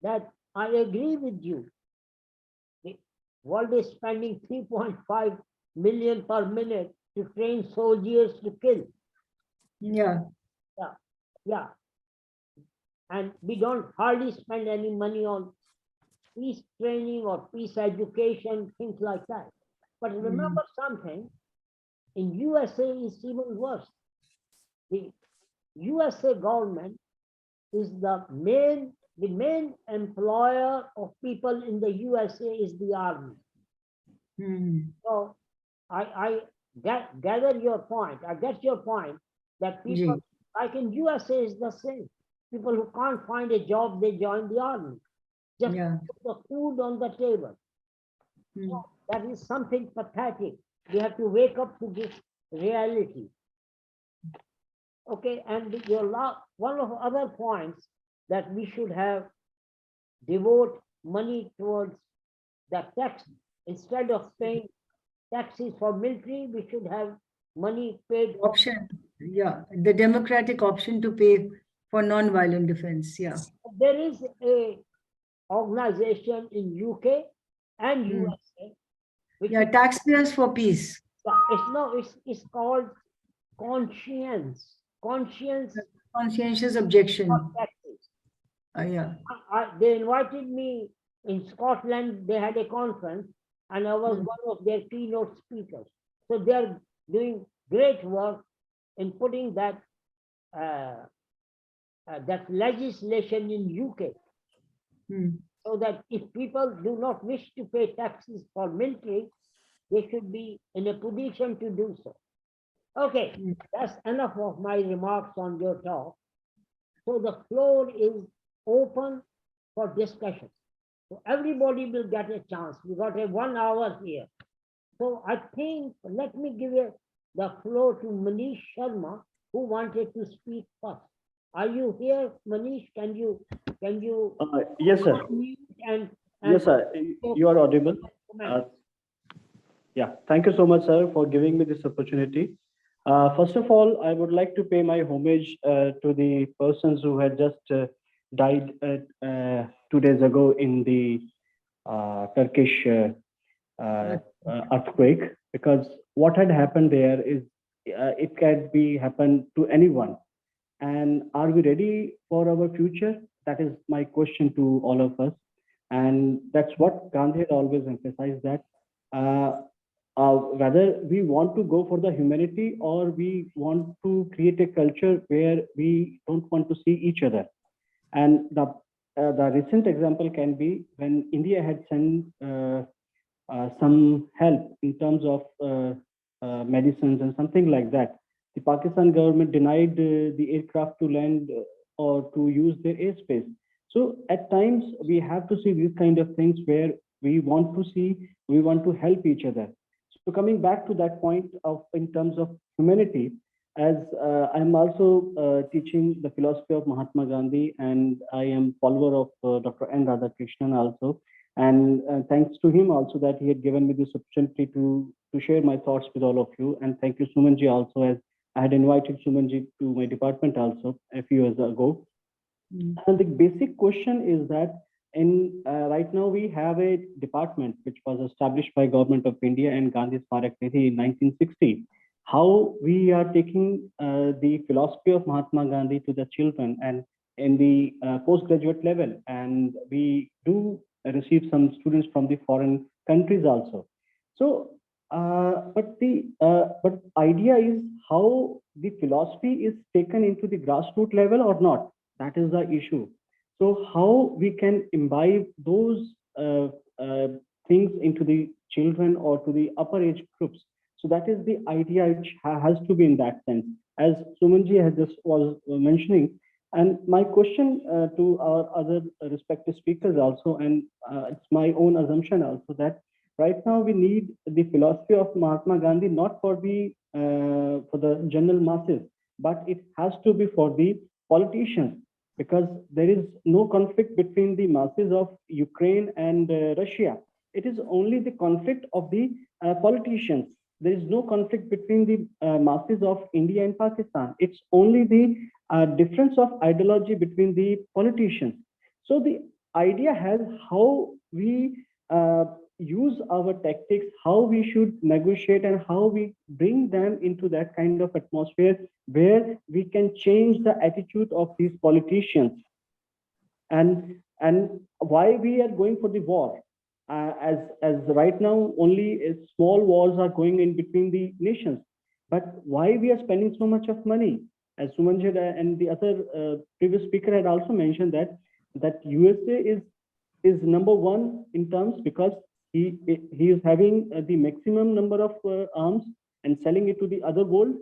that I agree with you. The world is spending 3.5 million per minute to train soldiers to kill. Yeah. And we don't hardly spend any money on peace training or peace education, things like that. But remember something, in USA it's even worse. The USA government is the main employer of people in the USA is the army. So I gather your point. I get your point that people like in USA is the same. People who can't find a job, they join the army. Just put the food on the table. So that is something pathetic. We have to wake up to this reality. Okay, and your one of other points that we should have devote money towards the tax. Instead of paying taxes for military, we should have money paid. Option, the democratic option to pay for non-violent defense. There is a organization in UK and USA. Which Taxpayers for Peace. It's called Conscientious Objection. They invited me in Scotland. They had a conference, and I was one of their keynote speakers. So they are doing great work in putting that that legislation in UK, so that if people do not wish to pay taxes for military, they should be in a position to do so. Okay, that's enough of my remarks on your talk. So the floor is open for discussion. So everybody will get a chance. We got a 1 hour here. So I think, let me give the floor to Manish Sharma, who wanted to speak first. Are you here, Manish? Can you Yes, sir. unmute and Yes, sir. You are audible. comment? Yeah. Thank you so much, sir, for giving me this opportunity. First of all, I would like to pay my homage to the persons who had just died 2 days ago in the Turkish earthquake, because what had happened there is it can be happen to anyone. And are we ready for our future? That is my question to all of us. And that's what Gandhi had always emphasized, that whether we want to go for the humanity or we want to create a culture where we don't want to see each other. And the recent example can be when India had sent some help in terms of medicines and something like that. The Pakistan government denied the aircraft to land or to use their airspace. So at times we have to see these kind of things where we want to help each other. So coming back to that point of in terms of humanity, as I'm also teaching the philosophy of Mahatma Gandhi, and I am follower of Dr. N. Radhakrishnan also. And thanks to him also that he had given me this opportunity to share my thoughts with all of you. And thank you, Sumanji, also, as I had invited Sumanji to my department also a few years ago. And the basic question is that in right now we have a department which was established by Government of India and Gandhi's Smarak Nidhi in 1960. How we are taking the philosophy of Mahatma Gandhi to the children and in the postgraduate level, and we do receive some students from the foreign countries also. So, but idea is how the philosophy is taken into the grassroots level or not. That is the issue. So how we can imbibe those things into the children or to the upper age groups. So that is the idea which has to be in that sense, as Sumanji has just was mentioning. And my question to our other respective speakers also, and it's my own assumption also, that right now we need the philosophy of Mahatma Gandhi not for the general masses, but it has to be for the politicians, because there is no conflict between the masses of Ukraine and Russia. It is only the conflict of the politicians. There is no conflict between the masses of India and Pakistan. It's only the difference of ideology between the politicians. So the idea has how we use our tactics, how we should negotiate, and how we bring them into that kind of atmosphere where we can change the attitude of these politicians. And why we are going for the war, as right now only small wars are going in between the nations, but why we are spending so much of money, as Sumanjit and the other previous speaker had also mentioned that USA is number one in terms, because he is having the maximum number of arms and selling it to the other world.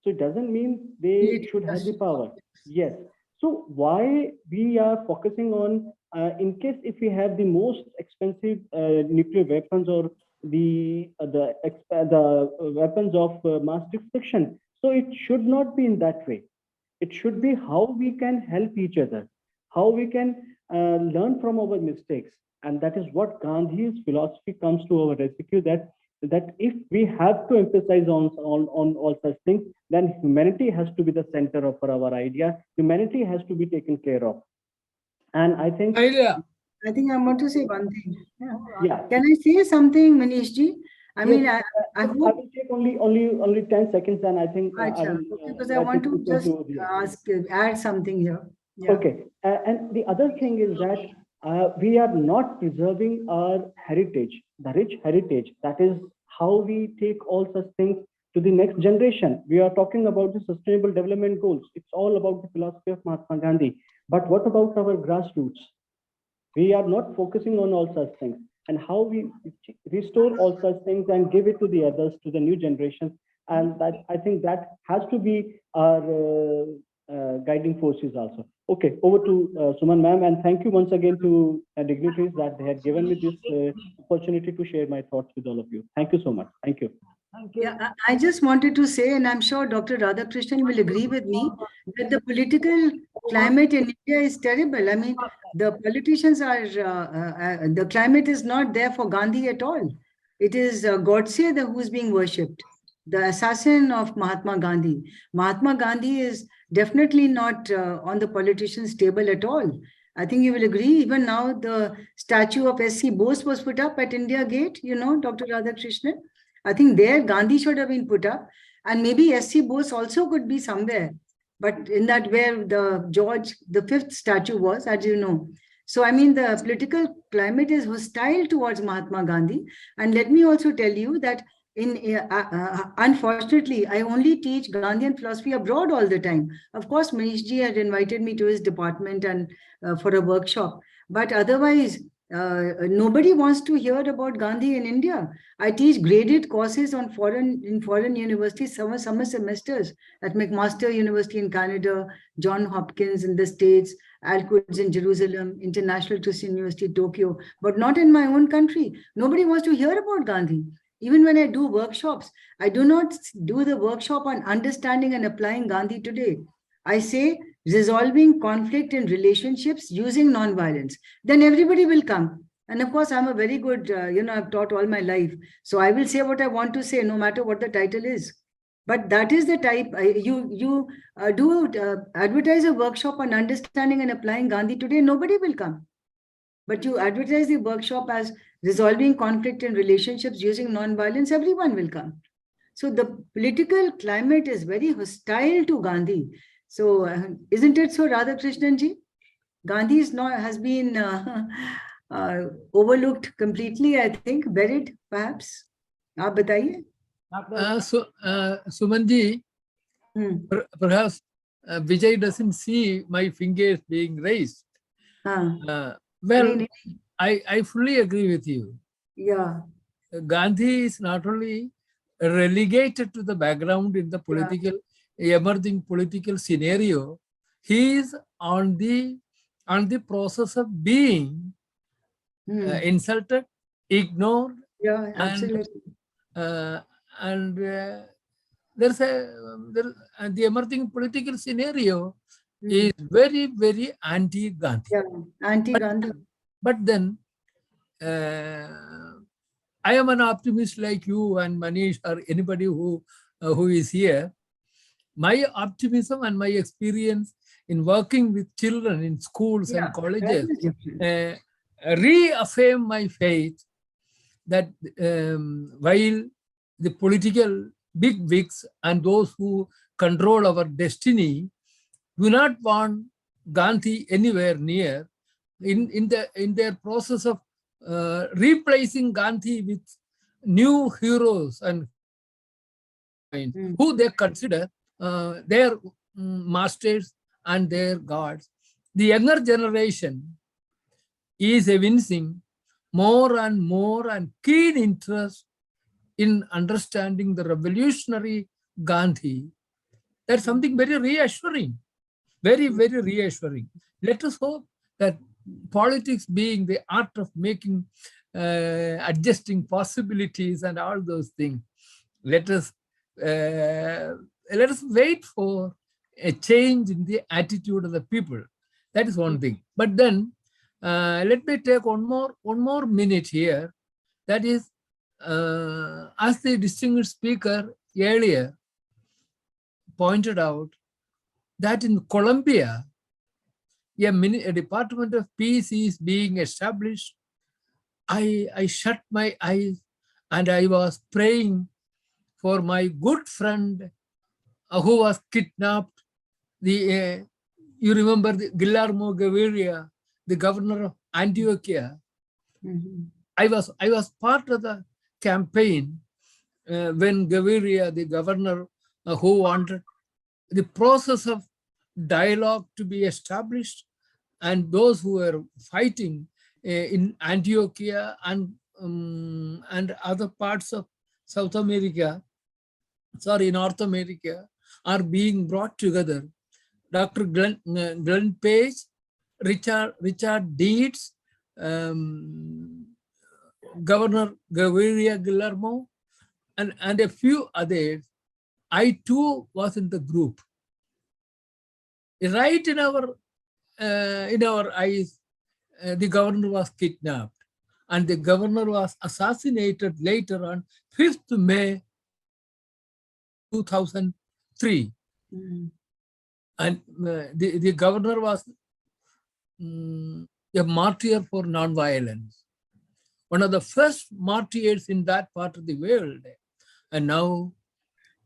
So it doesn't mean they should have the power. Yes. So why we are focusing on, in case if we have the most expensive nuclear weapons or the weapons of mass destruction, so it should not be in that way. It should be how we can help each other, how we can learn from our mistakes. And that is what Gandhi's philosophy comes to our rescue, that if we have to emphasize on all such things, then humanity has to be the center of our idea. Humanity has to be taken care of. And I think Idea. I think I want to say one thing. Yeah. Can I say something, Manishji? I mean, Yes, I I hope. will take only 10 seconds, and I think I will, because I want to just add something here. Yeah. Okay. And the other thing is that we are not preserving our heritage, the rich heritage. That is how we take all such things to the next generation. We are talking about the Sustainable Development Goals. It's all about the philosophy of Mahatma Gandhi. But what about our grassroots? We are not focusing on all such things, and how we restore all such things and give it to the others, to the new generations. And that, I think that has to be our guiding forces also. Okay, over to Suman ma'am, and thank you once again to dignitaries that they had given me this opportunity to share my thoughts with all of you. Thank you so much. Thank you. Thank you. Yeah, I just wanted to say, and I'm sure Dr. Radhakrishnan will agree with me, that the political climate in India is terrible. I mean, the politicians are, the climate is not there for Gandhi at all. It is Godse who's being worshipped, the assassin of Mahatma Gandhi. Mahatma Gandhi is definitely not on the politicians' table at all. I think you will agree. Even now, the statue of S.C. Bose was put up at India Gate, Dr. Radhakrishnan. I think there Gandhi should have been put up, and maybe S.C. Bose also could be somewhere, but in that where the George V statue was, as you know. So, I mean, the political climate is hostile towards Mahatma Gandhi. And let me also tell you that unfortunately, I only teach Gandhian philosophy abroad all the time. Of course, Manish ji had invited me to his department and for a workshop, but otherwise, nobody wants to hear about Gandhi in India. I teach graded courses on foreign universities, summer semesters at McMaster University in Canada, John Hopkins in the States, Al-Quds in Jerusalem, International Christian University, Tokyo, but not in my own country. Nobody wants to hear about Gandhi. Even when I do workshops, I do not do the workshop on understanding and applying Gandhi today. I say resolving conflict in relationships using nonviolence. Then everybody will come. And of course, I'm a very good, I've taught all my life. So I will say what I want to say, no matter what the title is. But that is the type, you advertise a workshop on understanding and applying Gandhi today, nobody will come. But you advertise the workshop as resolving conflict in relationships using nonviolence, everyone will come. So the political climate is very hostile to Gandhi. So isn't it so, Radhakrishnan ji? Gandhi has been overlooked completely, I think, buried perhaps. Aap bataiye. Sumanji, perhaps Vijay doesn't see my fingers being raised. Well, I fully agree with you. Yeah. Gandhi is not only relegated to the background in the political, emerging political scenario, he is on the process of being insulted, ignored, and there's the emerging political scenario is very, very anti-Gandhi. Yeah, anti-Gandhi. But then, I am an optimist like you and Manish or anybody who is here. My optimism and my experience in working with children in schools and colleges reaffirm my faith that while the political bigwigs and those who control our destiny do not want Gandhi anywhere near, in their process of replacing Gandhi with new heroes and who they consider their masters and their gods, the younger generation is evincing more and keen interest in understanding the revolutionary Gandhi. That's something very reassuring, very, very reassuring. Let us hope that politics being the art of making, adjusting possibilities and all those things, let us wait for a change in the attitude of the people. That is one thing. But then, let me take one more minute here. That is, as the distinguished speaker earlier pointed out, that in Colombia, a Department of Peace is being established. I shut my eyes and I was praying for my good friend who was kidnapped. You remember Guillermo Gaviria, the governor of Antioquia. I was part of the campaign when Gaviria, the governor who wanted the process of dialogue to be established, and those who were fighting in Antioquia and other parts of North America are being brought together. Dr. Glenn Page, Richard Deeds, Governor Gaviria Guillermo, and a few others, I too was in the group. Right in our eyes, the governor was kidnapped, and the governor was assassinated later on 5th May 2003. And the governor was a martyr for non-violence, one of the first martyrs in that part of the world. And now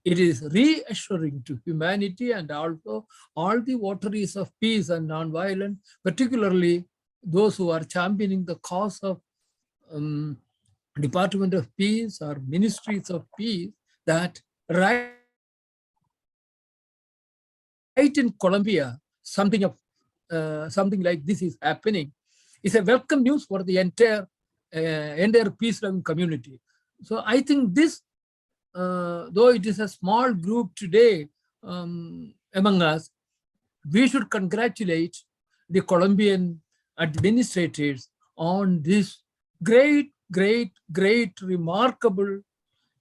it is reassuring to humanity and also all the votaries of peace and non-violence, particularly those who are championing the cause of Department of Peace or Ministries of Peace, that right in Colombia, something like this is happening. It's a welcome news for the entire peace-loving community. So I think this, though it is a small group today among us, we should congratulate the Colombian administrators on this great, remarkable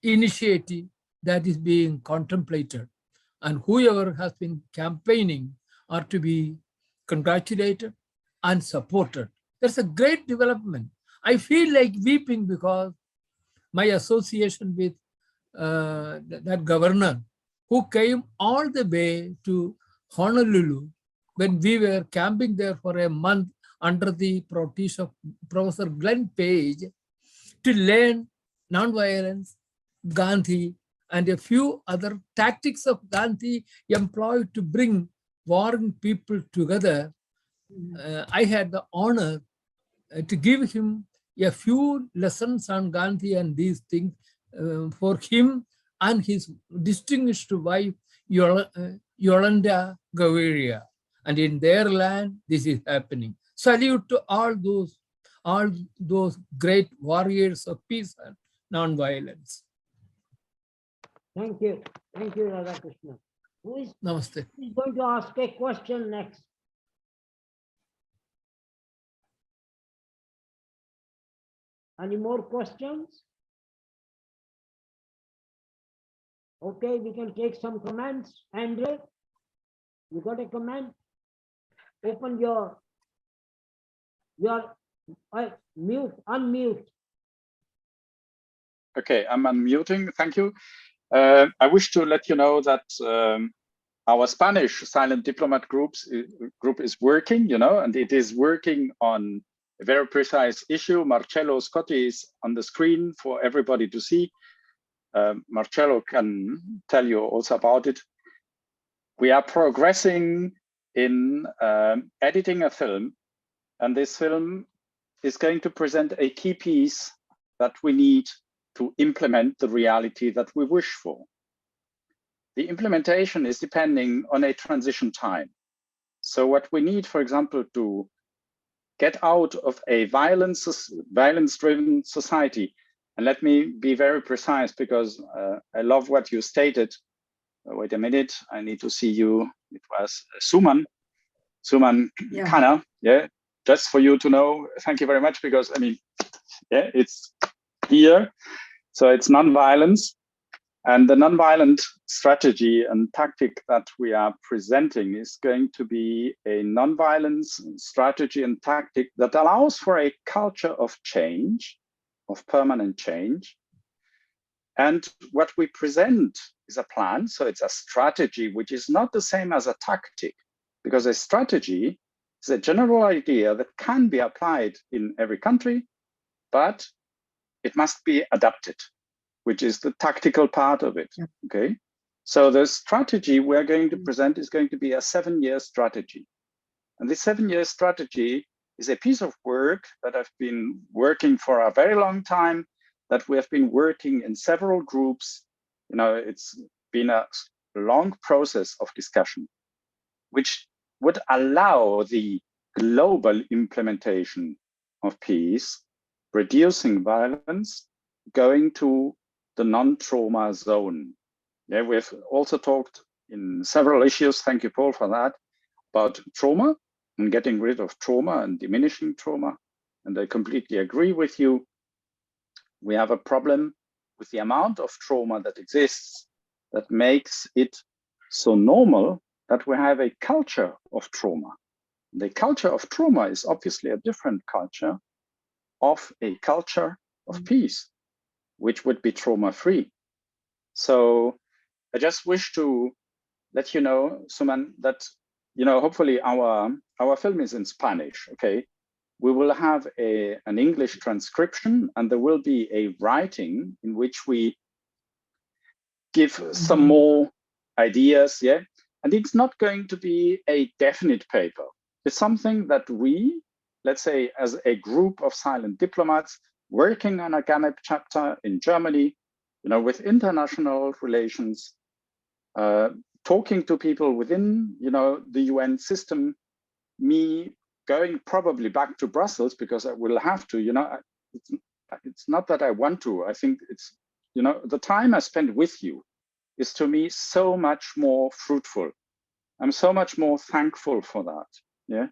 initiative that is being contemplated. And whoever has been campaigning are to be congratulated and supported. That's a great development. I feel like weeping because my association with that governor who came all the way to Honolulu when we were camping there for a month under the protection of Professor Glenn Page to learn nonviolence, Gandhi, and a few other tactics of Gandhi employed to bring warring people together. I had the honor to give him a few lessons on Gandhi and these things for him and his distinguished wife, Yolanda Gaviria. And in their land, this is happening. Salute to all those great warriors of peace and non-violence. Thank you. Thank you, Radhakrishnan. Who is Namaste. going to ask a question next? Any more questions? Okay, we can take some comments. Andrew, you got a comment? Open your mute, unmute. Okay, I'm unmuting. Thank you. I wish to let you know that our Spanish silent diplomat group is working, and it is working on a very precise issue. Marcello Scotti is on the screen for everybody to see. Marcello can tell you also about it. We are progressing in editing a film, and this film is going to present a key piece that we need to implement the reality that we wish for. The implementation is depending on a transition time. So what we need, for example, to get out of a violence-driven society, and let me be very precise because I love what you stated. Wait a minute, I need to see you. It was Suman Khanna, yeah, just for you to know. Thank you very much, because I mean, yeah, it's here. So it's non-violence, and the non-violent strategy and tactic that we are presenting is going to be a non-violence strategy and tactic that allows for a culture of change, of permanent change. And what we present is a plan. So it's a strategy, which is not the same as a tactic, because a strategy is a general idea that can be applied in every country, but it must be adapted, which is the tactical part of it. Yeah. Okay. So the strategy we're going to present is going to be a 7-year strategy. And this 7-year strategy is a piece of work that I've been working for a very long time, that we have been working in several groups. It's been a long process of discussion, which would allow the global implementation of peace, reducing violence, going to the non-trauma zone. Yeah, we've also talked in several issues, thank you, Paul, for that, about trauma and getting rid of trauma and diminishing trauma. And I completely agree with you. We have a problem with the amount of trauma that exists, that makes it so normal that we have a culture of trauma. The culture of trauma is obviously a different culture of a culture of peace, which would be trauma-free. So I just wish to let you know, Suman, that hopefully our film is in Spanish. Okay, we will have an English transcription, and there will be a writing in which we give some more ideas. Yeah, and it's not going to be a definite paper. It's something that we, let's say, as a group of silent diplomats working on a GAMIP chapter in Germany, with international relations, talking to people within, the UN system, me going probably back to Brussels because I will have to, it's not that I want to. I think it's, the time I spend with you is to me so much more fruitful. I'm so much more thankful for that. Yeah.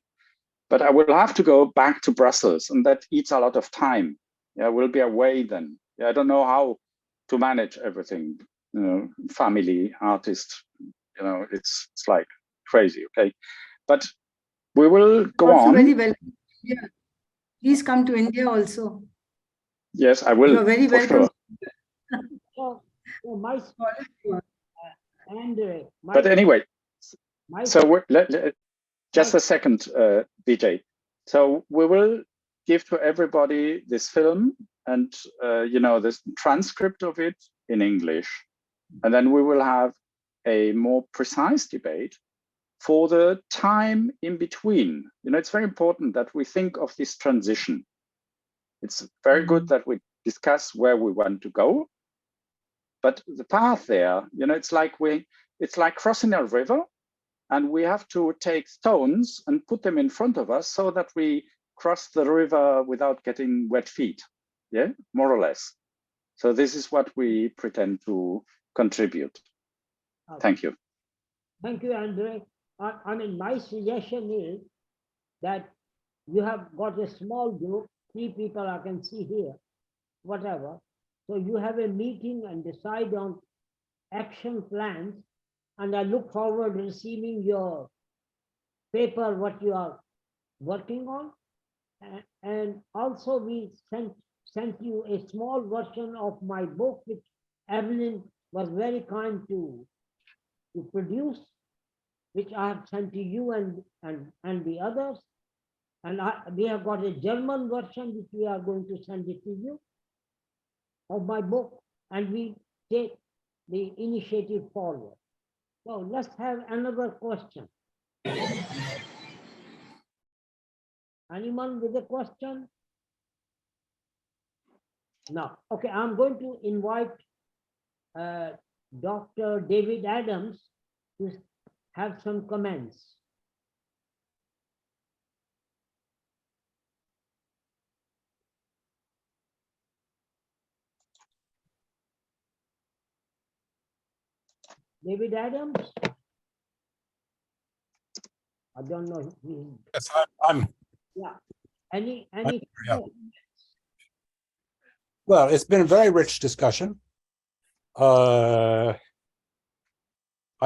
But I will have to go back to Brussels, and that eats a lot of time. Yeah, we'll be away then. Yeah, I don't know how to manage everything. Family, artist, it's like crazy. Okay, but we will go Also on. very well. Yeah. Please come to India also. Yes, I will. You are very for welcome. Sure. So my and But anyway, so just a second, Vijay. So we will give to everybody this film and this transcript of it in English, and then we will have a more precise debate for the time in between. It's very important that we think of this transition. It's very good that we discuss where we want to go, but the path there, it's like crossing a river, and we have to take stones and put them in front of us so that we cross the river without getting wet feet. Yeah, more or less. So this is what we pretend to contribute. Okay. Thank you. Thank you, Andre. I mean, my suggestion is that you have got a small group, 3 people I can see here, whatever. So you have a meeting and decide on action plans, and I look forward to receiving your paper, what you are working on. And also we sent you a small version of my book, which Evelyn was very kind to produce, which I have sent to you and the others. And we have got a German version, which we are going to send it to you, of my book, and we take the initiative forward. So let's have another question. Anyone with a question? No. Okay, I'm going to invite Dr. David Adams to have some comments. David Adams? I don't know. Yes, I'm. Yeah. Any Yeah. Well, it's been a very rich discussion. I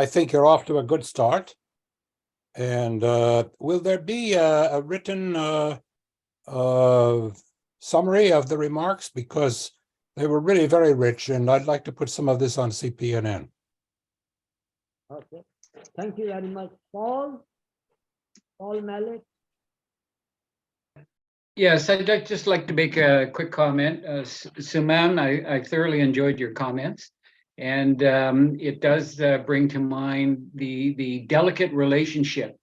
think you're off to a good start. And will there be a written summary of the remarks? Because they were really very rich, and I'd like to put some of this on CPNN. Okay. Thank you very much. Paul Maillet. Yes, I'd just like to make a quick comment. Suman, I thoroughly enjoyed your comments. And it does bring to mind the delicate relationship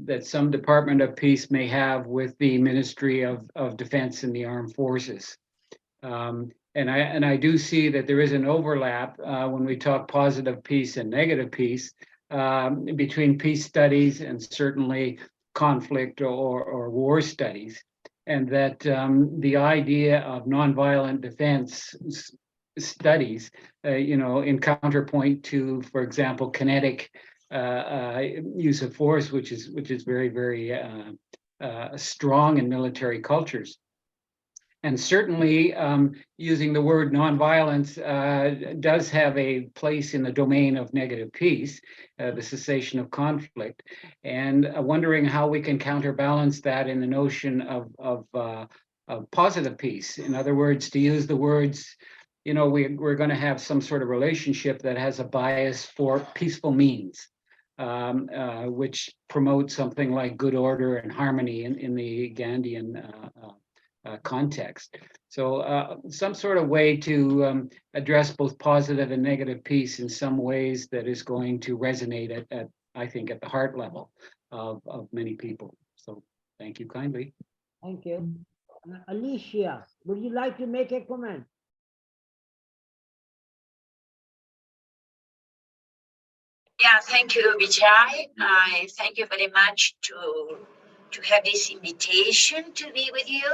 that some Department of Peace may have with the Ministry of Defense and the Armed Forces. And I do see that there is an overlap when we talk positive peace and negative peace between peace studies and certainly conflict or war studies. And that the idea of nonviolent defense studies, in counterpoint to, for example, kinetic use of force, which is very, very strong in military cultures. And certainly using the word nonviolence does have a place in the domain of negative peace, the cessation of conflict, and wondering how we can counterbalance that in the notion of positive peace. In other words, to use the words, you know, we're going to have some sort of relationship that has a bias for peaceful means, which promotes something like good order and harmony in the Gandhian context. So some sort of way to address both positive and negative peace in some ways that is going to resonate at I think, at the heart level of many people. So thank you kindly. Thank you. Alicia, would you like to make a comment? Yeah, thank you, Vijay. I thank you very much to have this invitation to be with you.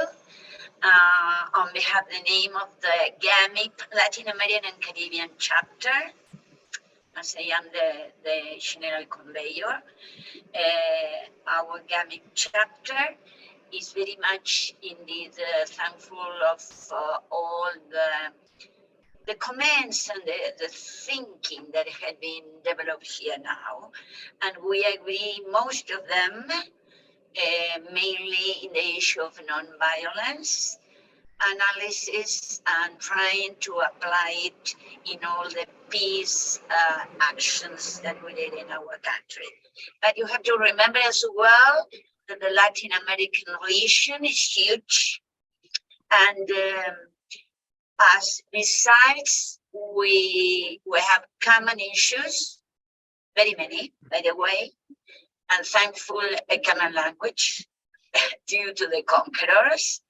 On behalf of the name of the GAMIP Latin American and Caribbean chapter, as I am the general conveyor. Our GAMIP chapter is very much indeed thankful of all the comments and the thinking that had been developed here now. And we agree, most of them, mainly in the issue of nonviolence analysis and trying to apply it in all the peace actions that we did in our country. But you have to remember as well that the Latin American region is huge. And as besides, we have common issues, very many, by the way, and thankful a common language due to the conquerors.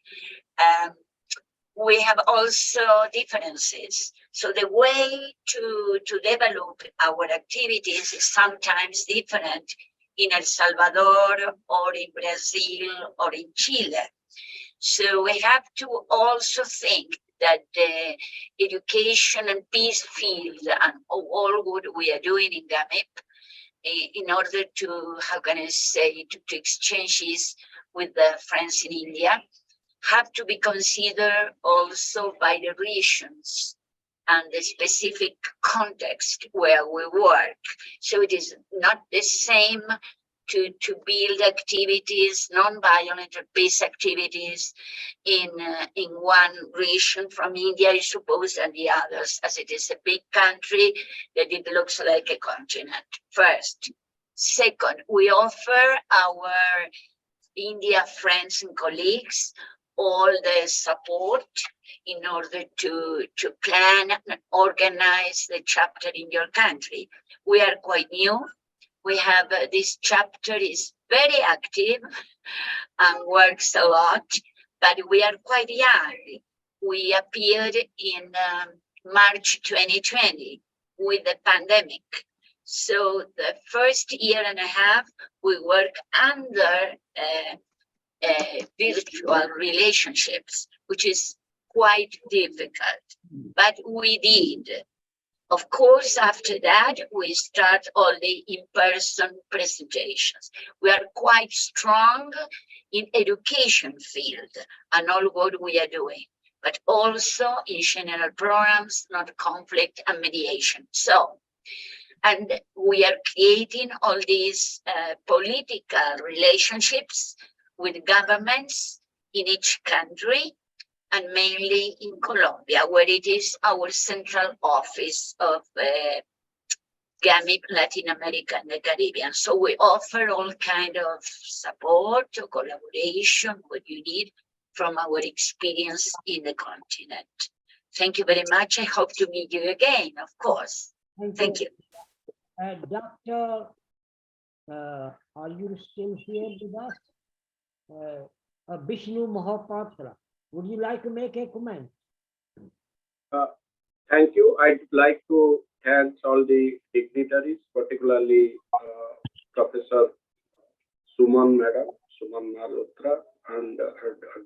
We have also differences. So the way to develop our activities is sometimes different in El Salvador or in Brazil or in Chile. So we have to also think that the education and peace field and all what we are doing in GAMIP, in order to, how can I say, to exchanges with the friends in India, have to be considered also by the regions and the specific context where we work. So it is not the same to build activities, non-violent or peace activities in one region from India, I suppose, and the others, as it is a big country that it looks like a continent, first. Second, we offer our India friends and colleagues all the support in order to plan and organize the chapter in your country. We are quite new. We have this chapter is very active and works a lot, but we are quite young. We appeared in March 2020 with the pandemic. So the first year and a half, we work under virtual relationships, which is quite difficult, but we did. Of course, after that, we start all the in-person presentations. We are quite strong in education field and all what we are doing, but also in general programs, not conflict and mediation. So, and we are creating all these political relationships with governments in each country, and mainly in Colombia, where it is our central office of GAMIP Latin America and the Caribbean. So we offer all kind of support or collaboration, what you need from our experience in the continent. Thank you very much. I hope to meet you again, of course. Thank you. Doctor, are you still here with us? Bishnu Mahapatra, would you like to make a comment? Thank you. I'd like to thank all the dignitaries, particularly Professor Suman Madam, Suman Malhotra, and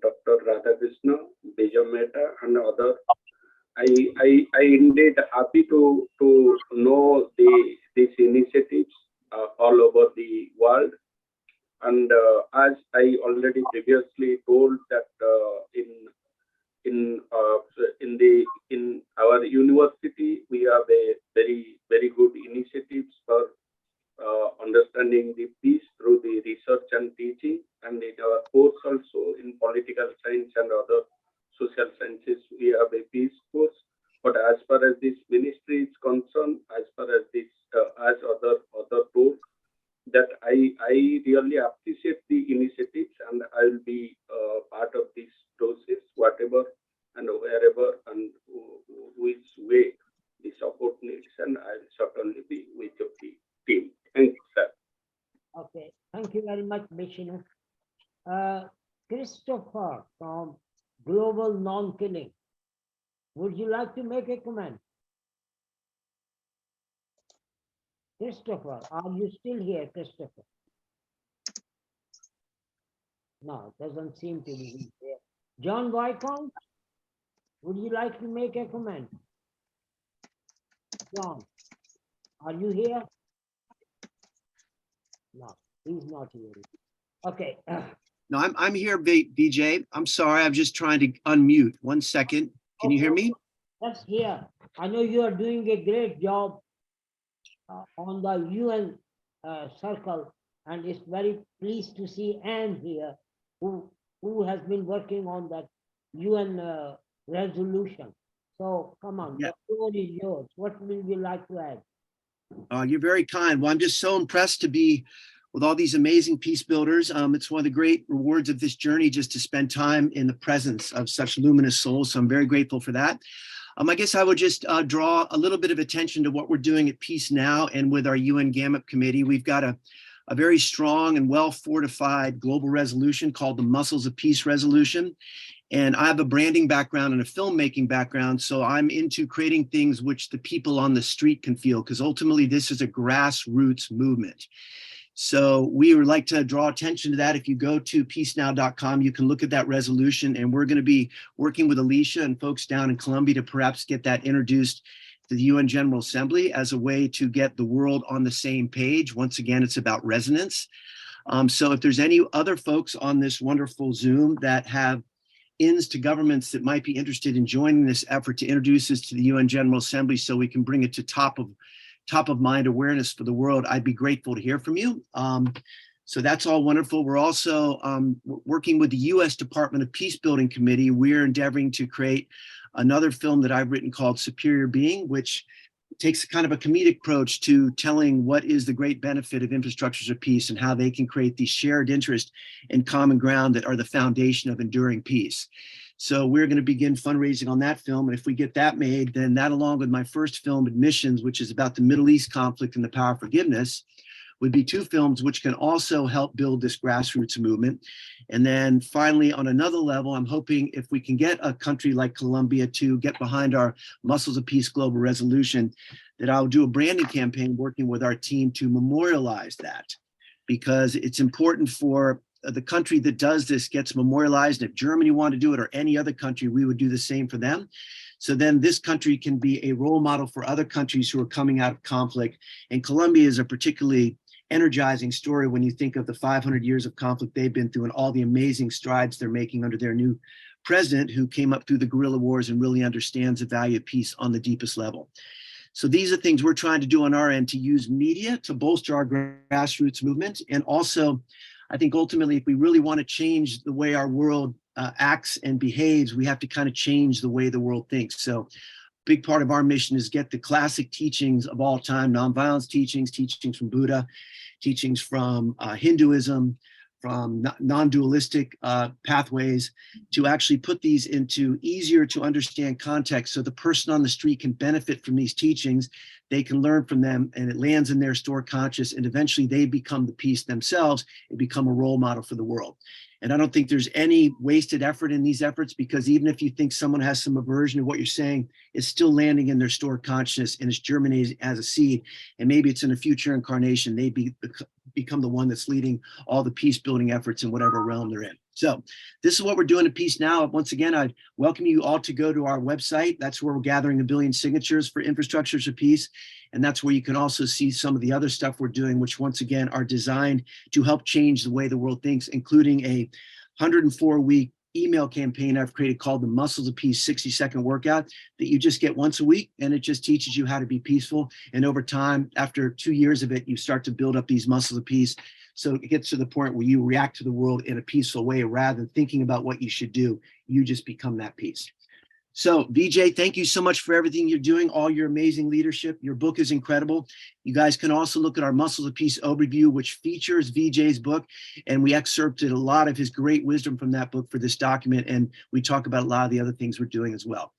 Dr. Radhakrishnan, Vijay Mehta, and others. I indeed happy to know these initiatives all over the world. And as I already previously told that in in our university, we have a very good initiatives for understanding the peace through the research and teaching, and in our course also in political science and other social sciences, we have a peace course. But as far as this ministry is concerned, as far as this as other course, that I really appreciate the initiatives, and I will be part of this process, whatever and wherever and which way the support needs, and I will certainly be with the team. Thank you, sir. Okay, thank you very much, Vishnu. Christopher from Global Non-Killing, would you like to make a comment? Christopher, are you still here, Christopher? No, doesn't seem to be here. John Wycombe, would you like to make a comment? John, are you here? No, he's not here. Okay. No, I'm here, Vijay. I'm sorry, I'm just trying to unmute. 1 second. Can you hear me? That's here. I know you are doing a great job on the UN circle, and it's very pleased to see Anne here, who has been working on that UN resolution. So come on, Yeah. the floor is yours. What will you like to add? You're very kind. Well, I'm just so impressed to be with all these amazing peace builders. It's one of the great rewards of this journey just to spend time in the presence of such luminous souls. So I'm very grateful for that. I guess I would just draw a little bit of attention to what we're doing at Peace Now and with our UN GAMIP committee. We've got a very strong and well-fortified global resolution called the Muscles of Peace Resolution. And I have a branding background and a filmmaking background, so I'm into creating things which the people on the street can feel, because ultimately this is a grassroots movement. So we would like to draw attention to that. If you go to peacenow.com, you can look at that resolution, and we're going to be working with Alicia and folks down in Colombia to perhaps get that introduced to the UN General Assembly as a way to get the world on the same page. Once again, it's about resonance. So if there's any other folks on this wonderful Zoom that have ins to governments that might be interested in joining this effort to introduce this to the UN General Assembly so we can bring it to top of mind awareness for the world, I'd be grateful to hear from you. So that's all wonderful. We're also working with the US Department of Peace Building Committee. We're endeavoring to create another film that I've written called Superior Being, which takes kind of a comedic approach to telling what is the great benefit of infrastructures of peace and how they can create these shared interest and common ground that are the foundation of enduring peace. So we're going to begin fundraising on that film. And if we get that made, then that, along with my first film, Admissions, which is about the Middle East conflict and the power of forgiveness, would be two films which can also help build this grassroots movement. And then finally, on another level, I'm hoping if we can get a country like Colombia to get behind our Muscles of Peace Global Resolution, that I'll do a branding campaign working with our team to memorialize that, because it's important for the country that does this gets memorialized. And if Germany wanted to do it, or any other country, we would do the same for them. So then this country can be a role model for other countries who are coming out of conflict. And Colombia is a particularly energizing story when you think of the 500 years of conflict they've been through and all the amazing strides they're making under their new president, who came up through the guerrilla wars and really understands the value of peace on the deepest level. So these are things we're trying to do on our end to use media to bolster our grassroots movement. And also, I think ultimately, if we really want to change the way our world acts and behaves, we have to kind of change the way the world thinks. So big part of our mission is get the classic teachings of all time, nonviolence teachings, teachings from Buddha, teachings from Hinduism, from non-dualistic pathways, to actually put these into easier to understand context so the person on the street can benefit from these teachings, they can learn from them, and it lands in their stored conscious, and eventually they become the peace themselves and become a role model for the world. And I don't think there's any wasted effort in these efforts, because even if you think someone has some aversion to what you're saying, it's still landing in their stored consciousness and it's germinating as a seed. And maybe it's in a future incarnation, they become the one that's leading all the peace building efforts in whatever realm they're in. So this is what we're doing at Peace Now. Once again, I'd welcome you all to go to our website. That's where we're gathering 1 billion signatures for infrastructures of peace. And that's where you can also see some of the other stuff we're doing, which once again are designed to help change the way the world thinks, including a 104-week email campaign I've created called the Muscles of Peace 60-second workout that you just get once a week, and it just teaches you how to be peaceful. And over time, after 2 years of it, you start to build up these muscles of peace. So it gets to the point where you react to the world in a peaceful way rather than thinking about what you should do. You just become that peace. So Vijay, thank you so much for everything you're doing, all your amazing leadership. Your book is incredible. You guys can also look at our Muscles of Peace overview, which features Vijay's book. And we excerpted a lot of his great wisdom from that book for this document. And we talk about a lot of the other things we're doing as well.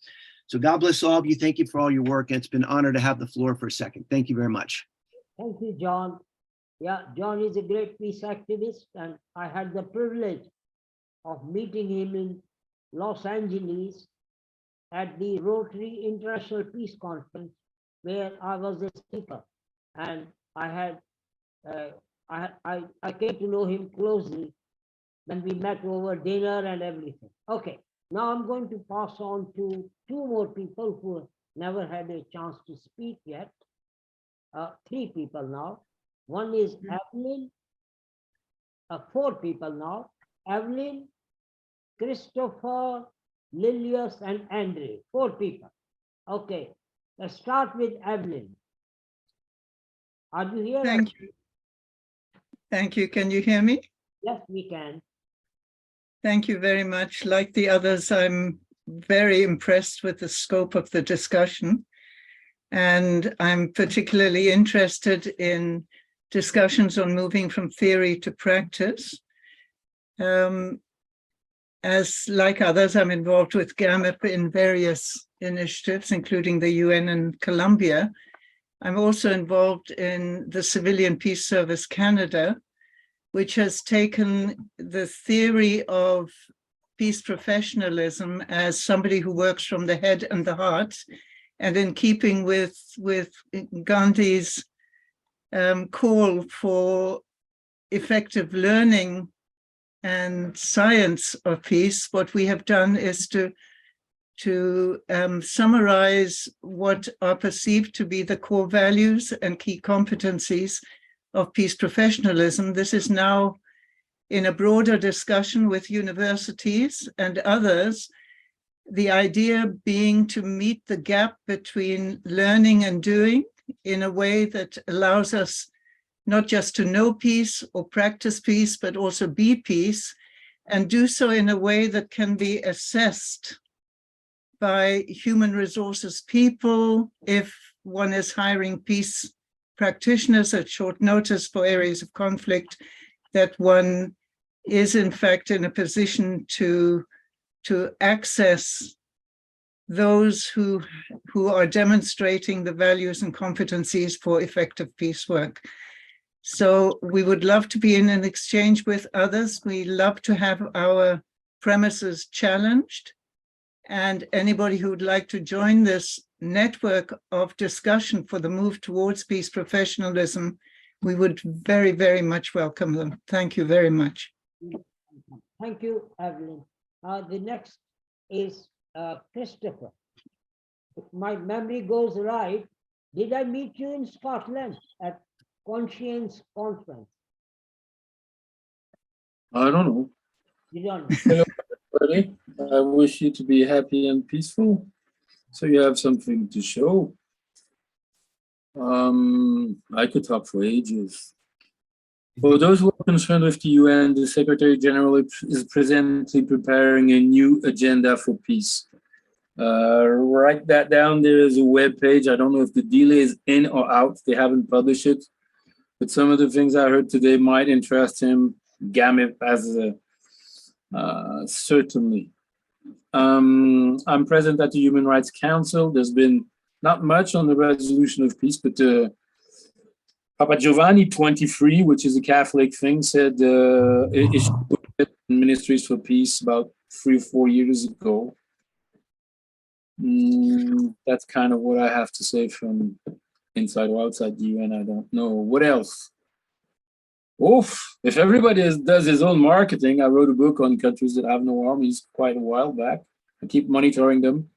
So God bless all of you. Thank you for all your work. And it's been an honor to have the floor for a second. Thank you very much. Thank you, John. Yeah, John is a great peace activist, and I had the privilege of meeting him in Los Angeles at the Rotary International Peace Conference, where I was a speaker, and I came to know him closely when we met over dinner and everything. Okay, now I'm going to pass on to two more people who never had a chance to speak yet. Three people now. One is Evelyn. Four people now. Evelyn, Christopher, Lilius, and Andrew. Four people. Okay, let's start with Evelyn. Are you here? Thank you. Thank you. Can you hear me? Yes, we can. Thank you very much. Like the others, I'm very impressed with the scope of the discussion. And I'm particularly interested in discussions on moving from theory to practice. As like others, I'm involved with GAMIP in various initiatives, including the UN and Colombia. I'm also involved in the Civilian Peace Service Canada, which has taken the theory of peace professionalism as somebody who works from the head and the heart, and in keeping with Gandhi's call for effective learning and science of peace, what we have done is to summarize what are perceived to be the core values and key competencies of peace professionalism. This is now in a broader discussion with universities and others, the idea being to meet the gap between learning and doing in a way that allows us not just to know peace or practice peace, but also be peace, and do so in a way that can be assessed by human resources people if one is hiring peace practitioners at short notice for areas of conflict, that one is in fact in a position to access those who are demonstrating the values and competencies for effective peace work. So we would love to be in an exchange with others. We love to have our premises challenged. And anybody who would like to join this network of discussion for the move towards peace professionalism, we would very, very much welcome them. Thank you very much. Thank you, Evelyn. The next is Christopher. If my memory goes right, did I meet you in Scotland at Conscience Conference? I don't know. You don't know. Hello, everybody. I wish you to be happy and peaceful, so you have something to show. I could talk for ages. For those who are concerned with the UN, the Secretary General is presently preparing a new agenda for peace. Write that down. There is a web page. I don't know if the deal is in or out. They haven't published it, but some of the things I heard today might interest him. GAMIP as certainly. I'm present at the Human Rights Council. There's been not much on the resolution of peace, but Papa Giovanni 23, which is a Catholic thing, said it should put Ministries for Peace about 3 or 4 years ago. That's kind of what I have to say from inside or outside the UN. I don't know. What else? Oof, if everybody does his own marketing, I wrote a book on countries that have no armies quite a while back. I keep monitoring them.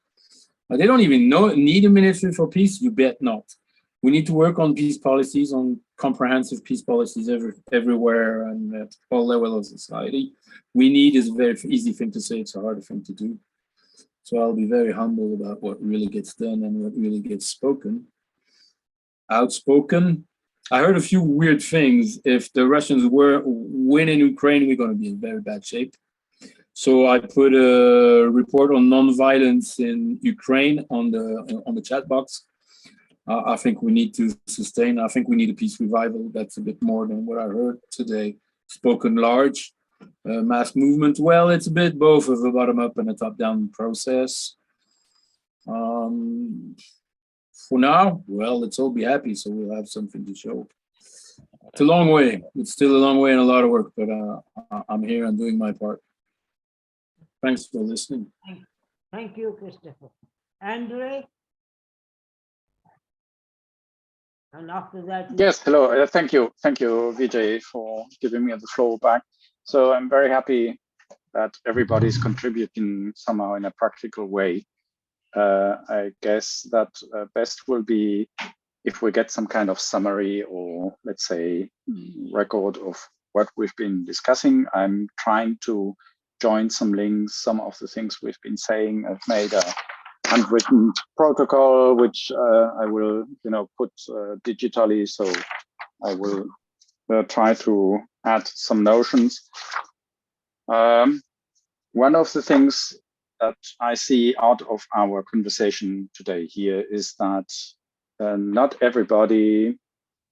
They don't even need a Ministry for Peace, you bet not. We need to work on peace policies, on comprehensive peace policies everywhere and at all levels of society. We need is a very easy thing to say, it's a harder thing to do. So I'll be very humble about what really gets done and what really gets spoken. Outspoken. I heard a few weird things. If the Russians win in Ukraine, we're going to be in very bad shape. So I put a report on non-violence in Ukraine on the chat box. I think we need to sustain. I think we need a peace revival. That's a bit more than what I heard today. Spoken large, mass movement. Well, it's a bit both of a bottom-up and a top-down process. For now, well, let's all be happy, so we'll have something to show. It's a long way. It's still a long way and a lot of work, but I'm here and doing my part. Thanks for listening. Thank you, Christopher. Andre? And after that... Yes, hello. Thank you, Vijay, for giving me the floor back. So I'm very happy that everybody's contributing somehow in a practical way. I guess that best will be if we get some kind of summary or, let's say, record of what we've been discussing. I'm trying to join some links, some of the things we've been saying. I've made a handwritten protocol, which I will, put digitally. So I will try to add some notions. One of the things that I see out of our conversation today here is that not everybody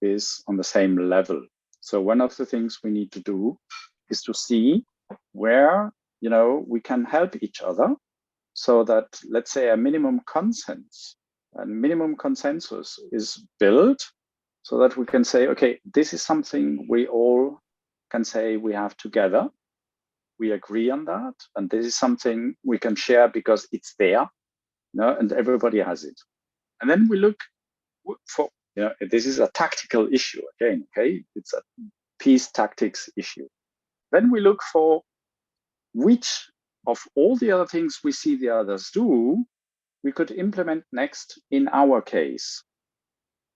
is on the same level. So one of the things we need to do is to see where, we can help each other so that, let's say, a minimum consensus is built so that we can say, okay, this is something we all can say we have together. We agree on that, and this is something we can share because it's there, and everybody has it. And then we look for, this is a tactical issue again, okay? It's a peace tactics issue. Then we look for which of all the other things we see the others do, we could implement next in our case.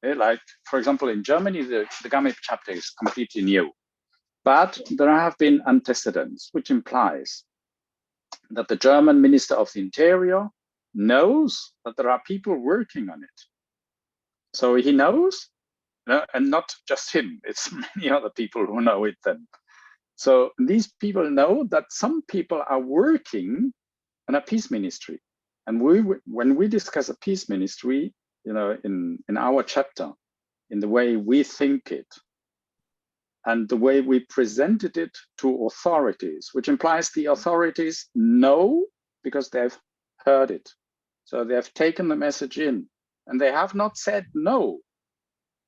Like, for example, in Germany, the GAMIP chapter is completely new. But there have been antecedents, which implies that the German Minister of the Interior knows that there are people working on it. So he knows, and not just him, it's many other people who know it then. So these people know that some people are working on a peace ministry. And when we discuss a peace ministry, in our chapter, in the way we think it, and the way we presented it to authorities, which implies the authorities know because they've heard it. So they have taken the message in, and they have not said no.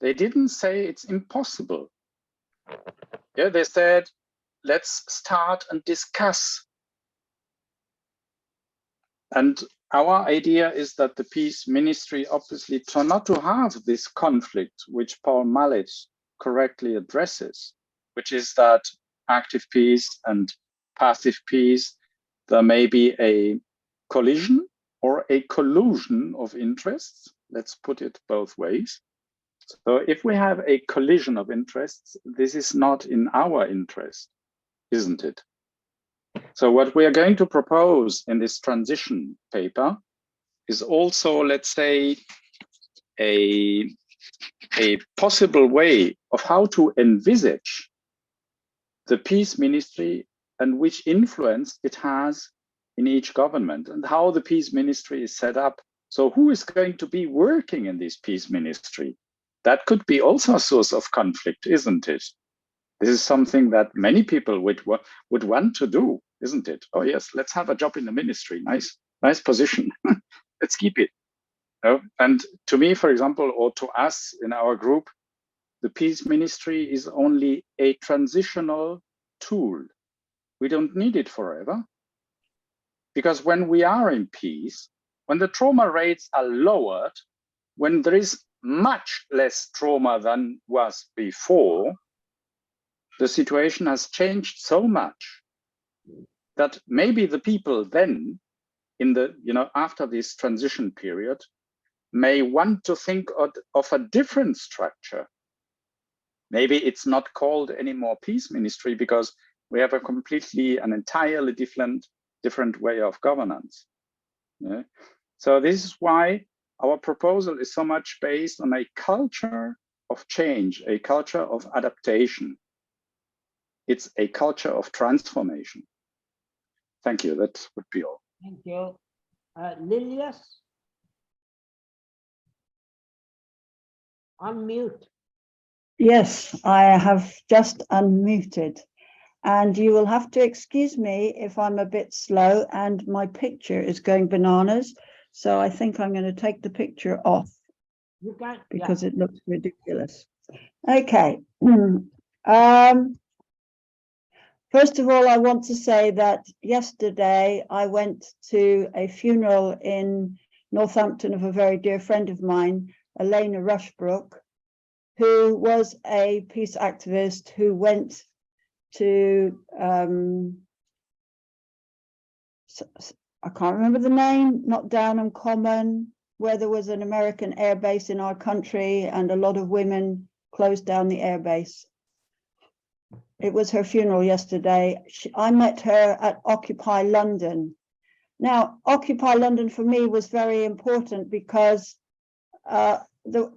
They didn't say it's impossible. Yeah, they said, let's start and discuss. And our idea is that the peace ministry obviously try not to have this conflict, which Paul Maillet correctly addresses, which is that active peace and passive peace, there may be a collision or a collusion of interests. Let's put it both ways. So if we have a collision of interests, this is not in our interest, isn't it? So what we are going to propose in this transition paper is also, let's say, a possible way of how to envisage the peace ministry and which influence it has in each government and how the peace ministry is set up. So who is going to be working in this peace ministry? That could be also a source of conflict, isn't it? This is something that many people would want to do, isn't it? Oh yes, let's have a job in the ministry. Nice position. Let's keep it. And to me, for example, or to us in our group, the peace ministry is only a transitional tool. We don't need it forever. Because when we are in peace, when the trauma rates are lowered, when there is much less trauma than was before, the situation has changed so much that maybe the people then in the, after this transition period may want to think of a different structure. Maybe it's not called anymore peace ministry because we have an entirely different way of governance. Yeah? So this is why our proposal is so much based on a culture of change, a culture of adaptation. It's a culture of transformation. Thank you. That would be all. Thank you. Lilius? Unmute. Yes, I have just unmuted. And you will have to excuse me if I'm a bit slow and my picture is going bananas. So I think I'm going to take the picture off You can, because it looks ridiculous. Okay. First of all, I want to say that yesterday I went to a funeral in Northampton of a very dear friend of mine, Elena Rushbrook, who was a peace activist who went to, I can't remember the name, not Downham Common, where there was an American air base in our country and a lot of women closed down the air base. It was her funeral yesterday. I met her at Occupy London. Now, Occupy London for me was very important because the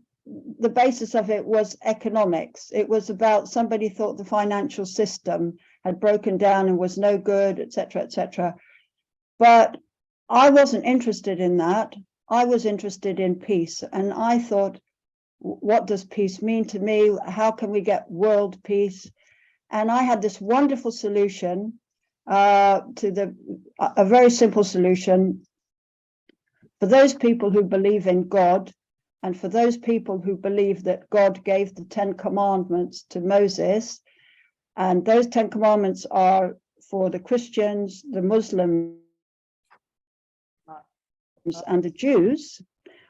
basis of it was economics. It was about somebody thought the financial system had broken down and was no good, etc., etc. But I wasn't interested in that. I was interested in peace. And I thought, what does peace mean to me? How can we get world peace? And I had this wonderful solution to a very simple solution for those people who believe in God, and for those people who believe that God gave the 10 Commandments to Moses, and those 10 Commandments are for the Christians, the Muslims, and the Jews.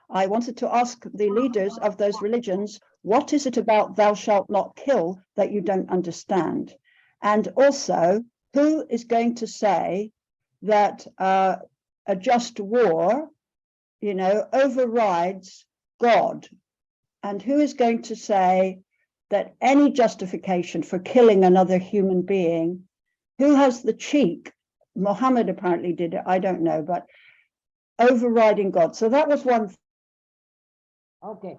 I wanted to ask the leaders of those religions, what is it about thou shalt not kill that you don't understand? And also, who is going to say that a just war, overrides God? And who is going to say that any justification for killing another human being, who has the cheek? Muhammad apparently did it, I don't know, but overriding God. So that was one okay.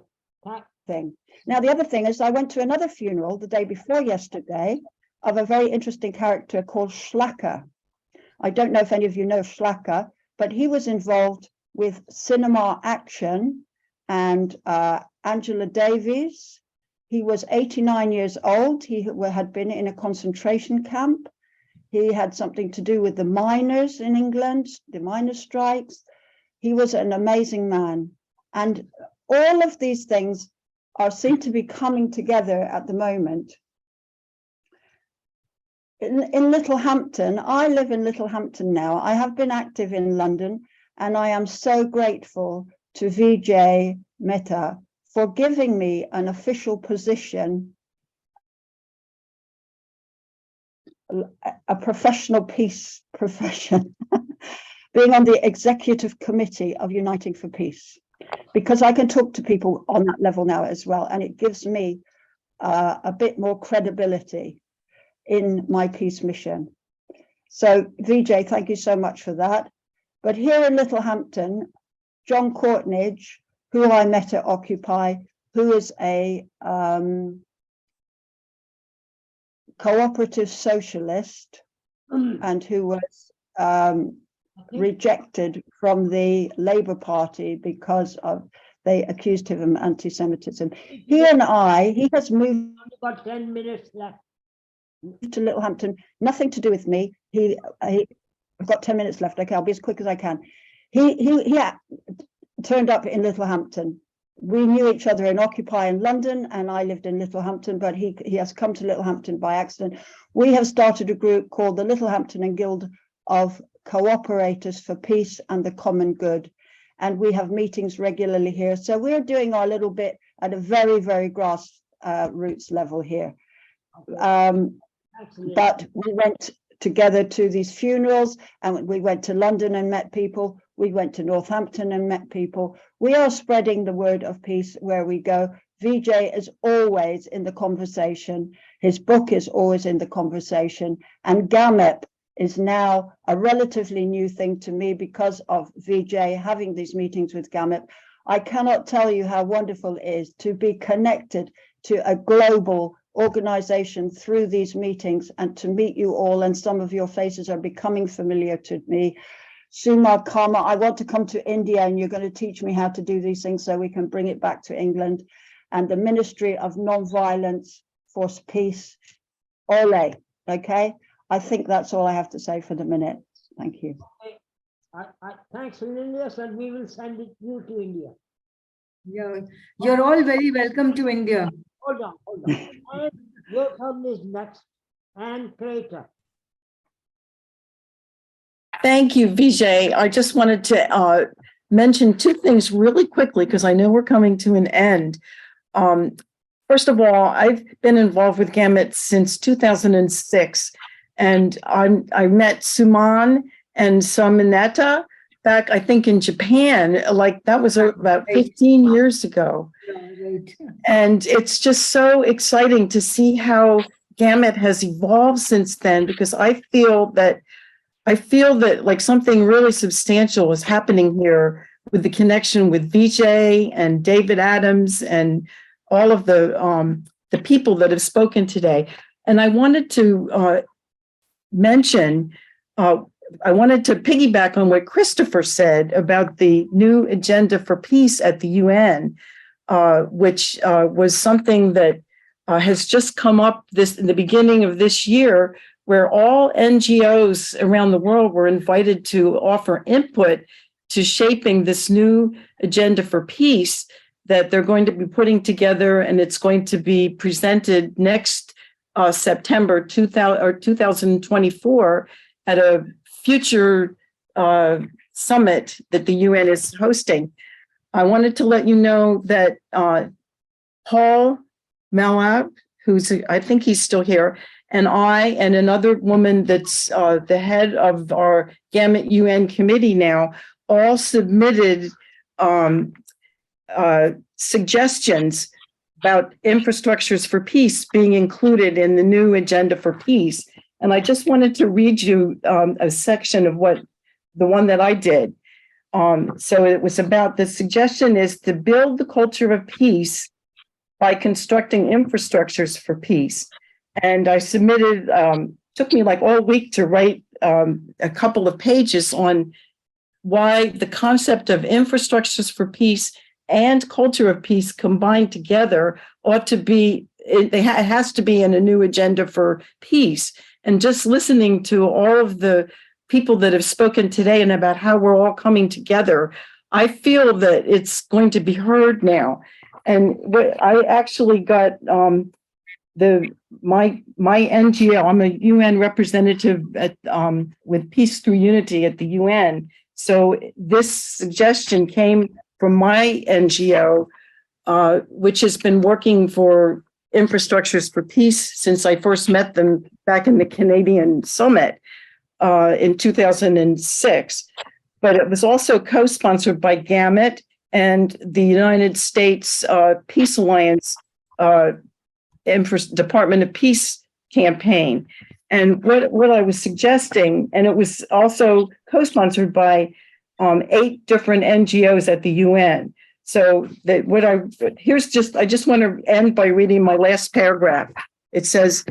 thing. Now, the other thing is I went to another funeral the day before yesterday of a very interesting character called Schlacker. I don't know if any of you know Schlacker, but he was involved with cinema action and Angela Davies. He was 89 years old. He had been in a concentration camp. He had something to do with the miners in England, the miners' strikes. He was an amazing man. And all of these things seem to be coming together at the moment. In Littlehampton, I live in Littlehampton now. I have been active in London, and I am so grateful to Vijay Mehta for giving me an official position, a professional peace profession, being on the executive committee of Uniting for Peace, because I can talk to people on that level now as well, and it gives me a bit more credibility in my peace mission. So Vijay, thank you so much for that. But here in Littlehampton, John Courtnidge, who I met at Occupy, who is a cooperative socialist and who was rejected from the Labour Party because they accused him of anti-Semitism. He has moved. Only got 10 minutes left. To Littlehampton, nothing to do with me. I've got 10 minutes left. Okay, I'll be as quick as I can. He turned up in Littlehampton. We knew each other in Occupy in London, and I lived in Littlehampton, but he has come to Littlehampton by accident. We have started a group called the Littlehampton and Guild of Cooperators for Peace and the Common Good, and we have meetings regularly here. So we're doing our little bit at a very, very grassroots level here. But we went together to these funerals, and we went to London and met people. We went to Northampton and met people. We are spreading the word of peace where we go. Vijay is always in the conversation. His book is always in the conversation. And GAMIP is now a relatively new thing to me because of Vijay having these meetings with GAMIP. I cannot tell you how wonderful it is to be connected to a global organization through these meetings and to meet you all. And some of your faces are becoming familiar to me. Suma Kama, I want to come to India and you're going to teach me how to do these things so we can bring it back to England. And the Ministry of Non-Violence for Peace, Ole, okay? I think that's all I have to say for the minute. Thank you. Thanks, Linus, and we will send you to India. Yeah, you're all very welcome to India. Hold on. And your turn is next, and Crater. Thank you, Vijay. I just wanted to mention two things really quickly because I know we're coming to an end. First of all, I've been involved with GAMIP since 2006, and I met Suman and Samineta back, I think, in Japan. Like that was about 15 years ago. And it's just so exciting to see how GAMIP has evolved since then, because I feel that like something really substantial is happening here with the connection with Vijay and David Adams and all of the people that have spoken today. And I wanted to mention, I wanted to piggyback on what Christopher said about the new agenda for peace at the UN, which was something that has just come up in the beginning of this year, where all NGOs around the world were invited to offer input to shaping this new agenda for peace that they're going to be putting together, and it's going to be presented next September 2024 at a future summit that the UN is hosting. I wanted to let you know that Paul Maillet, I think he's still here, and I and another woman that's the head of our GAMIP UN committee now, all submitted suggestions about infrastructures for peace being included in the new agenda for peace. And I just wanted to read you a section of the one that I did. So it was about, the suggestion is to build the culture of peace by constructing infrastructures for peace. And I submitted, took me like all week to write a couple of pages on why the concept of infrastructures for peace and culture of peace combined together ought to be, it has to be in a new agenda for peace. And just listening to all of the people that have spoken today and about how we're all coming together, I feel that it's going to be heard now. And what I actually got my NGO, I'm a UN representative at with Peace Through Unity at the UN. So this suggestion came from my NGO, which has been working for infrastructures for peace since I first met them back in the Canadian Summit in 2006. But it was also co-sponsored by GAMIP and the United States Peace Alliance Department of Peace campaign. And what I was suggesting, and it was also co-sponsored by 8 different NGOs at the UN. So that I just want to end by reading my last paragraph. It says,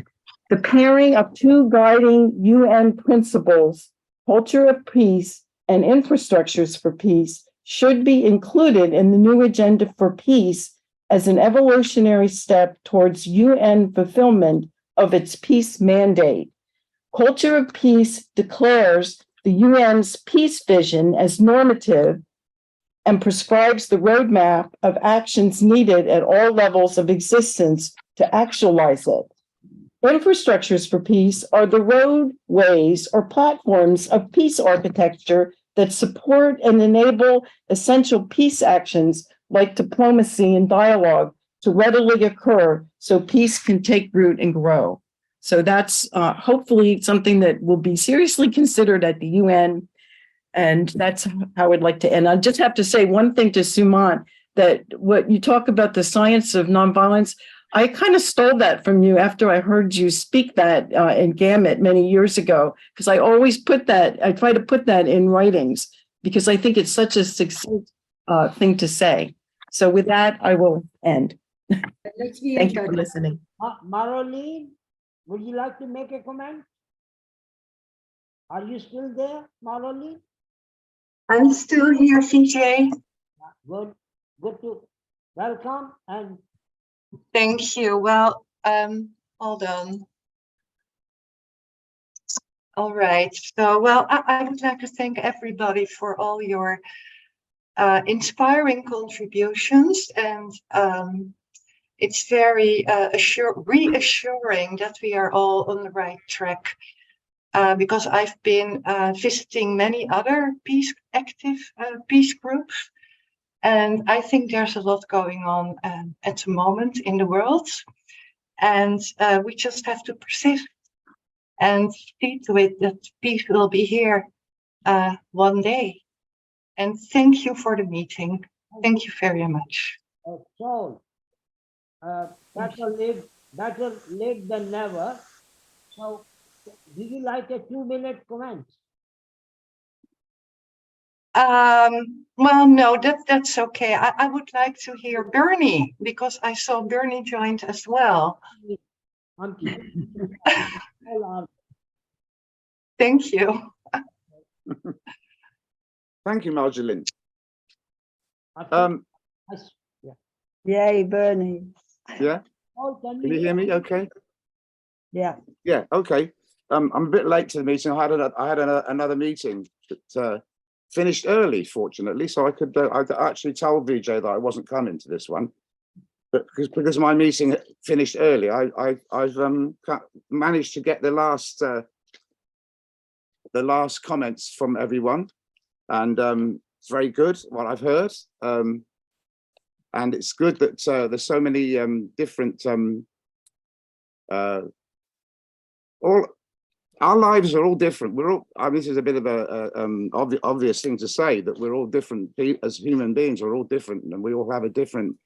the pairing of 2 guiding UN principles, culture of peace and infrastructures for peace, should be included in the new agenda for peace as an evolutionary step towards UN fulfillment of its peace mandate. Culture of peace declares the UN's peace vision as normative and prescribes the roadmap of actions needed at all levels of existence to actualize it. Infrastructures for peace are the roadways or platforms of peace architecture that support and enable essential peace actions like diplomacy and dialogue to readily occur so peace can take root and grow. So that's hopefully something that will be seriously considered at the UN. And that's how I'd like to end. I just have to say one thing to Suman, that what you talk about the science of nonviolence, I kind of stole that from you after I heard you speak that in GAMIP many years ago, because I always I try to put that in writings, because I think it's such a succinct thing to say. So with that, I will end. Let's be Thank in you for touch. listening. Marlene, would you like to make a comment? Are you still there, Marlene? I'm still here, Vijay. Good to welcome and Thank you. Well, hold on. All right. So, well, I would like to thank everybody for all your inspiring contributions, and it's very reassuring that we are all on the right track. Because I've been visiting many other active peace groups, and I think there's a lot going on at the moment in the world, and we just have to persist and see to it that peace will be here one day. And thank you for the meeting. Thank you very much. so better late than never. So, do you like a 2-minute comment? Well, no, that's okay. I would like to hear Bernie, because I saw Bernie joined as well. Thank you. Thank you, Marjolaine. Yay, Bernie. Yeah. Oh, Can you hear me? Okay. Yeah. Yeah. Okay. I'm a bit late to the meeting. I had another meeting that finished early, fortunately, so I could actually tell Vijay that I wasn't coming to this one, but because my meeting finished early, I've managed to get the last comments from everyone, and it's very good what I've heard, and it's good that there's so many different all. Our lives are all different. We're all, I mean, this is a bit of a obvious thing to say, that we're all different as human beings. We're all different, and we all have a different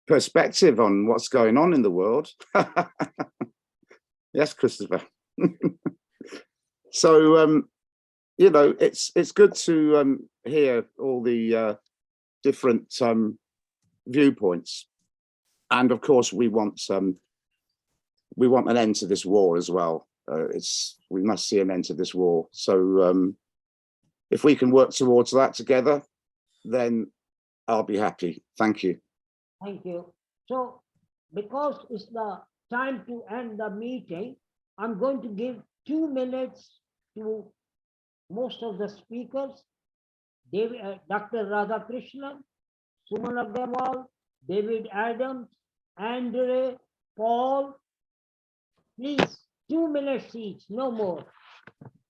perspective on what's going on in the world. Yes, Christopher. So, you know, it's good to hear all the different viewpoints, and of course, we want an end to this war as well. We must see an end to this war. So if we can work towards that together, then I'll be happy. Thank you. Thank you. So, because it's the time to end the meeting, I'm going to give 2 minutes to most of the speakers. Dr. Radhakrishnan, Kumud Aggrawal, David Adams, Andreu, Paul. Please, 2 minutes each, no more.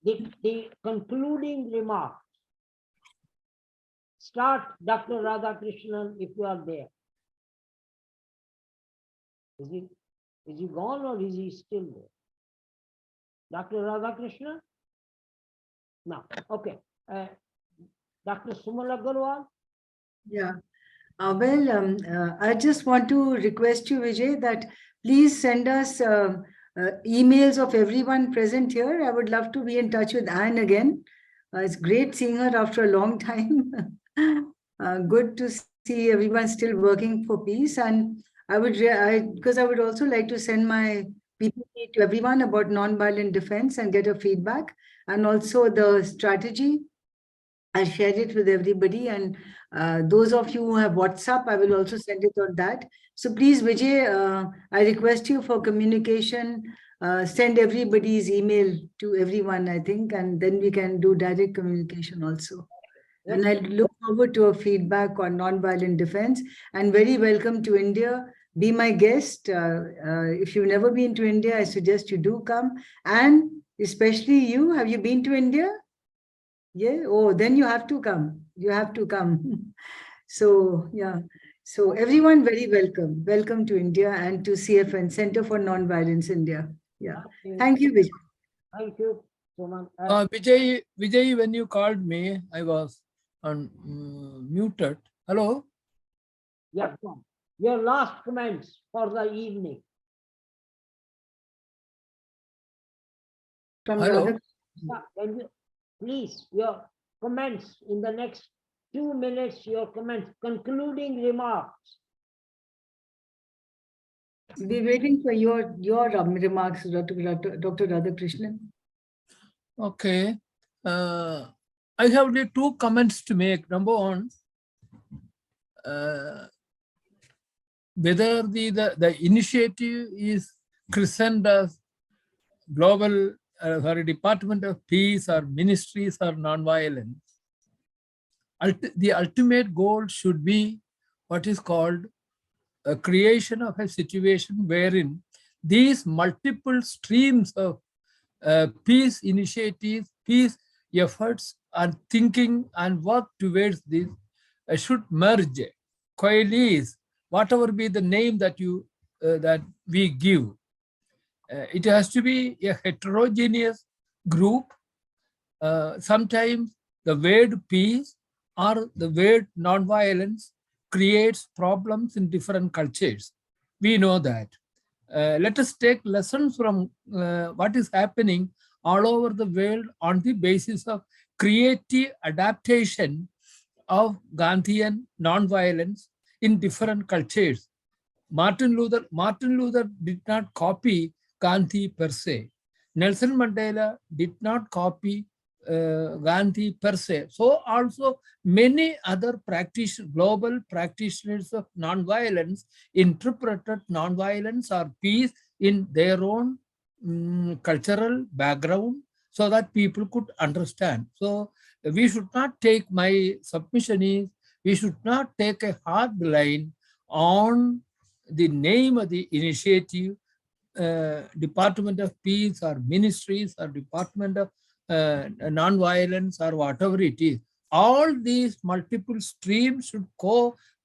The concluding remarks. Start, Dr. Radhakrishnan, if you are there. Is he gone, or is he still there? Dr. Radhakrishnan? No, okay. Dr. Kumud Aggrawal? Yeah. I just want to request you, Vijay, that please send us emails of everyone present here. I would love to be in touch with Anne again. It's great seeing her after a long time. Good to see everyone still working for peace. And I would also like to send my PPT to everyone about nonviolent defense and get a feedback, and also the strategy. I shared it with everybody, and those of you who have WhatsApp, I will also send it on that. So please, Vijay, I request you for communication, send everybody's email to everyone, I think, and then we can do direct communication also. Yes. And I look forward to a feedback on nonviolent defense, and very welcome to India. Be my guest. If you've never been to India, I suggest you do come. And especially you, have you been to India? Yeah. Oh, then you have to come. You have to come. So, yeah. So everyone very welcome. Welcome to India and to CFN, Center for Nonviolence India. Yeah. Thank you, Vijay. Thank you. Suman, Vijay, when you called me, I was on muted. Hello? yeah, go on. Your last comments for the evening. From Hello? Radha, Can you, please, your comments in the next 2 minutes, your comments, concluding remarks. we're waiting for your remarks, Dr. Radhakrishnan. Okay. I have only 2 comments to make. Number one, whether the initiative is christened as Global Department of Peace or Ministries or Nonviolence, the ultimate goal should be what is called a creation of a situation wherein these multiple streams of peace initiatives, peace efforts, and thinking and work towards this should merge, coalesce, whatever be the name that you that we give. It has to be a heterogeneous group. Sometimes the word peace or the word nonviolence creates problems in different cultures. We know that. Let us take lessons from what is happening all over the world on the basis of creative adaptation of Gandhian nonviolence in different cultures. Martin Luther did not copy Gandhi per se. Nelson Mandela did not copy Gandhi per se. So also many other global practitioners of nonviolence interpreted nonviolence or peace in their own cultural background so that people could understand. So we should not take, my submission is, we should not take a hard line on the name of the initiative, Department of Peace or Ministries or Department of Nonviolence or whatever it is. All these multiple streams should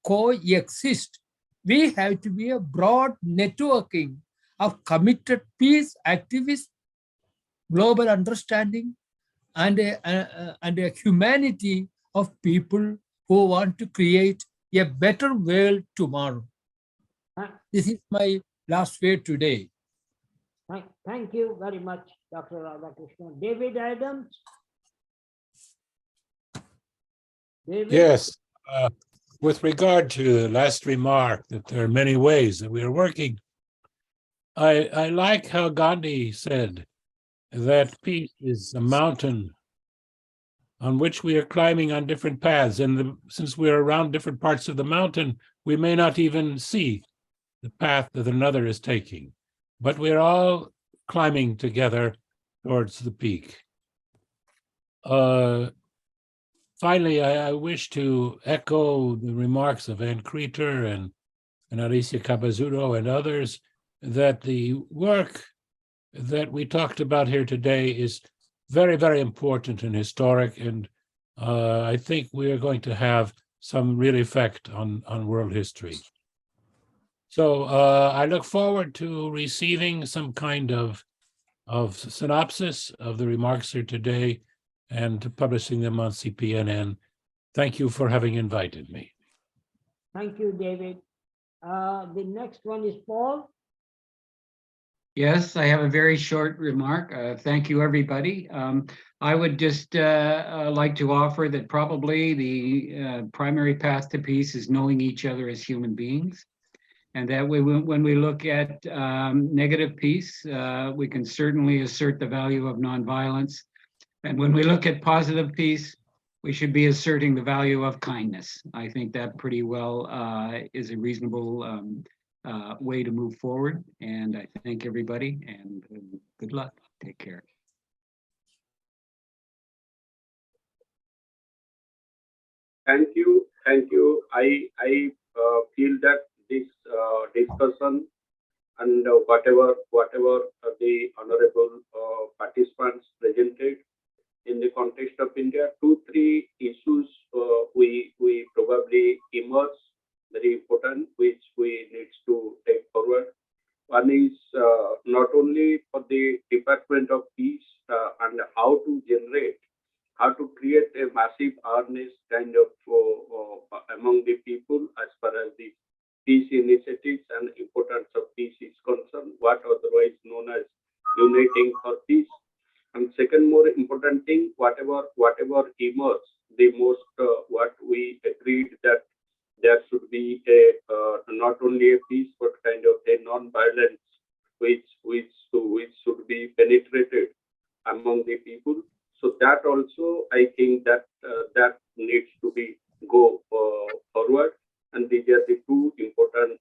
coexist. We have to be a broad networking of committed peace activists, global understanding, and a humanity of people who want to create a better world tomorrow. This is my last word today. Thank you very much, Dr. Radhakrishnan. David Adams? David? Yes, with regard to the last remark that there are many ways that we are working, I like how Gandhi said that peace is a mountain on which we are climbing on different paths. And since we're around different parts of the mountain, we may not even see the path that another is taking, but we're all climbing together towards the peak. Finally, I wish to echo the remarks of Ann Creter and Alicia Capozzuto and others that the work that we talked about here today is very, very important and historic, and I think we are going to have some real effect on world history. So I look forward to receiving some kind of synopsis of the remarks here today and to publishing them on CPNN. Thank you for having invited me. Thank you, David. The next one is Paul. Yes, I have a very short remark. Thank you, everybody. I would just like to offer that probably the primary path to peace is knowing each other as human beings. And that when we look at negative peace, we can certainly assert the value of nonviolence. And when we look at positive peace, we should be asserting the value of kindness. I think that pretty well is a reasonable way to move forward. And I thank everybody and good luck. Take care. Thank you. Thank you. I feel that this discussion and whatever the honorable participants presented in the context of India, 2-3 issues we probably emerge very important, which we need to take forward. One is not only for the Department of Peace and how to generate, how to create a massive awareness kind of among the people as far as the peace initiatives and importance of peace is concerned, what otherwise known as uniting for peace. And second more important thing, whatever emerged, the most what we agreed that there should be a not only a peace but kind of a non-violence which should be penetrated among the people. So that also I think that that needs to be go forward, and these are the two important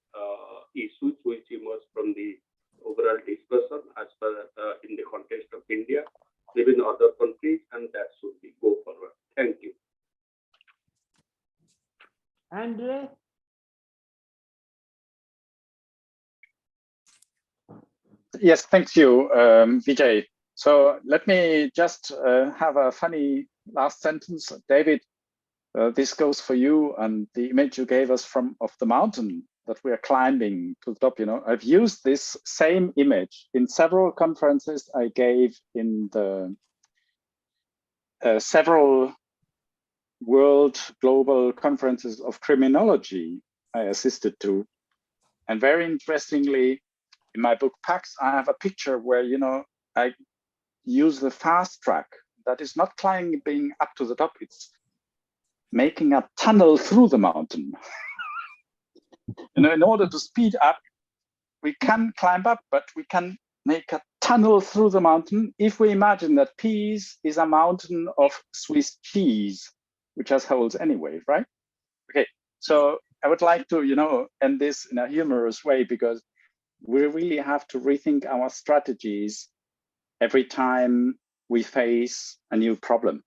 issues which emerge from the overall discussion as per in the context of India, even other countries, and that should be go forward. Thank you. Andre? Yes, thank you, Vijay. So let me just have a funny last sentence. David, this goes for you, and the image you gave us of the mountain that we are climbing to the top, I've used this same image in several conferences I gave in the several world global conferences of criminology I assisted to. And very interestingly, in my book Pax, I have a picture where, I use the fast track. That is not climbing up to the top, it's making a tunnel through the mountain. In order to speed up, we can climb up, but we can make a tunnel through the mountain if we imagine that peace is a mountain of Swiss cheese, which has holes anyway, right? Okay, so I would like to, end this in a humorous way, because we really have to rethink our strategies every time we face a new problem.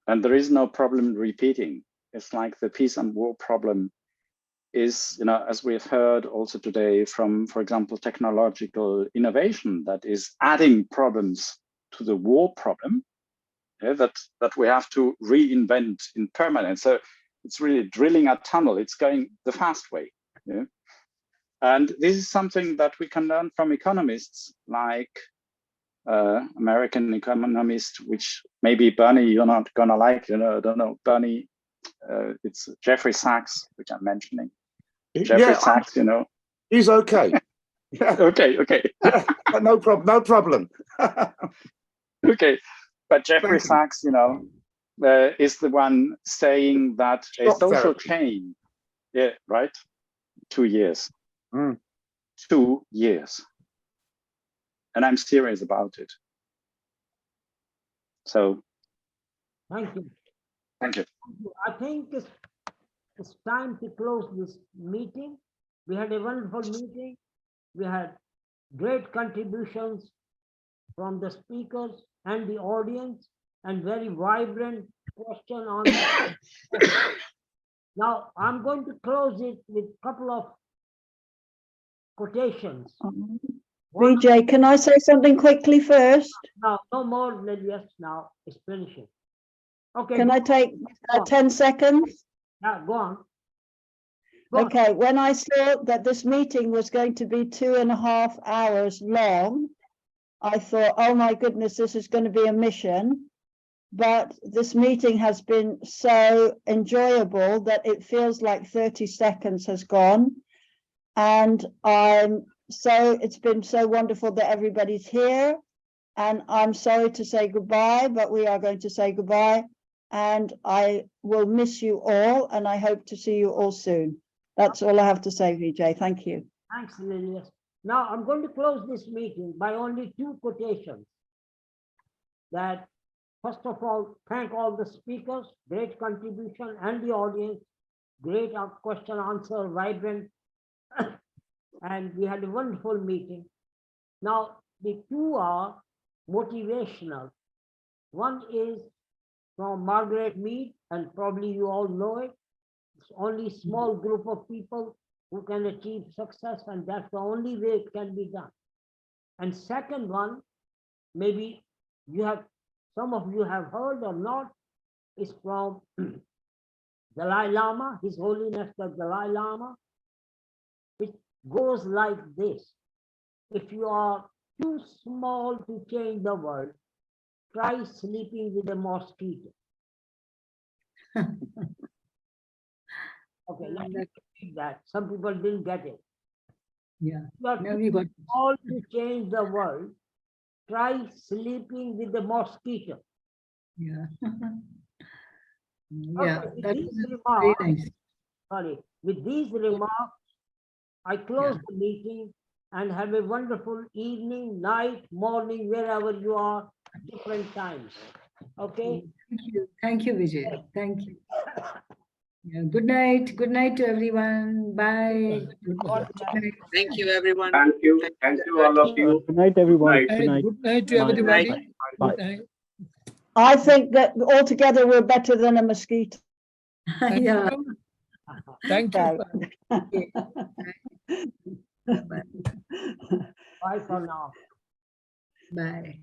And there is no problem repeating. It's like the peace and war problem is, as we've heard also today from, for example, technological innovation that is adding problems to the war problem, that we have to reinvent in permanence. So it's really drilling a tunnel. It's going the fast way. Yeah? And this is something that we can learn from economists like American economist, which maybe Bernie, you're not gonna like, I don't know, Bernie, it's Jeffrey Sachs, which I'm mentioning. Jeffrey Sachs, He's okay. Okay. Yeah, no problem. Okay, but Jeffrey Sachs, is the one saying that a social change, yeah, right? 2 years. 2 years. And I'm serious about it. So. Thank you. Thank you. I think it's time to close this meeting. We had a wonderful meeting. We had great contributions from the speakers and the audience, and very vibrant question on that. Now, I'm going to close it with a couple of quotations. Vijay, can I say something quickly first? No, no more than yes, now it's finishing. Okay. Can I take 10 seconds? Yeah, go on. Okay, when I saw that this meeting was going to be 2.5 hours long, I thought, oh my goodness, this is going to be a mission. But this meeting has been so enjoyable that it feels like 30 seconds has gone. And it's been so wonderful that everybody's here. And I'm sorry to say goodbye, but we are going to say goodbye. And I will miss you all, and I hope to see you all soon. That's all I have to say, Vijay. Thank you. Thanks, Lilius. Now I'm going to close this meeting by only 2 quotations. That, first of all, thank all the speakers, great contribution, and the audience, great question, answer, vibrant, and we had a wonderful meeting. Now, the 2 are motivational. One is from Margaret Mead, and probably you all know it. It's only a small group of people who can achieve success, and that's the only way it can be done. And second one, maybe some of you have heard or not, is from Dalai Lama, His Holiness the Dalai Lama. It goes like this: if you are too small to change the world, try sleeping with a mosquito. Okay, let me repeat that. Some people didn't get it. Yeah. But Now we got all to change the world, try sleeping with the mosquito. yeah. Okay, Yeah, with that these was very remarks, nice. sorry, with these remarks, I close the meeting and have a wonderful evening, night, morning, wherever you are, different times. Okay? Thank you, Vijay. Thank you. Yeah, good night. Good night to everyone. Bye. Good night. Thank you, everyone. Thank you all of you. Good night, everyone. Good Good night. Good night to Bye. everybody. Bye. Good night. I think that altogether we're better than a mosquito. Thank Yeah. you. Thank you. Bye. Bye for now. Bye.